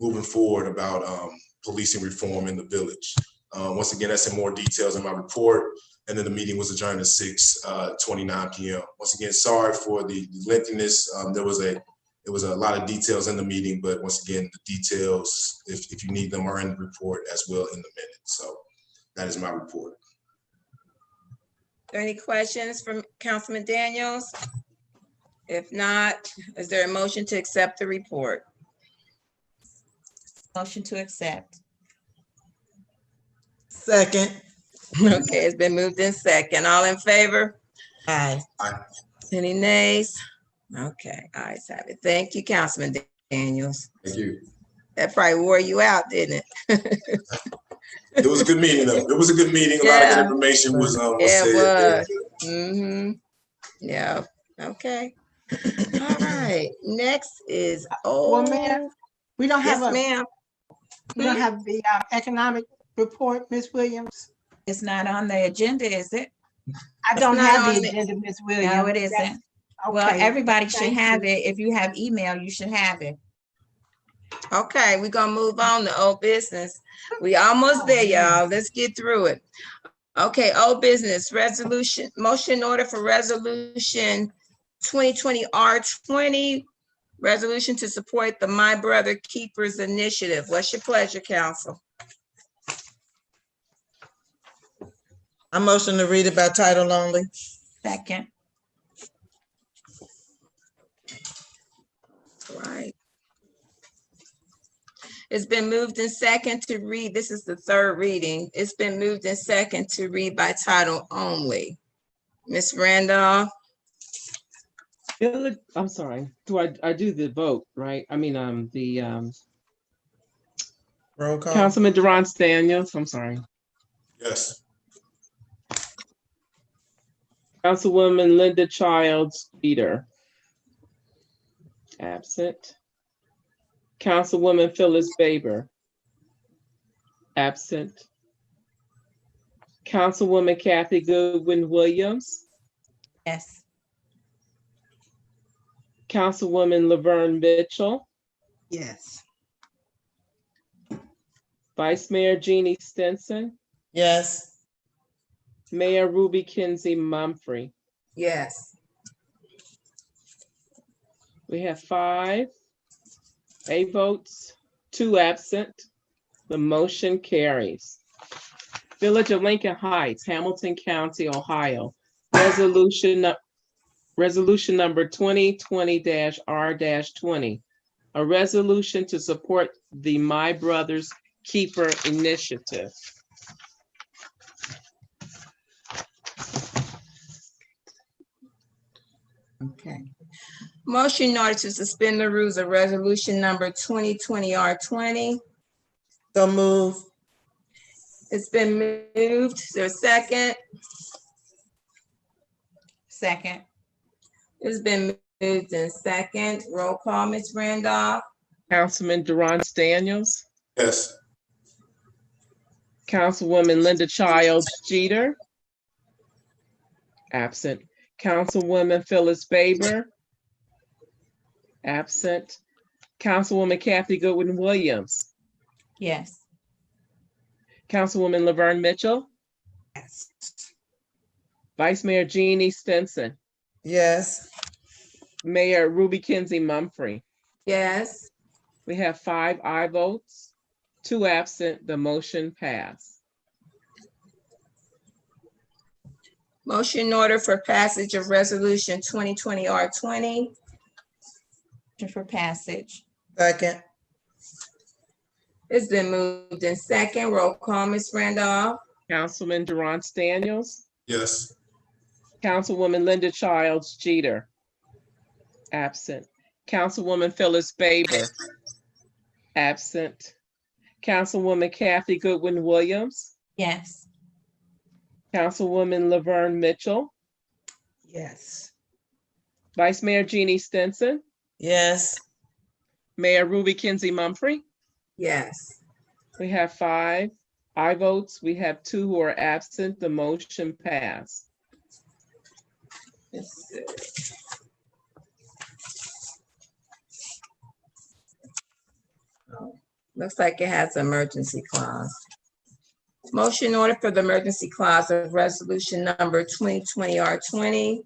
moving forward about policing reform in the village. Once again, that's in more details in my report. And then the meeting was adjourned at 6:29 p.m. Once again, sorry for the lengthiness. There was a lot of details in the meeting, but once again, the details, if you need them, are in the report as well in the minutes. So that is my report. Are there any questions from Councilman Daniels? If not, is there a motion to accept the report? Motion to accept. Second. Okay, it's been moved in second. All in favor? Aye. Any nays? Okay, ayes have it. Thank you, Councilman Daniels. Thank you. That probably wore you out, didn't it? It was a good meeting, though. It was a good meeting. A lot of good information was said. It was. Mm-hmm. Yeah. Okay. All right. Next is Well, ma'am, we don't have ma'am. we don't have the economic report, Ms. Williams. It's not on the agenda, is it? I don't not have on the the- agenda, Ms. Williams. No, it isn't. Well, Okay. everybody should Thank have you. it. If you have email, you should have it. Okay, we're gonna move on to old business. We almost there, y'all. Let's get through it. Okay, old business resolution, motion order for resolution 2020 R20, resolution to support the My Brother Keepers Initiative. What's your pleasure, council? I motion to read it by title only. Second. All right. It's been moved in second to read. This is the third reading. It's been moved in second to read by title only. Ms. Randolph? I'm sorry. Do I do the vote, right? I mean, the Roll call. Councilman Durant Daniels, I'm sorry. Yes. Councilwoman Linda Childs Peter. Absent. Councilwoman Phyllis Baber. Absent. Councilwoman Kathy Goodwin Williams. Yes. Councilwoman Laverne Mitchell. Yes. Vice Mayor Jeannie Stinson. Yes. Mayor Ruby Kinsey Mumphrey. Yes. We have 5 A votes, 2 absent. The motion carries. Village of Lincoln Heights, Hamilton County, Ohio. Resolution number 2020-R-20. A resolution to support the My Brother's Keeper initiative. Okay. Motion in order to suspend the rules of resolution number 2020-R20. So move. It's been moved. Is there a second? Second. It's been moved in second. Roll call, Ms. Randolph. Councilman Durance Daniels. Yes. Councilwoman Linda Childs Jeter. Absent. Councilwoman Phyllis Baber. Absent. Councilwoman Kathy Goodwin Williams. Yes. Councilwoman Laverne Mitchell. Yes. Vice Mayor Jeannie Stinson. Yes. Mayor Ruby Kinsey Mumphrey. Yes. We have 5 aye votes, 2 absent. The motion passed. Motion in order for passage of resolution 2020-R20. For passage. Second. It's been moved in second. Roll call, Ms. Randolph. Councilman Durance Daniels. Yes. Councilwoman Linda Childs Jeter. Absent. Councilwoman Phyllis Baber. Absent. Councilwoman Kathy Goodwin Williams. Yes. Councilwoman Laverne Mitchell. Yes. Vice Mayor Jeannie Stinson. Yes. Mayor Ruby Kinsey Mumphrey. Yes. We have 5 aye votes. We have 2 who are absent. The motion passed. Let's see. Looks like it has an emergency clause. Motion in order for the emergency clause of resolution number 2020-R20.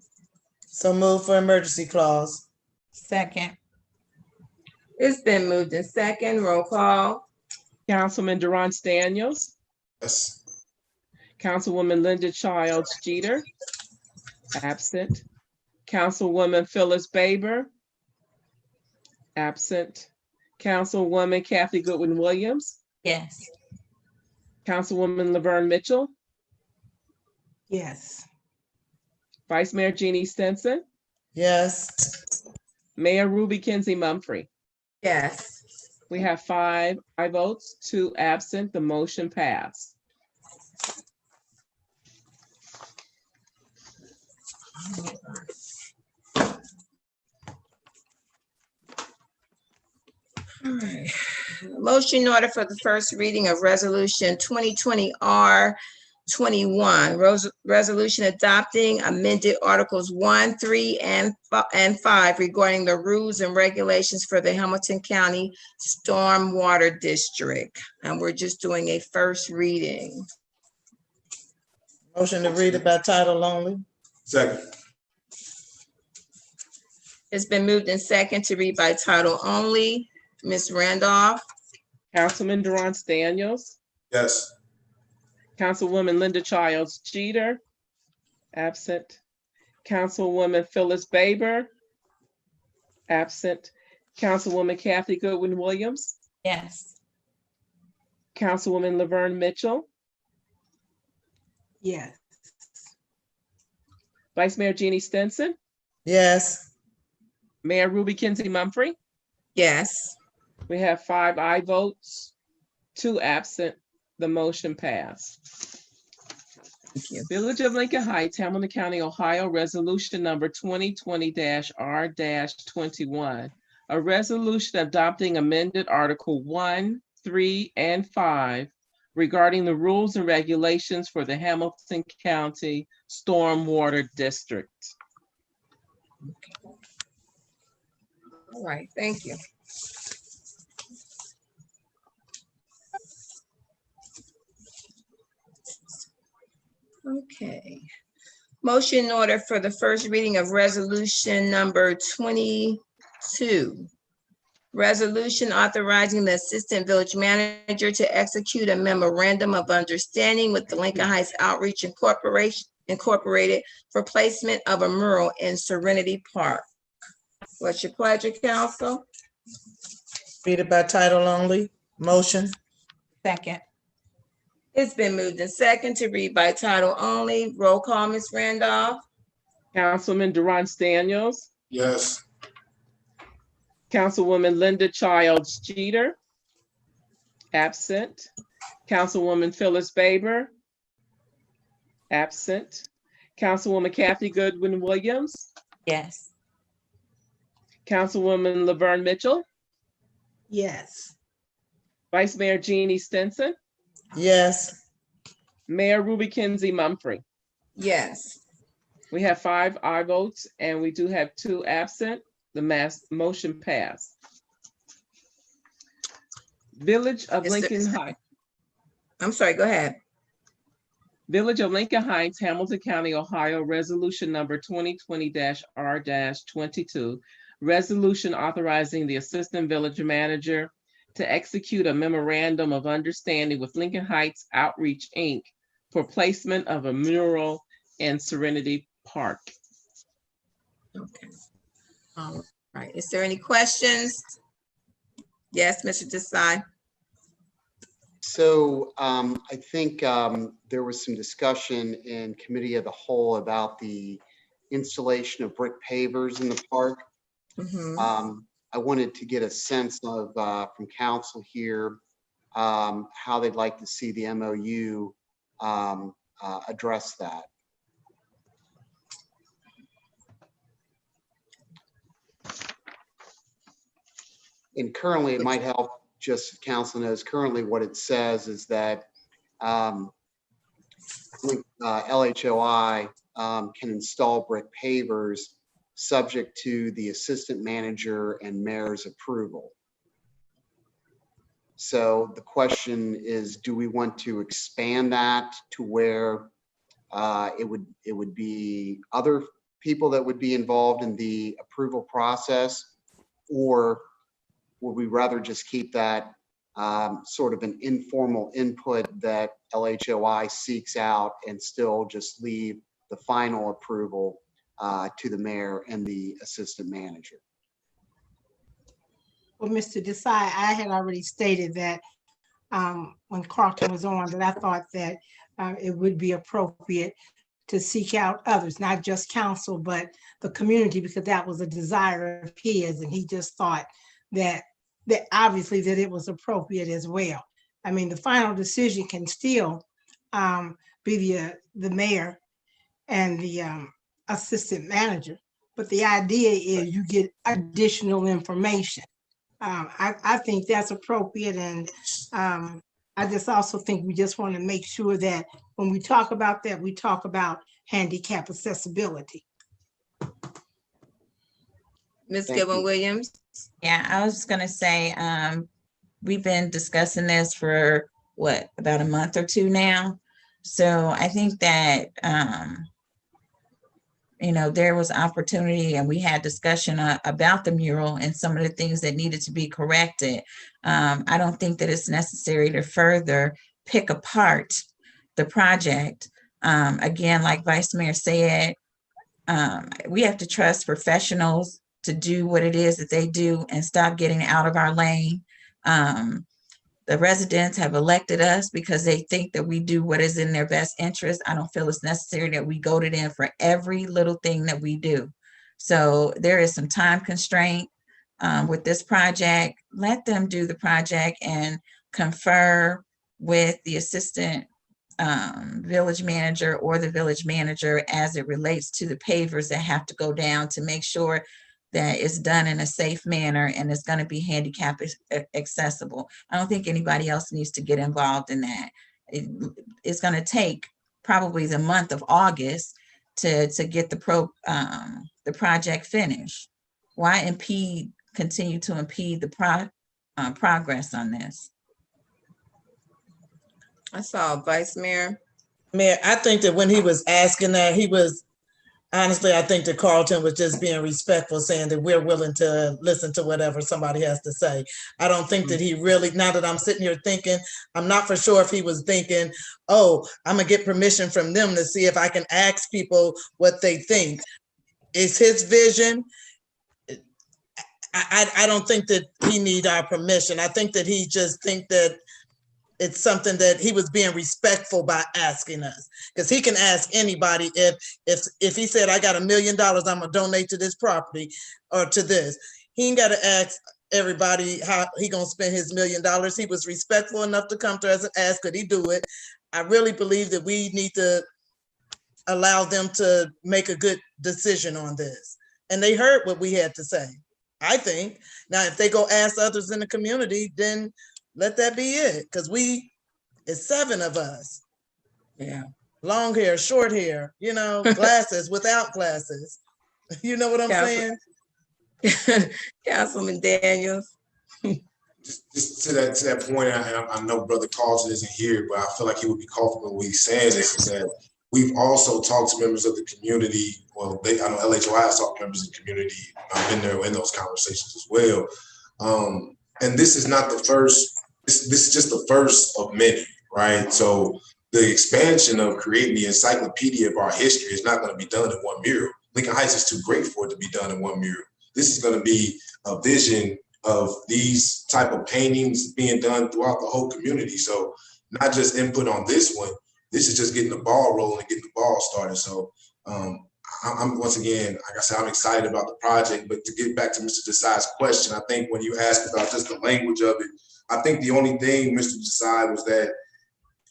So move for emergency clause. Second. It's been moved in second. Roll call. Councilman Durance Daniels. Yes. Councilwoman Linda Childs Jeter. Absent. Councilwoman Phyllis Baber. Absent. Councilwoman Kathy Goodwin Williams. Yes. Councilwoman Laverne Mitchell. Yes. Vice Mayor Jeannie Stinson. Yes. Mayor Ruby Kinsey Mumphrey. Yes. We have 5 aye votes, 2 absent. The motion passed. All right. Motion in order for the first reading of resolution 2020-R21. Resolution adopting amended articles 1, 3, and 5 regarding the rules and regulations for the Hamilton County Stormwater District. And we're just doing a first reading. Motion to read it by title only. Second. It's been moved in second to read by title only. Ms. Randolph. Councilman Durance Daniels. Yes. Councilwoman Linda Childs Jeter. Absent. Councilwoman Phyllis Baber. Absent. Councilwoman Kathy Goodwin Williams. Yes. Councilwoman Laverne Mitchell. Yes. Vice Mayor Jeannie Stinson. Yes. Mayor Ruby Kinsey Mumphrey. Yes. We have 5 aye votes, 2 absent. The motion passed. Thank you. Village of Lincoln Heights, Hamilton County, Ohio, resolution number 2020-R-21. A resolution adopting amended Article 1, 3, and 5 regarding the rules and regulations for the Hamilton County Stormwater District. All right, thank you. Okay. Motion in order for the first reading of resolution number 22. Resolution authorizing the Assistant Village Manager to execute a memorandum of understanding with the Lincoln Heights Outreach Incorporated for placement of a mural in Serenity Park. What's your pleasure, council? Read it by title only. Motion. Second. It's been moved and second to read by title only. Roll call, Ms. Randolph. Councilman Durant Daniels, Yes. Councilwoman Linda Childs Jeter, absent. Councilwoman Phyllis Baber, absent. Councilwoman Kathy Goodwin Williams, Yes. Councilwoman Laverne Mitchell, Yes. Vice Mayor Jeannie Stinson, Yes. Mayor Ruby Kinsey Mumphrey. Yes. We have 5 aye votes and we do have 2 absent. The motion passed. Village of Mr. Lincoln Heights. I'm sorry, go ahead. Village of Lincoln Heights, Hamilton County, Ohio, resolution number 2020-R-22. Resolution authorizing the Assistant Village Manager to execute a memorandum of understanding with Lincoln Heights Outreach, Inc. for placement of a mural in Serenity Park. Okay. All right. Is there any questions? Yes, Mr. Desai. So I think there was some discussion in committee of the whole about the installation of brick pavers in the park. Mhm. I wanted to get a sense of from council here how they'd like to see the MOU address that. And currently, it might help, just if council knows, currently what it says is that LHOI can install brick pavers subject to the assistant manager and mayor's approval. So the question is, do we want to expand that to where it would be other people that would be involved in the approval process, or would we rather just keep that sort of an informal input that LHOI seeks out and still just leave the final approval to the mayor and the assistant manager? Well, Mr. Desai, I had already stated that when Carlton was on, that I thought that it would be appropriate to seek out others, not just council, but the community, because that was a desire of his, and he just thought that obviously that it was appropriate as well. I mean, the final decision can still be the mayor and the assistant manager, but the idea is you get additional information. I think that's appropriate, and I just also think we just want to make sure that when we talk about that, we talk about handicap accessibility. Ms. Thank Goodwin you. Williams. Yeah, I was just gonna say, we've been discussing this for what, about a month or two now. So I think that, there was opportunity and we had discussion about the mural and some of the things that needed to be corrected. I don't think that it's necessary to further pick apart the project. Again, like Vice Mayor said, we have to trust professionals to do what it is that they do and stop getting out of our lane. The residents have elected us because they think that we do what is in their best interest. I don't feel it's necessary that we go to them for every little thing that we do. So there is some time constraint with this project. Let them do the project and confer with the assistant village manager or the village manager as it relates to the pavers that have to go down to make sure that it's done in a safe manner and it's going to be handicap accessible. I don't think anybody else needs to get involved in that. It's going to take probably the month of August to get the project finished. Why continue to impede the progress on this? I saw Vice Mayor. Mayor, I think that when he was asking that, honestly, I think that Carlton was just being respectful, saying that we're willing to listen to whatever somebody has to say. I don't think that he really, now that I'm sitting here thinking, I'm not for sure if he was thinking, oh, I'm gonna get permission from them to see if I can ask people what they think. It's his vision. I don't think that he need our permission. I think that he just think that it's something that he was being respectful by asking us, because he can ask anybody if he said, I got $1 million, I'm gonna donate to this property or to this. He ain't got to ask everybody how he gonna spend his $1 million. He was respectful enough to come to us and ask, could he do it? I really believe that we need to allow them to make a good decision on this. And they heard what we had to say, I think. Now, if they go ask others in the community, then let that be it, because it's 7 of us. Yeah. Long hair, short hair, glasses, without glasses. You know what I'm saying? Councilman Daniels. Just to that point, I know Brother Carlton isn't here, but I feel like he would be comfortable with saying this, is that we've also talked to members of the community. Well, I know LHOI has talked to members of the community. I've been there in those conversations as well. And this is not the first. This is just the first of many, right? So the expansion of creating the encyclopedia of our history is not going to be done in one mural. Lincoln Heights is too great for it to be done in one mural. This is going to be a vision of these type of paintings being done throughout the whole community. So not just input on this one, this is just getting the ball rolling and getting the ball started. So I'm once again, like I said, I'm excited about the project, but to get back to Mr. Desai's question, I think when you asked about just the language of it, I think the only thing Mr. Desai was that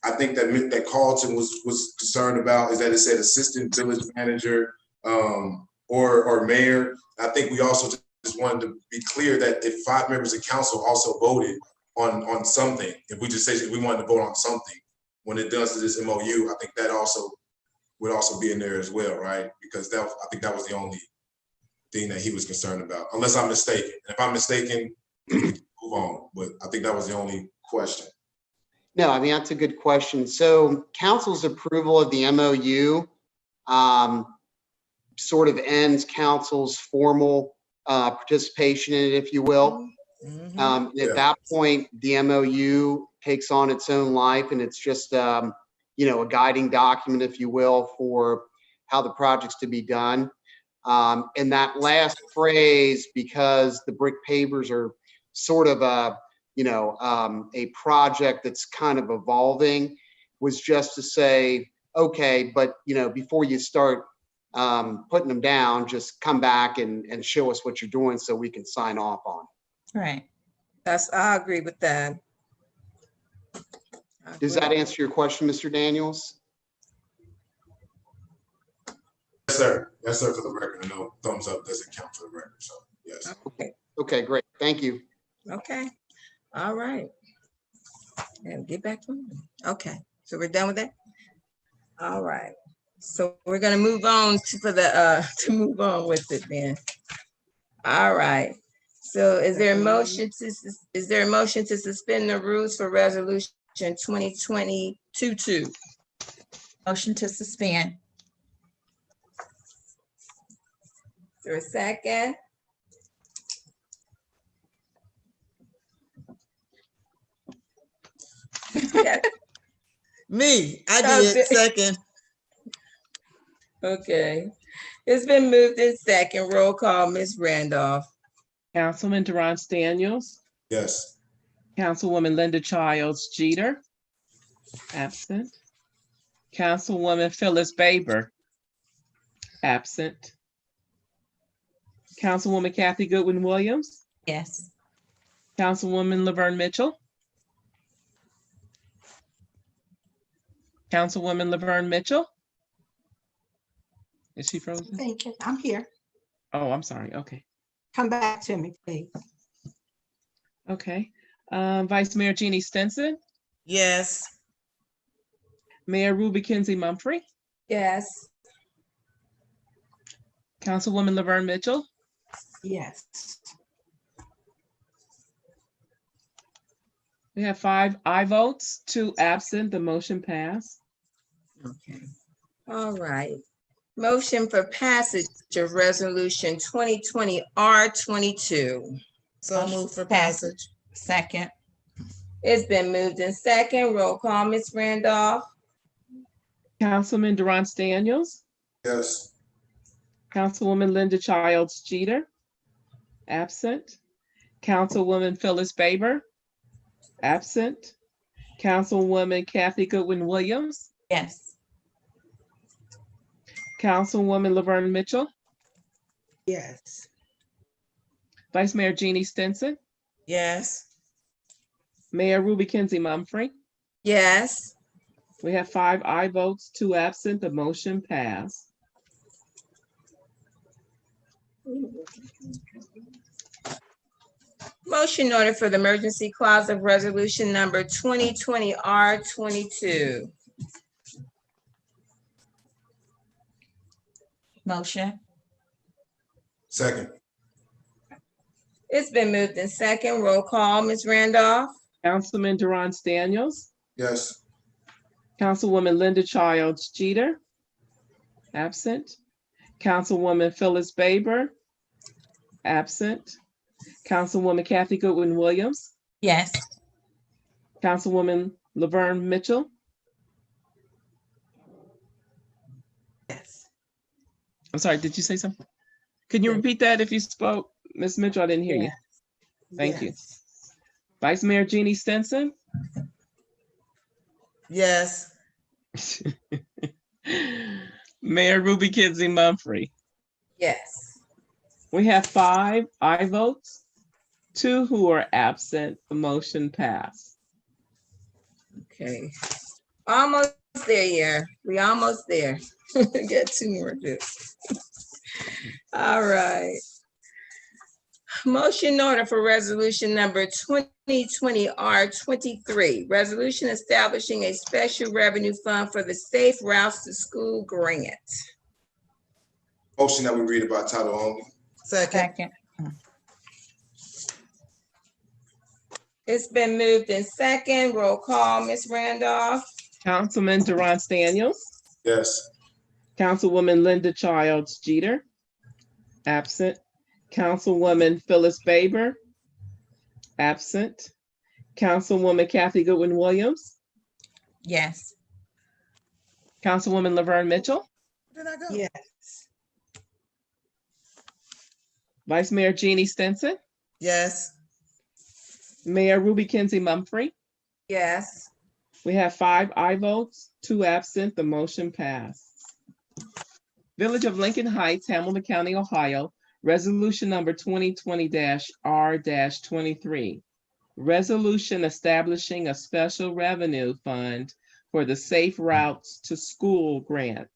I think that Carlton was concerned about is that it said assistant village manager or mayor. I think we also just wanted to be clear that if 5 members of council also voted on something, if we just say we wanted to vote on something, when it does to this MOU, I think that also would also be in there as well, right? Because I think that was the only thing that he was concerned about, unless I'm mistaken. And if I'm mistaken, we can move on. But I think that was the only question. No, I mean, that's a good question. So council's approval of the MOU sort of ends council's formal participation in it, if you will. At that point, the MOU takes on its own life, and it's just a guiding document, if you will, for how the project's to be done. And that last phrase, because the brick pavers are sort of a project that's kind of evolving, was just to say, okay, but before you start putting them down, just come back and show us what you're doing so we can sign off on it. Right. I agree with that. Does that answer your question, Mr. Daniels? Yes, sir. Yes, sir, for the record. I know thumbs up doesn't count for the record, so yes. Okay, great. Thank you. Okay. All right. And get back to me. Okay. So we're done with that? All right. So we're gonna move on to move on with it then. All right. So is there a motion to suspend the rules for resolution 2020-22? Motion to suspend. Is there a second? Me, I did second. Okay. It's been moved in second. Roll call, Ms. Randolph. Councilman Durance Daniels. Yes. Councilwoman Linda Childs Jeter. Absent. Councilwoman Phyllis Baber. Absent. Councilwoman Kathy Goodwin Williams. Yes. Councilwoman Laverne Mitchell. Councilwoman Laverne Mitchell? Is she frozen? Thank you. I'm here. Oh, I'm sorry. Okay. Come back to me, please. Okay. Vice Mayor Jeannie Stinson, Yes. Mayor Ruby Kinsey Mumphrey, Yes. Councilwoman Laverne Mitchell, Yes. we have 5 aye votes, 2 absent, the motion passed. Okay. All right. Motion for passage of resolution 2020 R22. So move for passage. Second. It's been moved in second. Roll call, Ms. Randolph. Councilman Durant Daniels, Yes. Councilwoman Linda Childs Jeter, absent. Councilwoman Phyllis Baber, absent. Councilwoman Kathy Goodwin Williams, Yes. Councilwoman Laverne Mitchell, Yes. Vice Mayor Jeannie Stinson, Yes. Mayor Ruby Kinsey Mumphrey. Yes. We have 5 aye votes, 2 absent, the motion passed. Motion order for the emergency clause of resolution number 2020 R22. Motion. Second. It's been moved in second. Roll call, Ms. Randolph. Councilman Durant Daniels, Yes. Councilwoman Linda Childs Jeter, absent. Councilwoman Phyllis Baber, absent. Councilwoman Kathy Goodwin Williams, Yes. Councilwoman Laverne Mitchell. Yes. I'm sorry, did you say something? Can you repeat that if you spoke? Ms. Mitchell, I didn't hear you. Thank you. Yes. Vice Mayor Jeannie Stinson, Yes. Mayor Ruby Kinsey Mumphrey. Yes. We have 5 aye votes, 2 who are absent. The motion passed. Okay. Almost there, yeah. We almost there. Got 2 more to do. All right. Motion order for resolution number 2020 R23. Resolution establishing a special revenue fund for the Safe Routes to School grant. Motion that we read about title only. Second. Second. It's been moved in second. Roll call, Ms. Randolph. Councilman Durant Daniels, Yes. Councilwoman Linda Childs Jeter, absent. Councilwoman Phyllis Baber, absent. Councilwoman Kathy Goodwin Williams, Yes. Councilwoman Laverne Mitchell, Where did I go? Yes. Vice Mayor Jeannie Stinson, Yes. Mayor Ruby Kinsey Mumphrey. Yes. We have 5 aye votes, 2 absent. The motion passed. Village of Lincoln Heights, Hamilton County, Ohio, resolution number 2020-R-23. Resolution establishing a special revenue fund for the Safe Routes to School grant.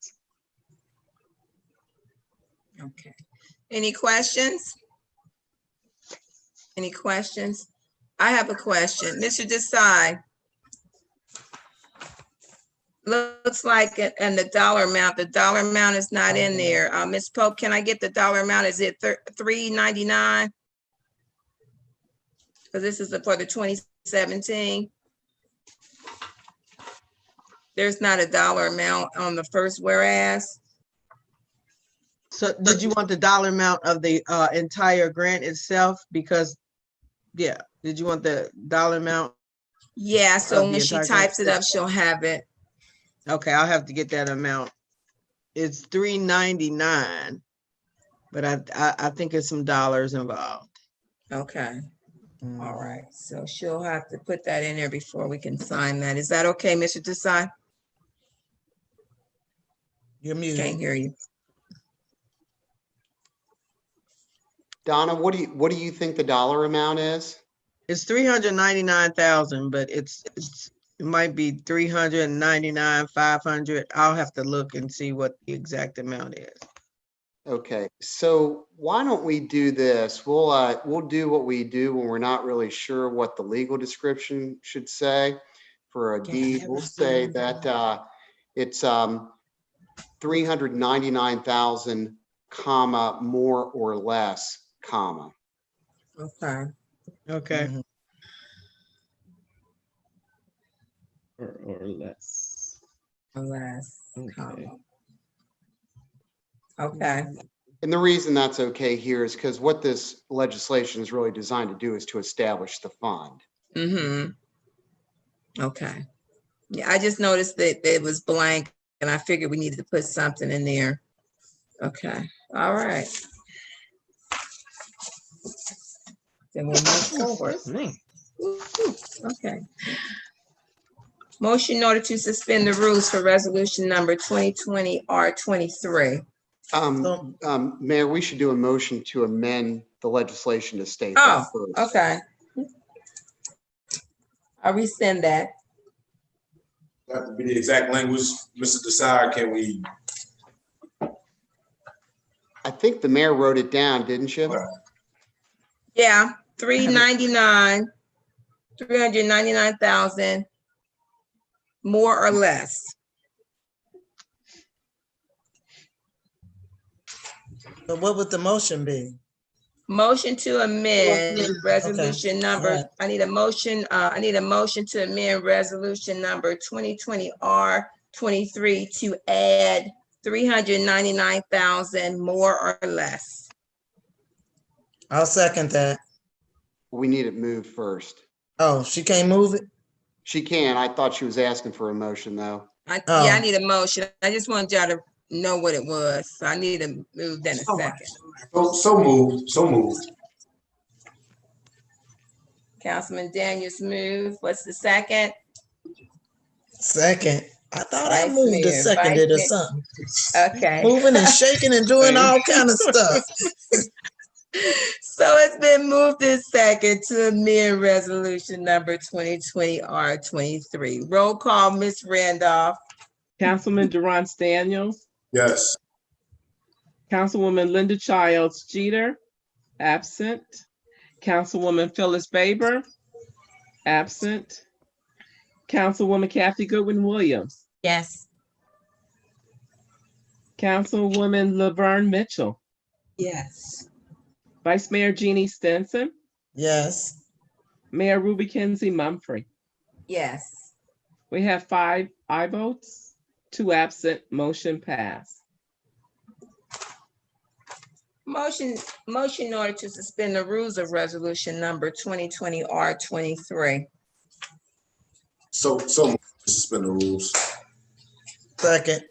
Okay. Any questions? Any questions? I have a question. Mr. Desai. Looks like, and the dollar amount is not in there. Ms. Pope, can I get the dollar amount? Is it $399? Because this is for the 2017. There's not a dollar amount on the first whereas. So did you want the dollar amount of the entire grant itself? Because, yeah, did you want the dollar amount? Yeah, so Of the when she entire grant? types it up, she'll have it. Okay, I'll have to get that amount. It's $399, but I think it's some dollars involved. Okay. All right. So she'll have to put that in there before we can sign that. Is that okay, Mr. Desai? You're Can't muted. hear you. Donna, what do you think the dollar amount is? It's 399,000, but it's It might be 399, 500. I'll have to look and see what the exact amount is. Okay, so why don't we do this? We'll do what we do when we're not really sure what the legal description should say. For a deed, we'll say that it's 399,000, comma, more or less, comma. Okay. Okay. Mhm. Or less. Less. Okay. Okay. And the reason that's okay here is because what this legislation is really designed to do is to establish the fund. Mm-hmm. Okay. Yeah, I just noticed that it was blank and I figured we needed to put something in there. Okay. All right. Then we'll move forward. Ooh, okay. Motion in order to suspend the rules for resolution number 2020 R23. Mayor, we should do a motion to amend the legislation to state that Oh, first. okay. I'll rescind that. That would be the exact language, Mr. Desire, can we? I think the mayor wrote it down, didn't you? Yeah, 399,000, more or less. So what would the motion be? Motion to amend resolution number, Alright. I need a motion to amend resolution number 2020 R23 to add 399,000 more or less. I'll second that. We need it moved first. Oh, she can't move it? She can. I thought she was asking for a motion, though. Yeah, Oh. I need a motion. I just wanted y'all to know what it was. So I need to move that in a second. So moved. Councilman Daniels move. What's the second? Second. I thought I Vice moved Mayor, or seconded or Vice something. Okay. Moving and shaking and doing all kind of stuff. So it's been moved in second to amend resolution number 2020 R23. Roll call, Ms. Randolph. Councilman Durant Daniels, Yes. Councilwoman Linda Childs Jeter, absent. Councilwoman Phyllis Baber, absent. Councilwoman Kathy Goodwin Williams, Yes. Councilwoman Laverne Mitchell, Yes. Vice Mayor Jeannie Stinson, Yes. Mayor Ruby Kenzie Mumfree. Yes. We have 5 aye votes, 2 absent, motion passed. Motion in order to suspend the rules of resolution number 2020 R23. So suspend the rules. Second.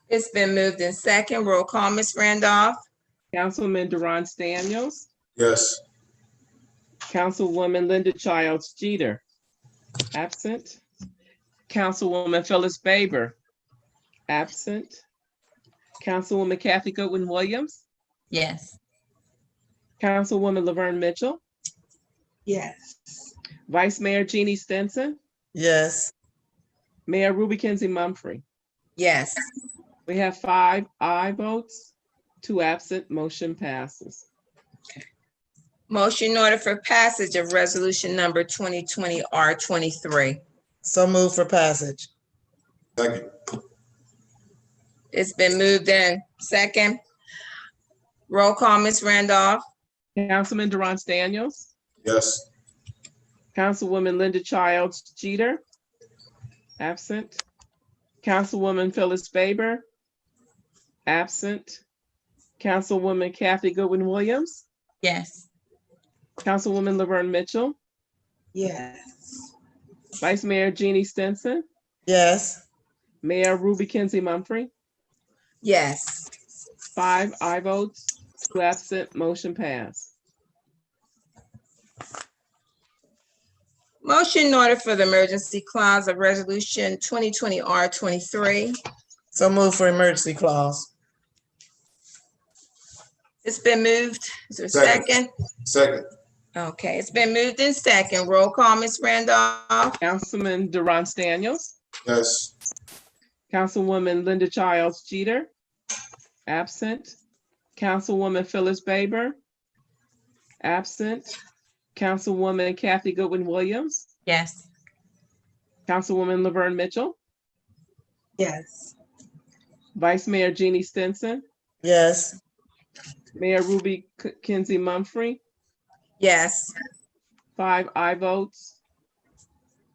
It's been moved in second. Roll call, Ms. Randolph. Councilman Durant Daniels, Yes. Councilwoman Linda Childs Jeter, absent. Councilwoman Phyllis Baber, absent. Councilwoman Kathy Goodwin Williams, Yes. Councilwoman Laverne Mitchell, Yes. Vice Mayor Jeannie Stinson, Yes. Mayor Ruby Kenzie Mumfree. Yes. We have 5 aye votes, 2 absent, motion passes. Motion in order for passage of resolution number 2020 R23. So move for passage. Second. It's been moved in second. Roll call, Ms. Randolph. Councilman Durant Daniels, Yes. Councilwoman Linda Childs Jeter, absent. Councilwoman Phyllis Baber, absent. Councilwoman Kathy Goodwin Williams, Yes. Councilwoman Laverne Mitchell, Yes. Vice Mayor Jeannie Stinson, Yes. Mayor Ruby Kenzie Mumfree. Yes. 5 aye votes, 2 absent, motion passed. Motion in order for the emergency clause of resolution 2020 R23. So move for emergency clause. It's been moved. Is there a Second. second? Second. Okay, it's been moved in second. Roll call, Ms. Randolph. Councilman Durant Daniels, Yes. Councilwoman Linda Childs Jeter, absent. Councilwoman Phyllis Baber, absent. Councilwoman Kathy Goodwin Williams, Yes. Councilwoman Laverne Mitchell, Yes. Vice Mayor Jeannie Stinson, Yes. Mayor Ruby Kinsey Mumphrey, Yes. 5 aye votes,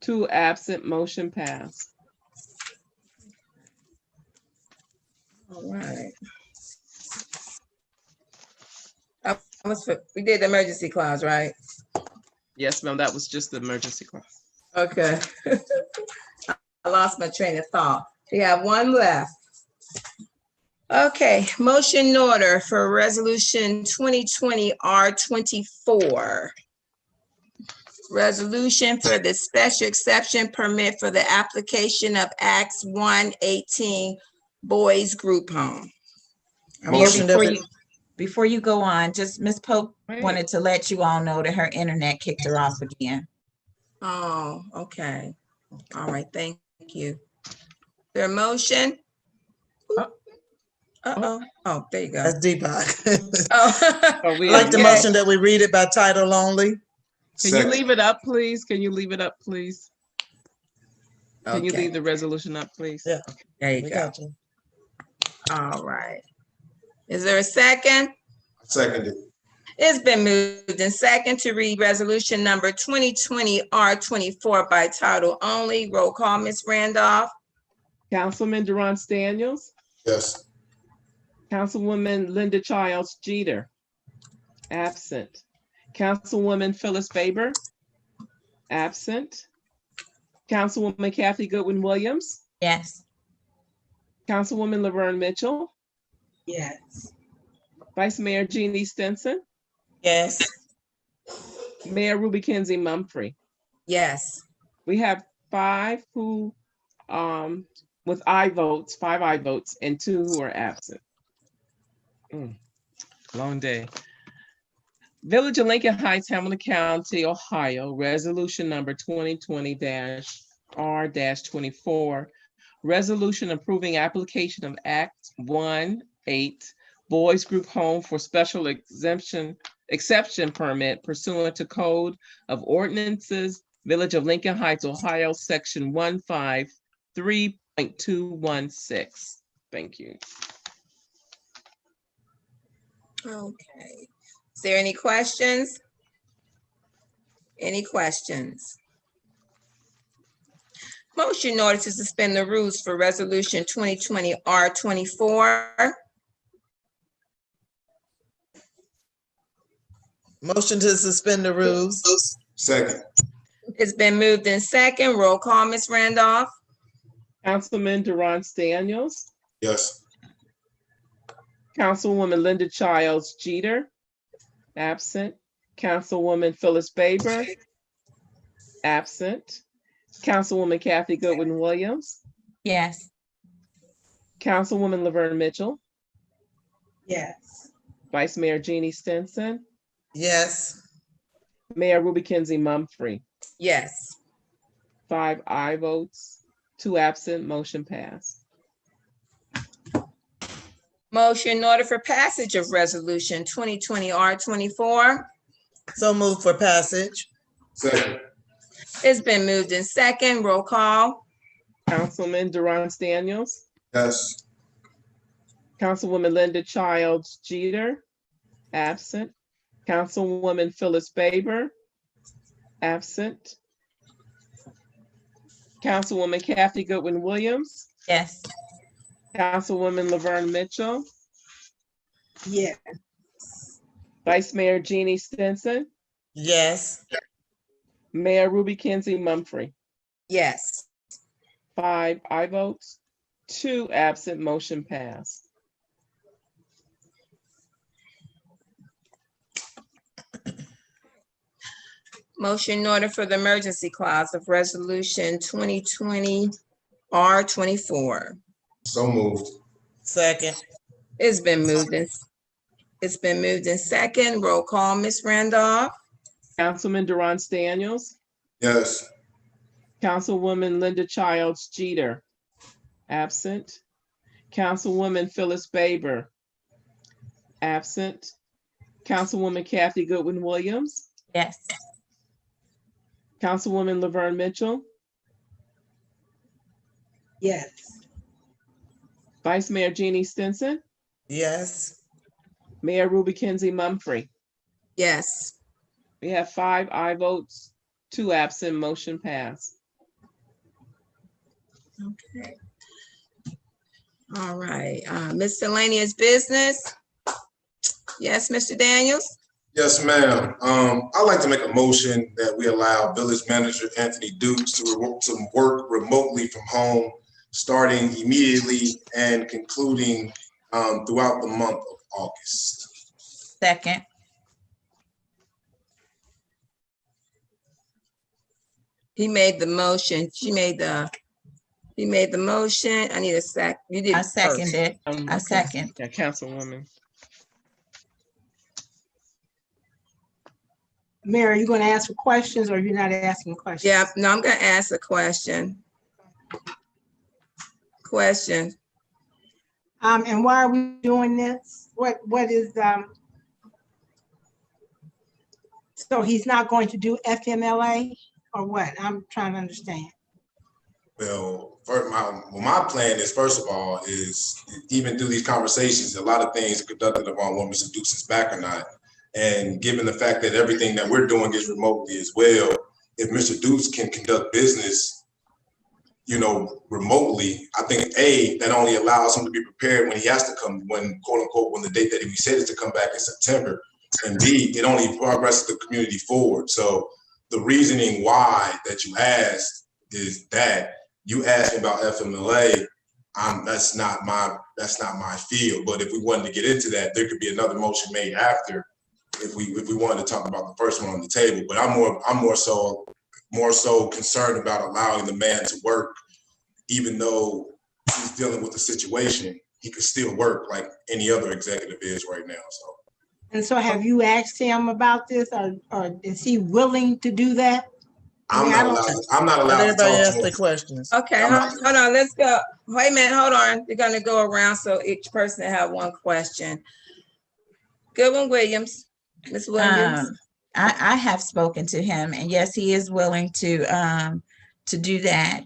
2 absent, motion passed. All right. We did the emergency clause, right? Yes, ma'am, that was just the emergency clause. Okay. I lost my train of thought. We have one left. Okay, motion in order for resolution 2020 R24. Resolution for the special exception permit for the application of Acts 118 Boys Group Home. Motion that Before you go on, just Ms. Pope Wait. wanted to let you all know that her internet kicked her off again. Oh, okay. All right, thank you. Their motion? Uh-oh. Oh, there you go. That's Deepak. Oh. Are we I like the okay? motion that we read it by title only. Can you leave it up, please? Can you leave it up, please? Can you Okay, leave the resolution up, please? Yeah. there you We go. got you. All right. Is there a second? Seconded. It's been moved and second to read resolution number 2020 R24 by title only. Roll call, Ms. Randolph. Councilman Durant Daniels, Yes. Councilwoman Linda Childs Jeter, absent. Councilwoman Phyllis Baber, absent. Councilwoman Kathy Goodwin Williams, Yes. Councilwoman Laverne Mitchell, Yes. Vice Mayor Jeannie Stinson, Yes. Mayor Ruby Kinsey Mumphrey. Yes. We have 5 who, with aye votes, 5 aye votes, and 2 who are absent. Long day. Village of Lincoln Heights, Hamilton County, Ohio, resolution number 2020-R-24. Resolution approving application of Act 1-8 Boys Group Home for special exception permit pursuant to Code of Ordinances, Village of Lincoln Heights, Ohio, section 153.216. Thank you. Okay. Is there any questions? Any questions? Motion in order to suspend the rules for resolution 2020 R24. Motion to suspend the rules. Second. It's been moved in second. Roll call, Ms. Randolph. Councilman Durant Daniels, Yes. Councilwoman Linda Childs Jeter, absent. Councilwoman Phyllis Baber, absent. Councilwoman Kathy Goodwin Williams, Yes. Councilwoman Laverne Mitchell, Yes. Vice Mayor Jeannie Stinson, Yes. Mayor Ruby Kinsey Mumphrey. Yes. 5 aye votes, 2 absent, motion passed. Motion in order for passage of resolution 2020 R24. So moved for passage. Second. It's been moved in second. Roll call. Councilman Durant Daniels, Yes. Councilwoman Linda Childs Jeter, absent. Councilwoman Phyllis Baber, absent. Councilwoman Kathy Goodwin Williams, Yes. Councilwoman Laverne Mitchell, Yes. Vice Mayor Jeannie Stinson, Yes. Mayor Ruby Kinsey Mumphrey. Yes. 5 aye votes, 2 absent, motion passed. Motion in order for the emergency clause of resolution 2020 R24. So moved. Second. It's been moved in second. Roll call, Ms. Randolph. Councilman Durance Daniels, Yes. Councilwoman Linda Childs Jeter, absent. Councilwoman Phyllis Baber, absent. Councilwoman Kathy Goodwin Williams, Yes. Councilwoman Laverne Mitchell, Yes. Vice Mayor Jeannie Stinson, Yes. Mayor Ruby Kenzie Mumfree. Yes. We have 5 aye votes, 2 absent, motion passed. Okay. All right, miscellaneous business. Yes, Mr. Daniels? Yes, ma'am. I'd like to make a motion that we allow Village Manager Anthony Dukes to work remotely from home, starting immediately and concluding throughout the month of August. Second. He made the motion. He made the motion. I need a sec. You did I first. seconded. I Okay. second. Yeah, Councilwoman. Mayor, are you going to ask for questions or you're not asking questions? Yeah, no, I'm gonna ask a question. Question. And why are we doing this? What is, so he's not going to do FMLA or what? I'm trying to understand. Well, my plan is, first of all, is even through these conversations, a lot of things are conducted upon what Mr. Dukes is back or not. And given the fact that everything that we're doing is remotely as well, if Mr. Dukes can conduct business, remotely, I think that only allows him to be prepared when he has to come, when quote unquote, when the date that he said is to come back in September. And B, it only progresses the community forward. So the reasoning why that you asked is that you asked me about FMLA. That's not my field. But if we wanted to get into that, there could be another motion made after if we wanted to talk about the first one on the table. But I'm more so concerned about allowing the man to work, even though he's dealing with the situation. He could still work like any other executive is right now. So. And so have you asked him about this or is he willing to do that? I'm not allowed Let to everybody talk ask to their him. questions. Okay, hold on, let's go. Wait a minute, hold on. We're gonna go around so each person have one question. Goodwin Williams, Ms. Williams. I have spoken to him, and yes, he is willing to do that.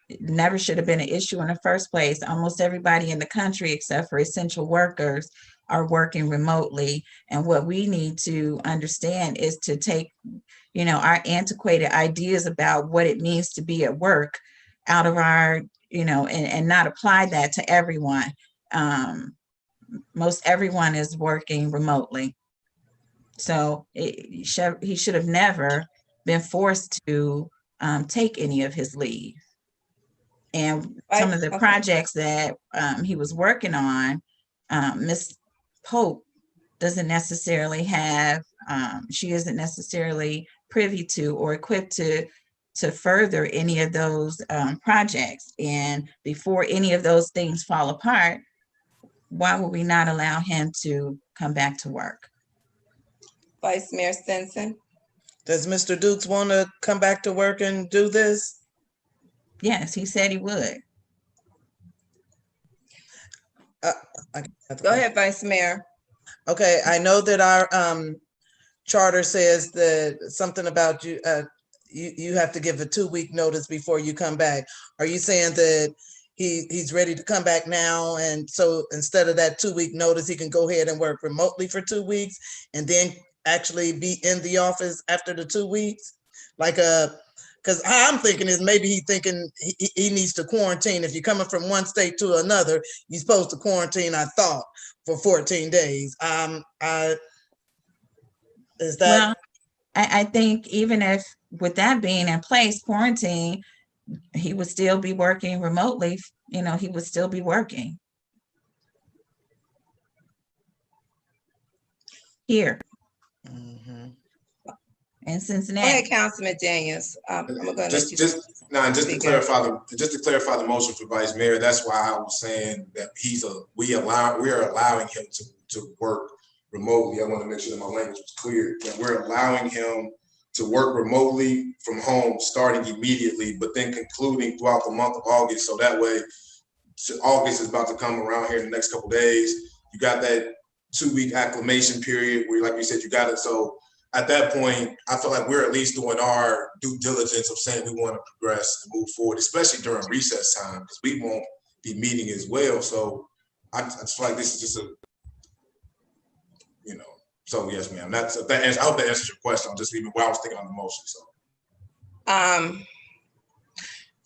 It never should have been an issue in the first place. Almost everybody in the country, except for essential workers, are working remotely. And what we need to understand is to take, our antiquated ideas about what it means to be at work out of our, and not apply that to everyone. Most everyone is working remotely. So he should have never been forced to take any of his leave. And some of the projects that he was working on, Ms. Pope doesn't necessarily have, she isn't necessarily privy to or equipped to further any of those projects. And before any of those things fall apart, why would we not allow him to come back to work? Vice Mayor Stinson. Does Mr. Dukes want to come back to work and do this? Yes, he said he would. Go ahead, Vice Mayor. Okay, I know that our charter says that something about you have to give a 2-week notice before you come back. Are you saying that he's ready to come back now, and so instead of that 2-week notice, he can go ahead and work remotely for 2 weeks and then actually be in the office after the 2 weeks? Because I'm thinking is maybe he's thinking he needs to quarantine. If you're coming from one state to another, you're supposed to quarantine, I thought, for 14 days. Is that? Well, I think even if with that being in place, quarantine, he would still be working remotely. He would still be working here in Cincinnati. Go ahead, Councilman Daniels. I'm gonna Just to clarify the motion for Vice Mayor, that's why I was saying that we are allowing him to work remotely. I want to make sure that my language was clear, that we're allowing him to work remotely from home starting immediately, but then concluding throughout the month of August. So that way, August is about to come around here in the next couple of days. You got that 2-week acclimation period where, like you said, you got it. So at that point, I feel like we're at least doing our due diligence of saying we want to progress and move forward, especially during recess time, because we won't be meeting as well. So I just feel like this is just a, so yes, ma'am. I hope that answers your question. I'm just leaving where I was thinking on the motion. So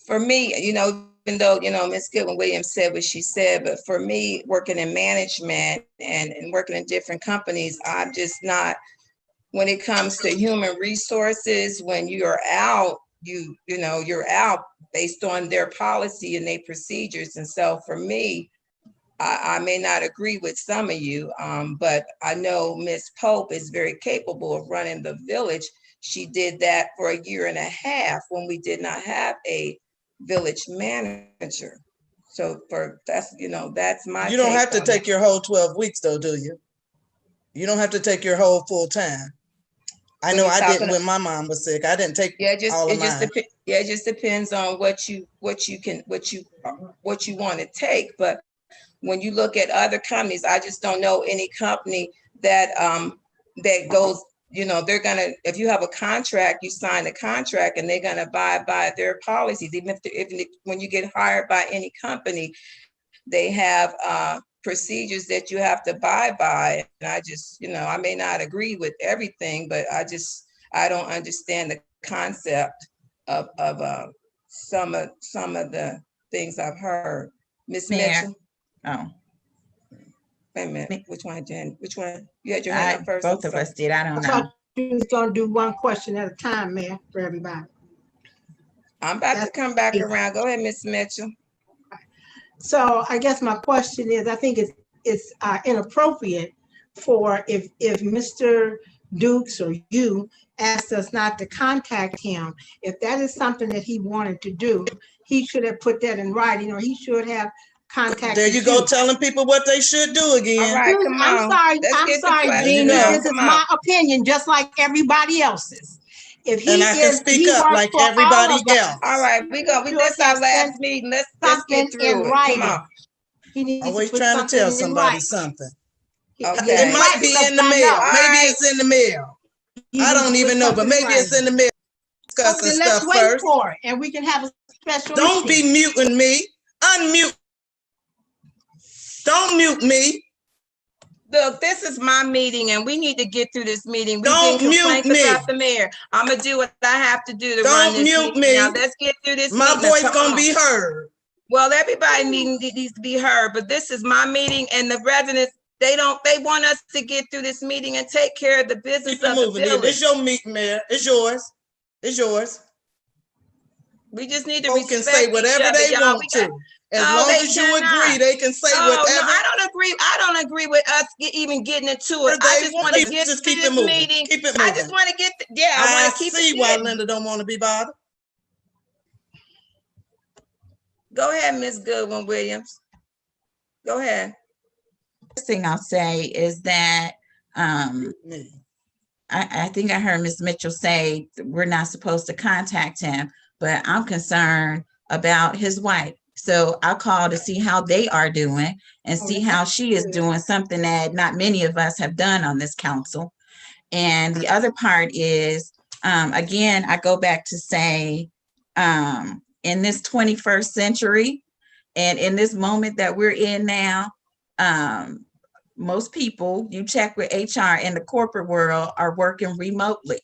for me, even though, Ms. Goodwin Williams said what she said, but for me, working in management and working in different companies, I'm just not, when it comes to human resources, when you are out, you're out based on their policy and their procedures. And so for me, I may not agree with some of you, but I know Ms. Pope is very capable of running the village. She did that for 1.5 years when we did not have a village manager. So that's my. You don't have to take your whole 12 weeks though, do you? You don't have to take your whole full time. I know I didn't when my mom was sick. I didn't take all of mine. It just depends on what you want to take. But when you look at other companies, I just don't know any company that that goes, they're gonna, if you have a contract, you sign a contract and they're gonna abide by their policies. Even if when you get hired by any company, they have procedures that you have to abide by. And I just, I may not agree with everything, but I don't understand the concept of some of the things I've heard. Ms. Mitchell. Oh. Wait a minute. Which one, Jen? Which one? You had your hand up first. Both of us did. I don't know. I thought you was gonna do one question at a time, Mayor, for everybody. I'm about to come back around. Go ahead, Ms. Mitchell. So I guess my question is, I think it's inappropriate for if Mr. Dukes or you asked us not to contact him. If that is something that he wanted to do, he should have put that in writing, or he should have contacted. There you go, telling people what they should do again. All right, come on. I'm sorry, Gina. This is my opinion, just like everybody else's. If he and I can speak up like everybody else. All right, this our last meeting. Let's get through it. Come on. He needs always to trying to tell somebody something. Okay. It might be in the mail. Maybe it's in the mail. I don't even know, but maybe it's in the mail. Discussing stuff let's wait for it, and we can have a special. Don't be muting me. Unmute. Don't mute me. Look, this is my meeting, and we need to get through this meeting. Don't mute me. About the mayor. I'm gonna do what I have to do to run this meeting. Don't mute me. Now let's get through this. My voice gonna be heard. Well, everybody needs to be heard, but this is my meeting, and the residents, they want us to get through this meeting and take care of the business of the village. It's your meeting, Mayor. It's yours. It's yours. We just need to respect. Can say whatever they want to. As long as you agree, they can say whatever. No, I don't agree with us even getting into it. I just want to get to this meeting. Keep it moving. I just want to get. I want to keep it. See why Linda don't want to be bothered. Go ahead, Ms. Goodwin Williams. Go ahead. First thing I'll say is that I think I heard Ms. Mitchell say we're not supposed to contact him, but I'm concerned about his wife. So I'll call to see how they are doing and see how she is doing, something that not many of us have done on this council. And the other part is, again, I go back to say, in this 21st century and in this moment that we're in now, most people, you check with HR in the corporate world, are working remotely.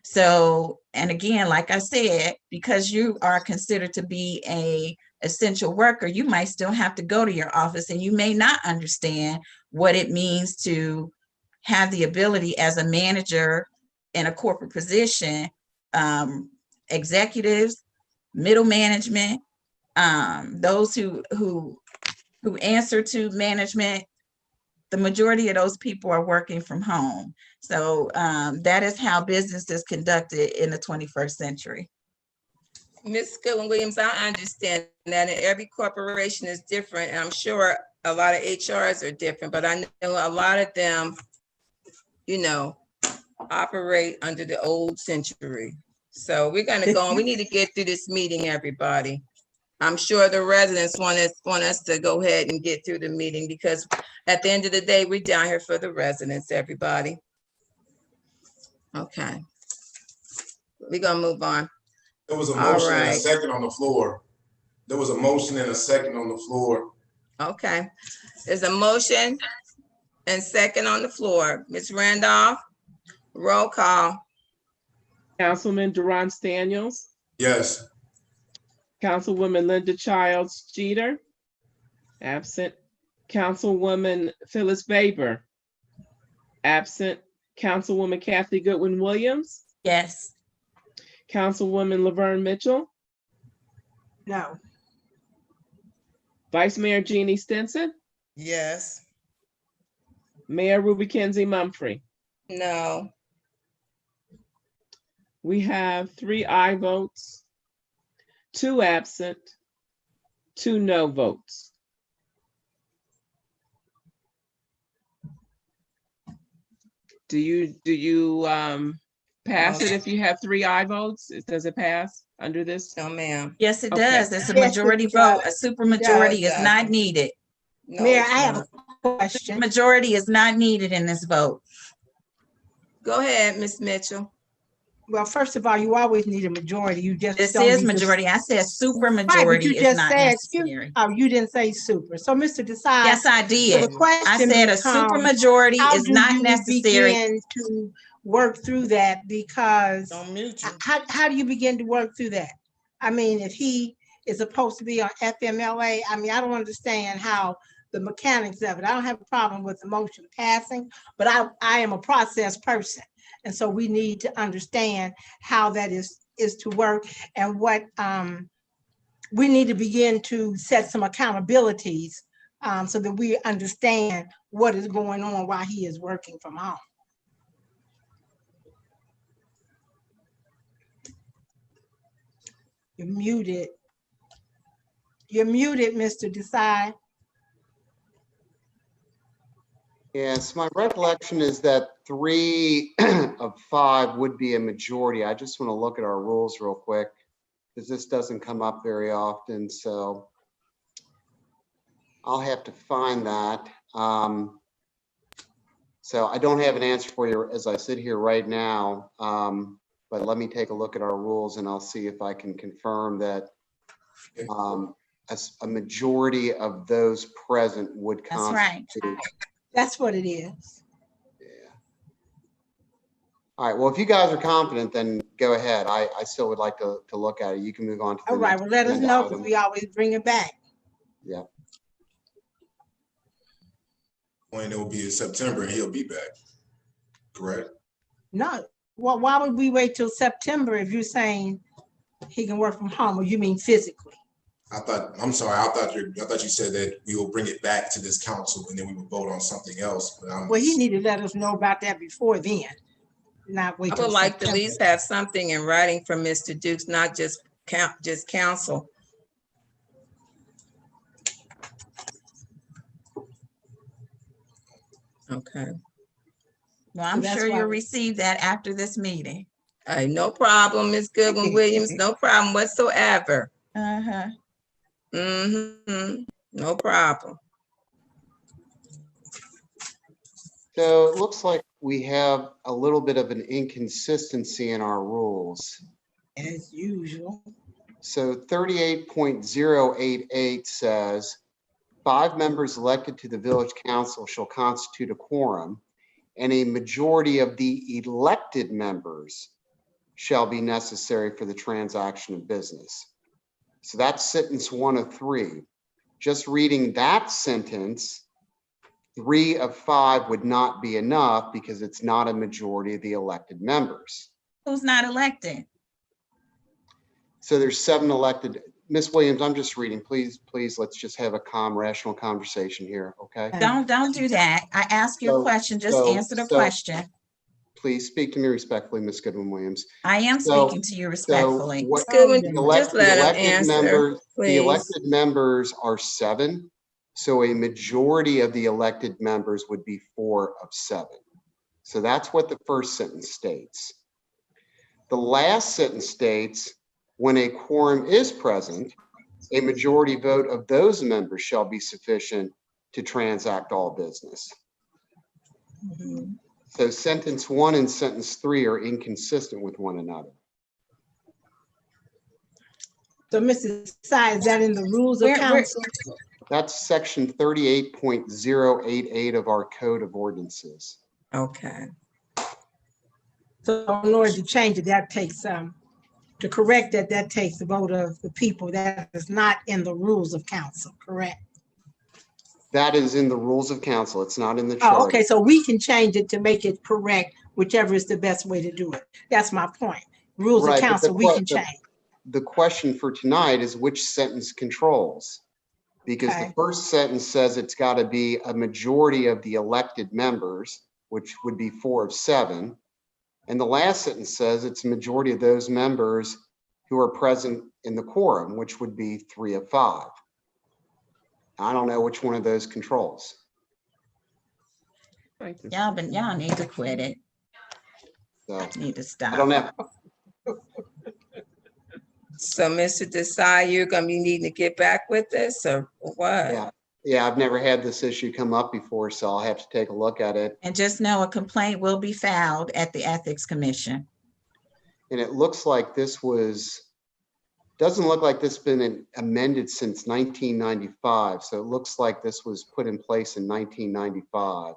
So, and again, like I said, because you are considered to be a essential worker, you might still have to go to your office, and you may not understand what it means to have the ability as a manager in a corporate position, executives, middle management, those who answer to management. The majority of those people are working from home. So that is how business is conducted in the 21st century. Ms. Goodwin Williams, I understand that, and every corporation is different. And I'm sure a lot of HRs are different, but I know a lot of them operate under the old century. So we're gonna go on. We need to get through this meeting, everybody. I'm sure the residents want us to go ahead and get through the meeting because at the end of the day, we're down here for the residents, everybody. Okay. We're gonna move on. There was a All motion and a right. second on the floor. There was a motion and a second on the floor. Okay. There's a motion and second on the floor. Ms. Randolph, roll call. Councilman Durant Daniels, Yes. Councilwoman Linda Childs Jeter, absent. Councilwoman Phyllis Baber, absent. Councilwoman Kathy Goodwin Williams, Yes. Councilwoman Laverne Mitchell, No. Vice Mayor Jeannie Stinson, Yes. Mayor Ruby Kenzie Mumfree. No. We have 3 aye votes, 2 absent, 2 no votes. Do you pass it if you have 3 aye votes? Does it pass under this? No, ma'am. Yes, it Okay. does. It's a Yes, majority it vote. A does. super majority is does. not needed. No, Mayor, it's I have not. a question. Majority is not needed in this vote. Go ahead, Ms. Mitchell. Well, first of all, you always need a majority. You just This don't is need to- majority. I said super Right, but majority you is just not said necessary. Oh, you didn't say super. So, Mr. Desai. Yes, I So did. the question I said a becomes, super majority how is do not you necessary. begin to work through that? Because Don't mute you. how do you begin to work through that? I mean, if he is supposed to be on FMLA, I mean, I don't understand how the mechanics of it. I don't have a problem with the motion passing, but I am a process person. And so we need to understand how that is to work and what we need to begin to set some accountabilities so that we understand what is going on while he is working from home. You're muted. You're muted, Mr. Desai. Yes, my recollection is that 3 of 5 would be a majority. I just want to look at our rules real quick because this doesn't come up very often, so I'll have to find that. So I don't have an answer for you as I sit here right now, but let me take a look at our rules and I'll see if I can confirm that a majority of those present would That's right. constitute. That's what it is. Yeah. All right, well, if you guys are confident, then go ahead. I still would like to look at it. You can move on to the All right, next well, let us agenda know item. because we always bring it back. Yeah. When it will be in September and he'll be back. Correct? No, well, why would we wait till September if you're saying he can work from home, or you mean physically? I'm sorry, I thought you said that we will bring it back to this council and then we will vote on something else. But Well, he need to let us know about that before then, not wait I till would like to at September. least have something in writing from Mr. Dukes, not just council. Okay. Well, I'm that's sure why- you'll receive that after this meeting. No problem, Ms. Goodwin Williams, no problem whatsoever. Uh-huh. No problem. So it looks like we have a little bit of an inconsistency in our rules. As usual. So 38.088 says 5 members elected to the village council shall constitute a quorum, and a majority of the elected members shall be necessary for the transaction of business. So that's sentence 1 of 3. Just reading that sentence, 3 of 5 would not be enough because it's not a majority of the elected members. Who's not elected? So there's 7 elected. Ms. Williams, I'm just reading. Please, let's just have a calm, rational conversation here, okay? Don't do that. I ask you a question. Just answer the question. Please speak to me respectfully, Ms. Goodwin Williams. I am speaking to you respectfully. What- Goodwin, the elect- just let the him elected answer, members- The please. elected members are 7. So a majority of the elected members would be 4 of 7. So that's what the first sentence states. The last sentence states, when a quorum is present, a majority vote of those members shall be sufficient to transact all business. Mhm. So sentence 1 and sentence 3 are inconsistent with one another. So Mrs. Sy, is that in the rules of Where- council? That's section 38.088 of our Code of Ordinances. Okay. So in order to change it, that takes, to correct that, that takes the vote of the people. That is not in the rules of council, correct? That is in the rules of council. It's not in the Oh, charter. okay, so we can change it to make it correct, whichever is the best way to do it. That's my point. Rules of Right, but council, we can change. The question for tonight is which sentence controls? Because the Okay. first sentence says it's got to be a majority of the elected members, which would be 4 of 7. And the last sentence says it's a majority of those members who are present in the quorum, which would be 3 of 5. I don't know which one of those controls. Thank you. Y'all need to quit it. So Need to stop. I don't know. So, Mr. Desai, you're gonna be needing to get back with this or what? Yeah, I've never had this issue come up before, so I'll have to take a look at it. And just know a complaint will be filed at the Ethics Commission. And it looks like this doesn't look like this has been amended since 1995. So it looks like this was put in place in 1995.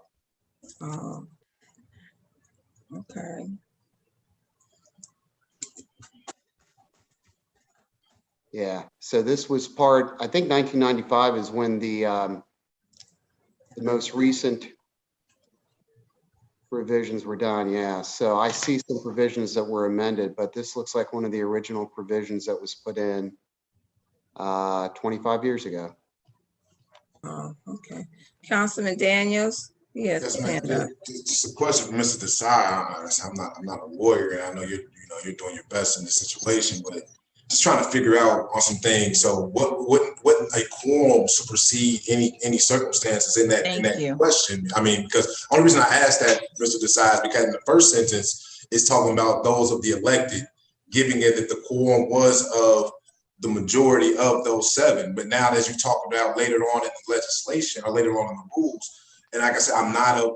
Oh. Okay. Yeah, so this was part, I think 1995 is when the most recent revisions were done, yeah. So I see some provisions that were amended, but this looks like one of the original provisions that was put in 25 years ago. Oh, okay. Councilman Daniels? Yes, Yes, hand ma'am. up. Just a question for Mr. Desai. I'm not a lawyer, and I know you're doing your best in this situation, but just trying to figure out on some things. So wouldn't a quorum supersede any circumstances in that Thank you. question? I mean, because the only reason I asked that, Mr. Desai, is because in the first sentence it's talking about those of the elected, giving it that the quorum was of the majority of those 7. But now, as you talk about later on in the legislation or later on in the rules, and like I said, I'm not a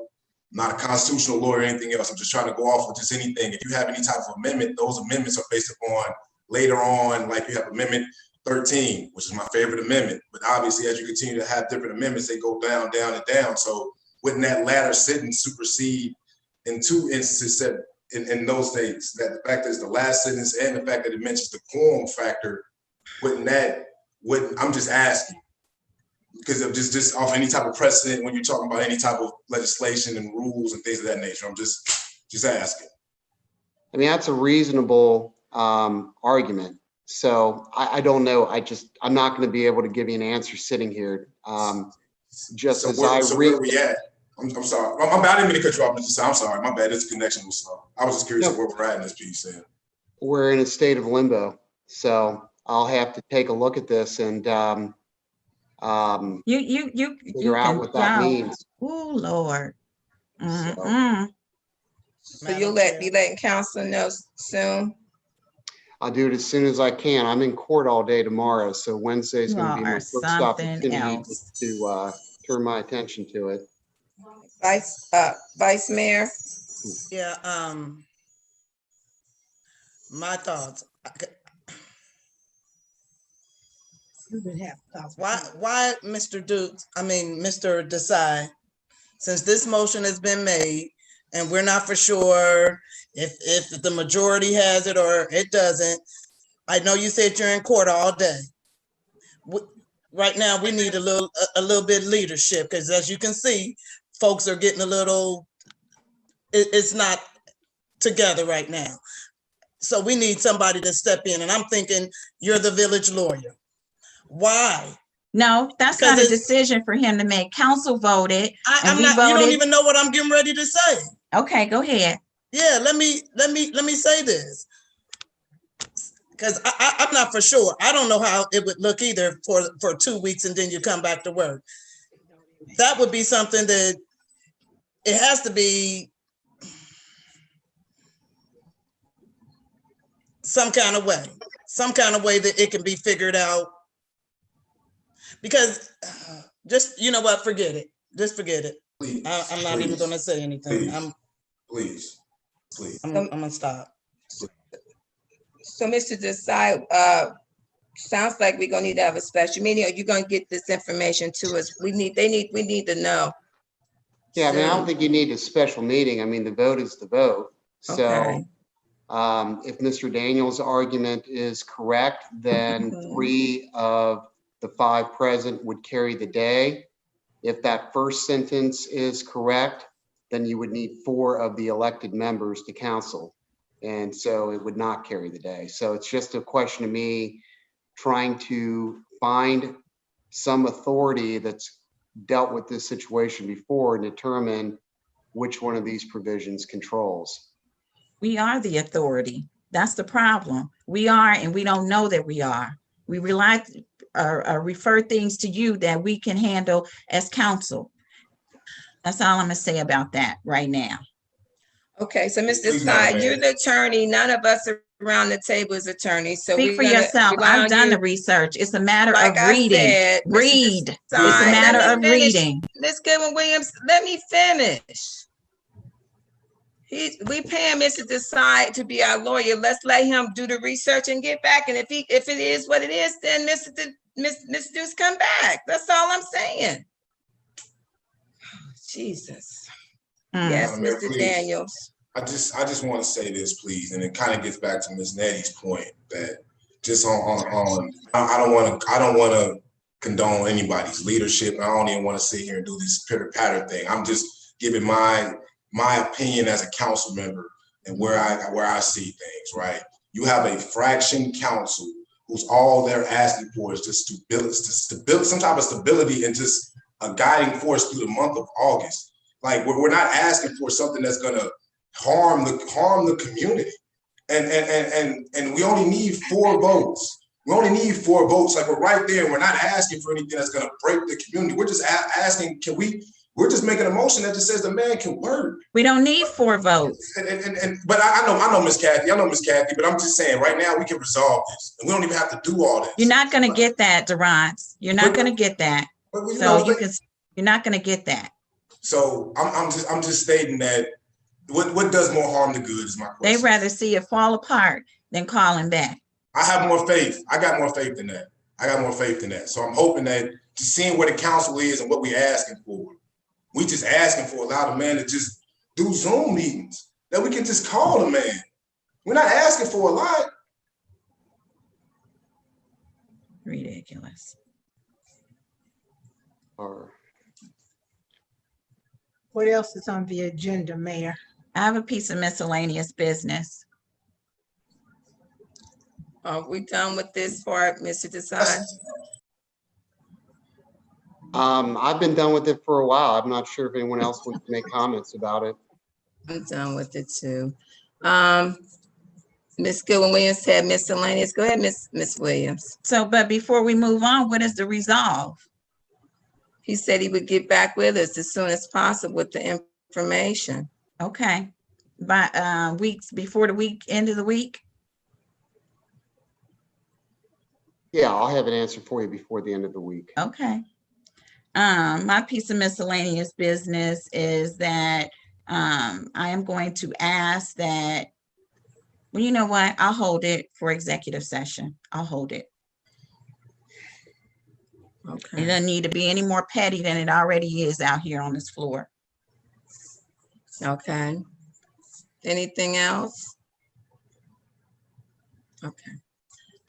constitutional lawyer or anything else. I'm just trying to go off with just anything. If you have any type of amendment, those amendments are based upon later on, like you have Amendment 13, which is my favorite amendment. But obviously, as you continue to have different amendments, they go down, down, and down. So wouldn't that latter sentence supersede in 2 instances that in those dates, that the fact that it's the last sentence and the fact that it mentions the quorum factor, I'm just asking, because of just off any type of precedent when you're talking about any type of legislation and rules and things of that nature. I'm just asking. I mean, that's a reasonable argument. So I don't know. I'm not going to be able to give you an answer sitting here. So where are we at? I'm sorry. My bad. I didn't mean to cut you off, Mr. Desai. I'm sorry. My bad. This connection was slow. I was just curious where we're at in this piece. We're in a state of limbo. So I'll have to take a look at this and You figure out what that means. Oh, Lord. So you'll be letting council know soon? I'll do it as soon as I can. I'm in court all day tomorrow, so Wednesday's going to be my first something opportunity else. to turn my attention to it. Vice Mayor? Yeah, my thoughts. Why, Mr. Mr. Desai, since this motion has been made and we're not for sure if the majority has it or it doesn't, I know you said you're in court all day. Right now, we need a little bit of leadership, because as you can see, folks are getting a little, it's not together right now. So we need somebody to step in, and I'm thinking you're the village lawyer. Why? No, that's not a decision for him to make. Council voted. I'm not, you don't even know what I'm getting ready to say. Okay, go ahead. Yeah, let me say this, because I'm not for sure. I don't know how it would look either for 2 weeks and then you come back to work. That would be something that it has to be some kind of way that it can be figured out. Because just, you know what, forget it. Just forget it. Please, I'm not even gonna say anything. Please. I'm gonna stop. So Mr. Desai, sounds like we're gonna need to have a special meeting. Are you gonna get this information to us? We need to know. Yeah, I mean, I don't soon. think you need a special meeting. I mean, the vote is the vote. So Okay. if Mr. Daniels' argument is correct, then Mhm. 3 of the 5 present would carry the day. If that first sentence is correct, then you would need 4 of the elected members to council. And so it would not carry the day. So it's just a question of me trying to find some authority that's dealt with this situation before and determine which one of these provisions controls. We are the authority. That's the problem. We are, and we don't know that we are. We rely, refer things to you that we can handle as council. That's all I'm gonna say about that right now. Okay, so Mr. Please, Madam Desai, you're Mayor. the attorney. None of us around the table is attorneys. So Speak we're for gonna yourself. rely on I've done you. the research. It's a matter Like of I reading. said, Mr. Read. It's a Desai, matter let of me finish. reading. Ms. Goodwin Williams, let me finish. We paying Mr. Desai to be our lawyer. Let's let him do the research and get back. And if it is what it is, then Mr. Deuce come back. That's all I'm saying. Jesus. Yes, Madam Mayor, Mr. please. Daniels. I just want to say this, please, and it kind of gets back to Ms. Nettie's point that just I don't want to condone anybody's leadership. I don't even want to sit here and do this pitter patter thing. I'm just giving my opinion as a council member and where I see things. Right, you have a fraction council who's all they're asking for is just stability, some type of stability, and just a guiding force through the month of August. Like we're not asking for something that's gonna harm the community, and we only need 4 votes. We only need 4 votes. Like we're right there. We're not asking for anything that's gonna break the community. We're just asking, we're just making a motion that just says the man can work. We don't need 4 votes. But I know Miss Kathy. But I'm just saying right now we can resolve this, and we don't even have to do all this. You're not gonna get that, Durance. You're not gonna get that. So you're not gonna get that. So I'm just stating that what does more harm than good is my question. They'd rather see it fall apart than call him back. I have more faith. I got more faith than that. So I'm hoping that just seeing where the council is and what we're asking for, we just asking for allow the man to just do Zoom meetings, that we can just call the man. We're not asking for a lot. Ridiculous. What else is on the agenda, Mayor? I have a piece of miscellaneous business. Are we done with this part, Mr. Desai? I've been done with it for a while. I'm not sure if anyone else wants to make comments about it. I'm done with it too. Ms. Goodwin Williams said miscellaneous. Go ahead, Miss Williams. So, but before we move on, what is the resolve? He said he would get back with us as soon as possible with the information. Okay, by weeks before the end of the week? Yeah, I'll have an answer for you before the end of the week. Okay. My piece of miscellaneous business is that I am going to ask that, well, you know what? I'll hold it for executive session. I'll hold it. Okay. It doesn't need to be any more petty than it already is out here on this floor. Okay. Anything else? Okay.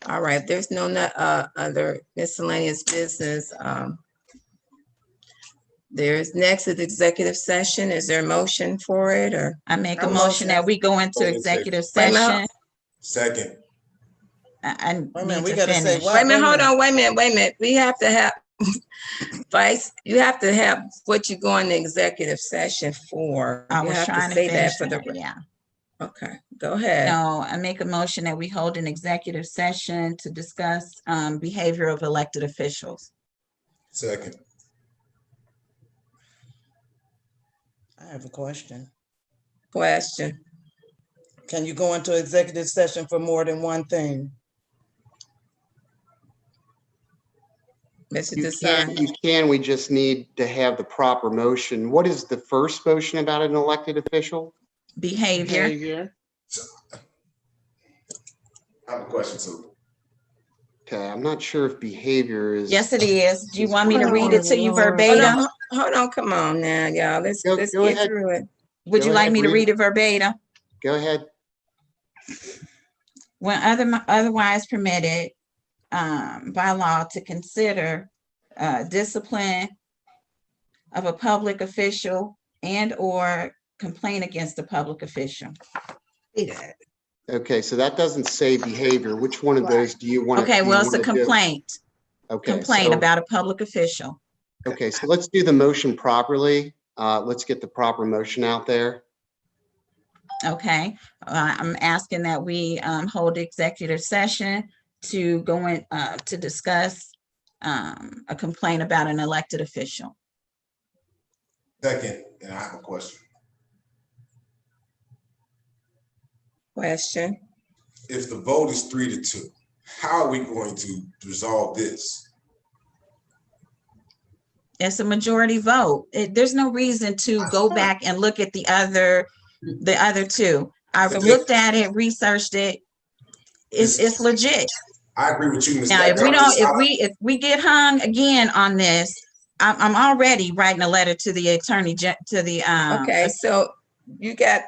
All right. There's no other miscellaneous business. There's next is executive session. Is there a motion for it or? I make a motion that we go into executive Wait a minute. session. Second. I Wait a minute, need we to gotta say finish. what? Wait a minute, hold on, wait a minute. We have to have, Vice, you have to have what you go into executive session for. I You was have trying to say finish for that, the. yeah. Okay, go ahead. No, I make a motion that we hold an executive session to discuss behavior of elected officials. Second. I have a question. Question. Can you go into executive session for more than one thing? Mr. You can, Desan, you can, we just need to have the proper motion. What is the first motion about an elected official? Behavior. Behavior. I have a question too. Okay, I'm not sure if behavior is. Yes, it is. Do you want me to read it to you Oh, Lord. verbatim? hold on, come on now, y'all. Let's Go get ahead. through it. Would Go you like ahead, me to read read it verbatim? Go ahead. When otherwise permitted by law to consider discipline of a public official and or complaint against a public official. Okay, so that doesn't say behavior. Which one of those do you want? Okay, well, it's a complaint. Okay, Complaint so, about a public official. okay, so let's do the motion properly. Let's get the proper motion out there. Okay, I'm asking that we hold executive session to go in to discuss a complaint about an elected official. Second, and I have a question. Question. If the vote is 3-2, how are we going to resolve this? It's a majority vote. There's no reason to go back and look at the other two. I've looked at it, researched it. It's legit. I agree with you, Ms. Now, Beck. if we get hung again on this, I'm already writing a letter to the attorney to the Okay, so you got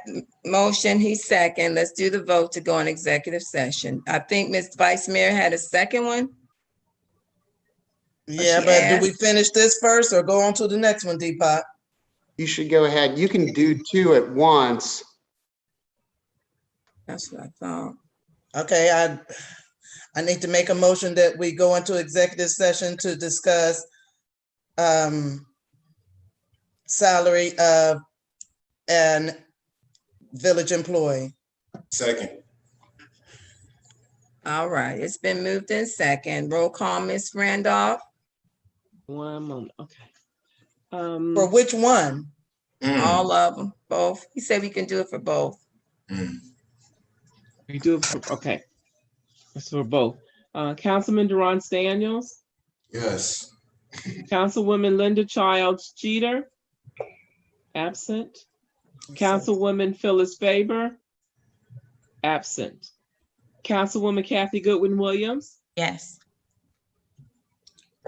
motion, he's second. Let's do the vote to go in executive session. I think Ms. Vice Mayor had a second one. Yeah, she but do we asked. finish this first or go on to the next one, Deepak? You should go ahead. You can do two at once. That's what I thought. Okay, I need to make a motion that we go into executive session to discuss salary of an village employee. Second. All right, it's been moved in second. Roll call, Ms. Randolph. One moment, okay. For which one? All of them, both. He said we can do it for both. We do it for, okay. It's for both. Councilman Durant Daniels, Yes. Councilwoman Linda Childs Jeter, absent. Councilwoman Phyllis Faber, absent. Councilwoman Kathy Goodwin Williams, yes.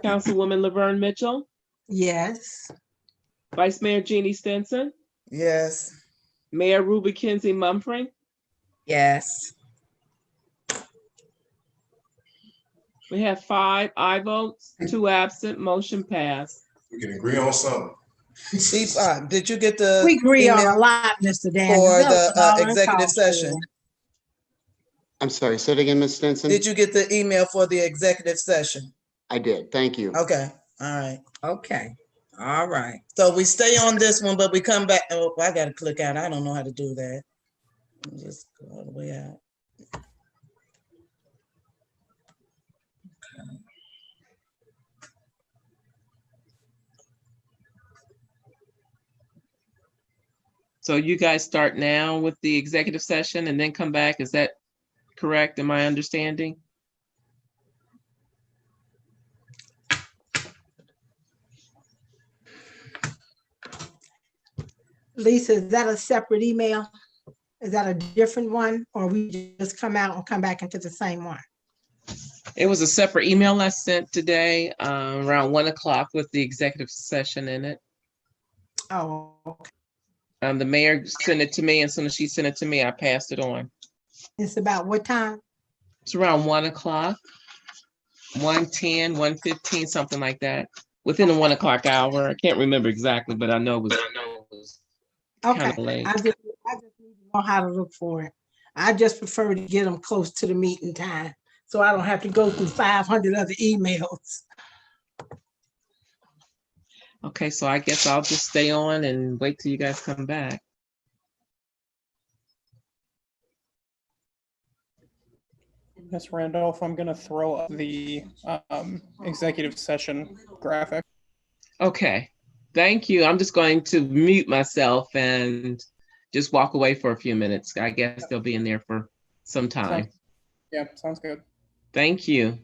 Councilwoman Laverne Mitchell, Yes. Vice Mayor Jeannie Stinson, Yes. Mayor Ruby Kinsey Mumfree. Yes. We have 5 aye votes, 2 absent, motion passed. We can agree on something. Deepak, did you get the We agree on a email lot, Mr. Daniels. for That was all the uncalled executive for. session? I'm sorry, say it again, Ms. Stinson. Did you get the email for the executive session? I did, thank you. Okay, all right. Okay, all right. So we stay on this one, but we come back. Oh, I gotta click out. I don't know how to do that. Just go all the way out. So you guys start now with the executive session and then come back. Is that correct? Am I understanding? Lisa, is that a separate email? Is that a different one, or we just come out and come back into the same one? It was a separate email I sent today around 1 o'clock with the executive session in it. Oh, okay. The mayor sent it to me, and as soon as she sent it to me, I passed it on. It's about what time? It's around 1 o'clock, 1:10, 1:15, something like that. Within the 1 o'clock hour. I can't remember exactly, but I know it was kind Okay, of late. I just need to know how to look for it. I just prefer to get them close to the meeting time, so I don't have to go through 500 other emails. Okay, so I guess I'll just stay on and wait till you guys come back. Ms. Randolph, I'm gonna throw up the executive session graphic. Okay, thank you. I'm just going to mute myself and just walk away for a few minutes. I guess they'll be in there for some time. Yeah, sounds good. Thank you.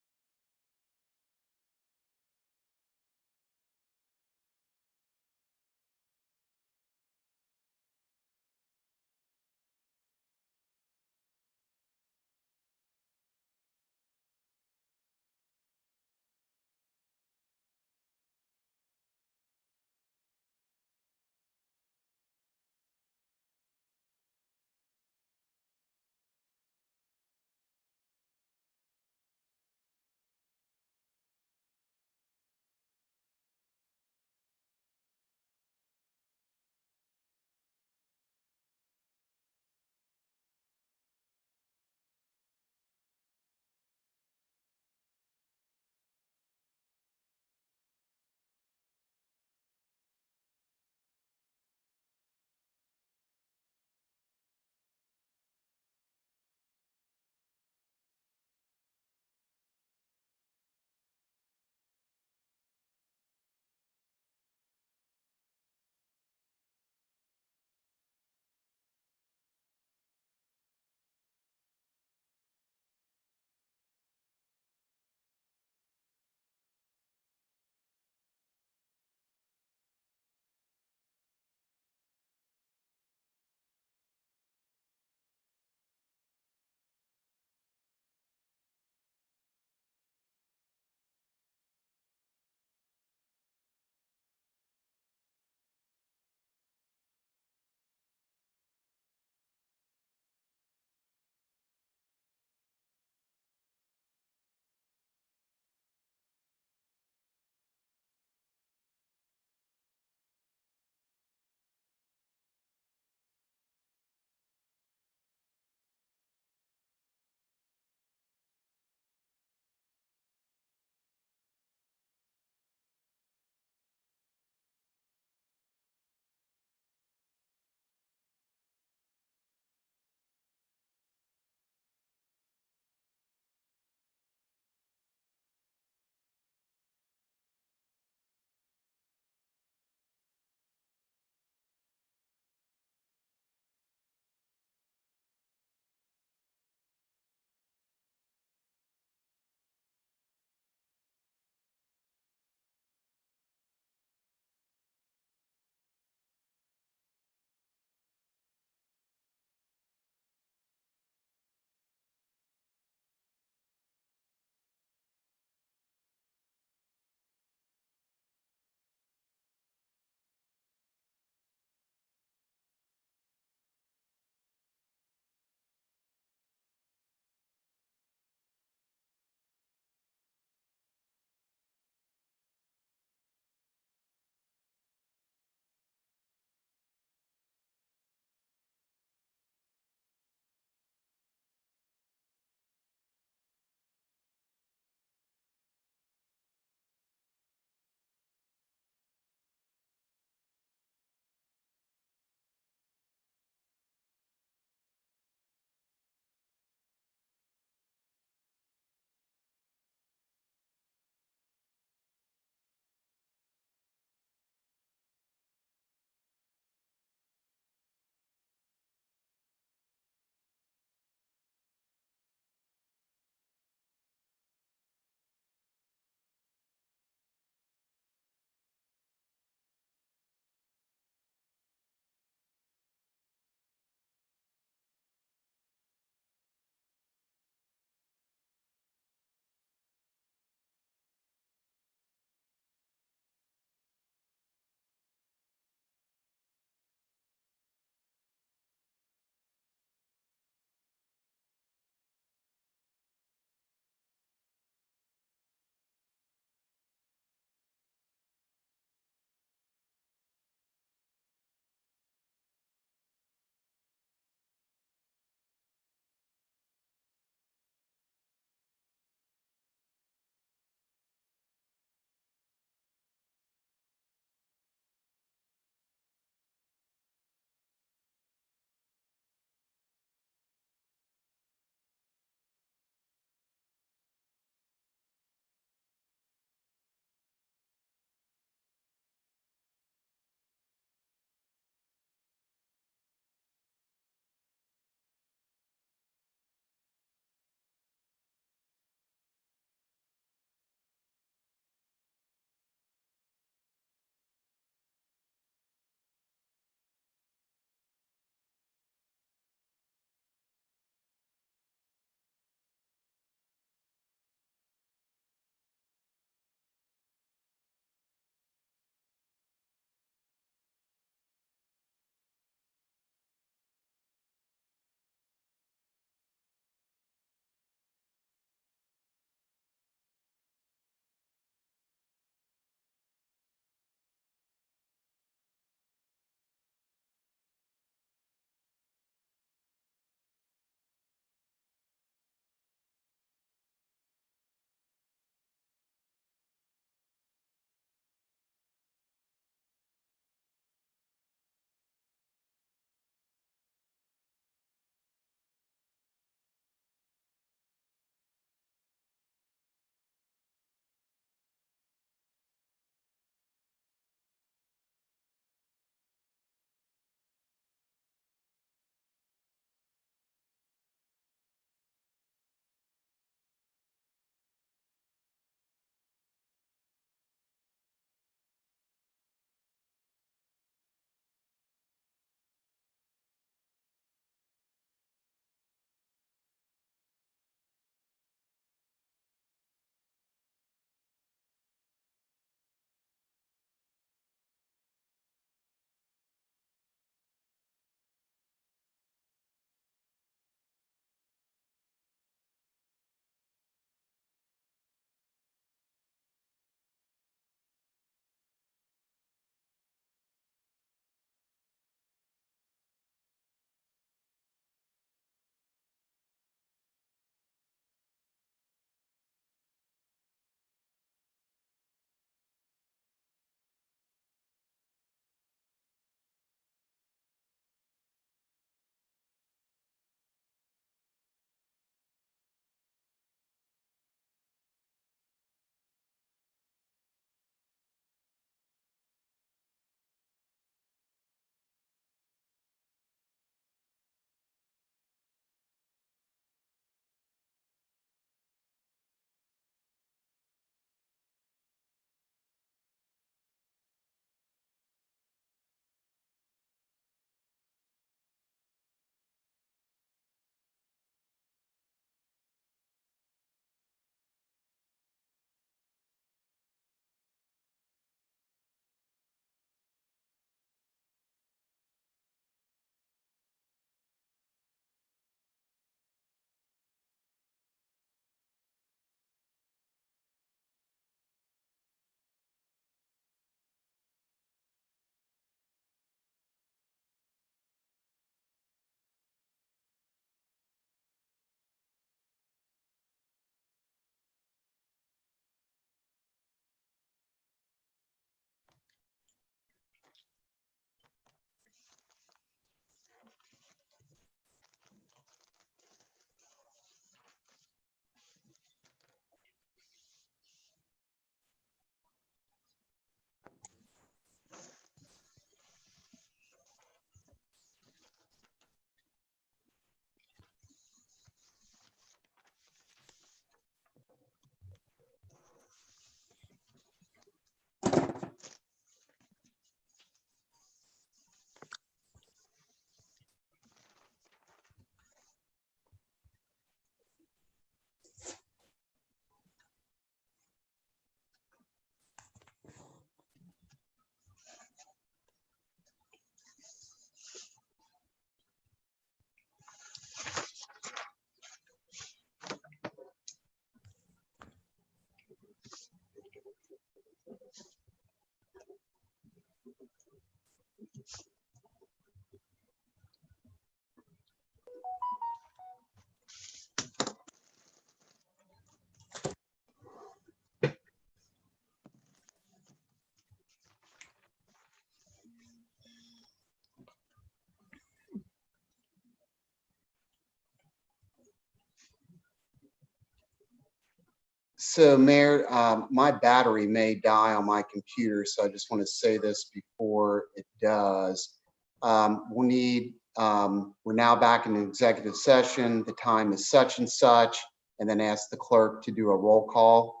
So Mayor, my battery may die on my computer, so I just want to say this before it does. We'll need, we're now back in an executive session. The time is such and such, and then ask the clerk to do a roll call.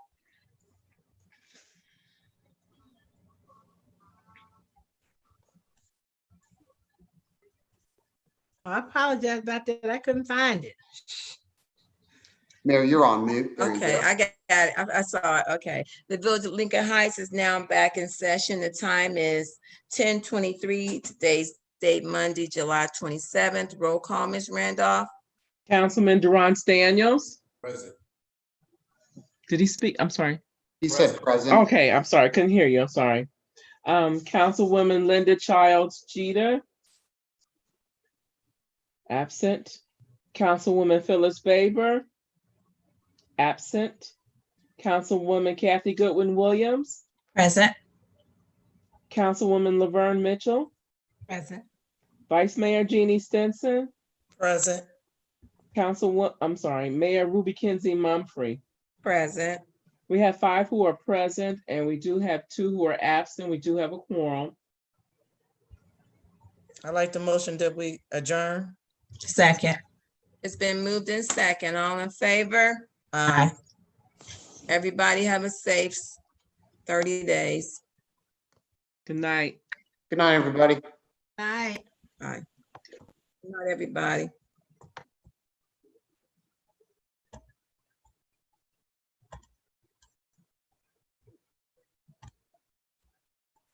I apologize about that. I couldn't find it. Mayor, you're on mute. There you Okay, go. I got it. I saw it. Okay. The Village of Lincoln Heights is now back in session. The time is 10:23. Today's date, Monday, July 27th. Roll call, Ms. Randolph. Councilman Durant Daniels. Present. Did he speak? I'm sorry. He said present. Okay, I'm sorry. Couldn't hear you. I'm sorry. Councilwoman Linda Childs Jeter. Absent. Councilwoman Phyllis Baber. Absent. Councilwoman Kathy Goodwin Williams. Present. Councilwoman Laverne Mitchell. Present. Vice Mayor Jeannie Stinson. Present. Mayor Ruby Kinsey Mumphrey. Present. We have 5 who are present, and we do have 2 who are absent. We do have a quorum. I like the motion that we adjourn. Second. It's been moved in second. All in favor? Aye. Everybody have a safe 30 days. Good night. Good night, everybody. Bye. All right. Good night, everybody.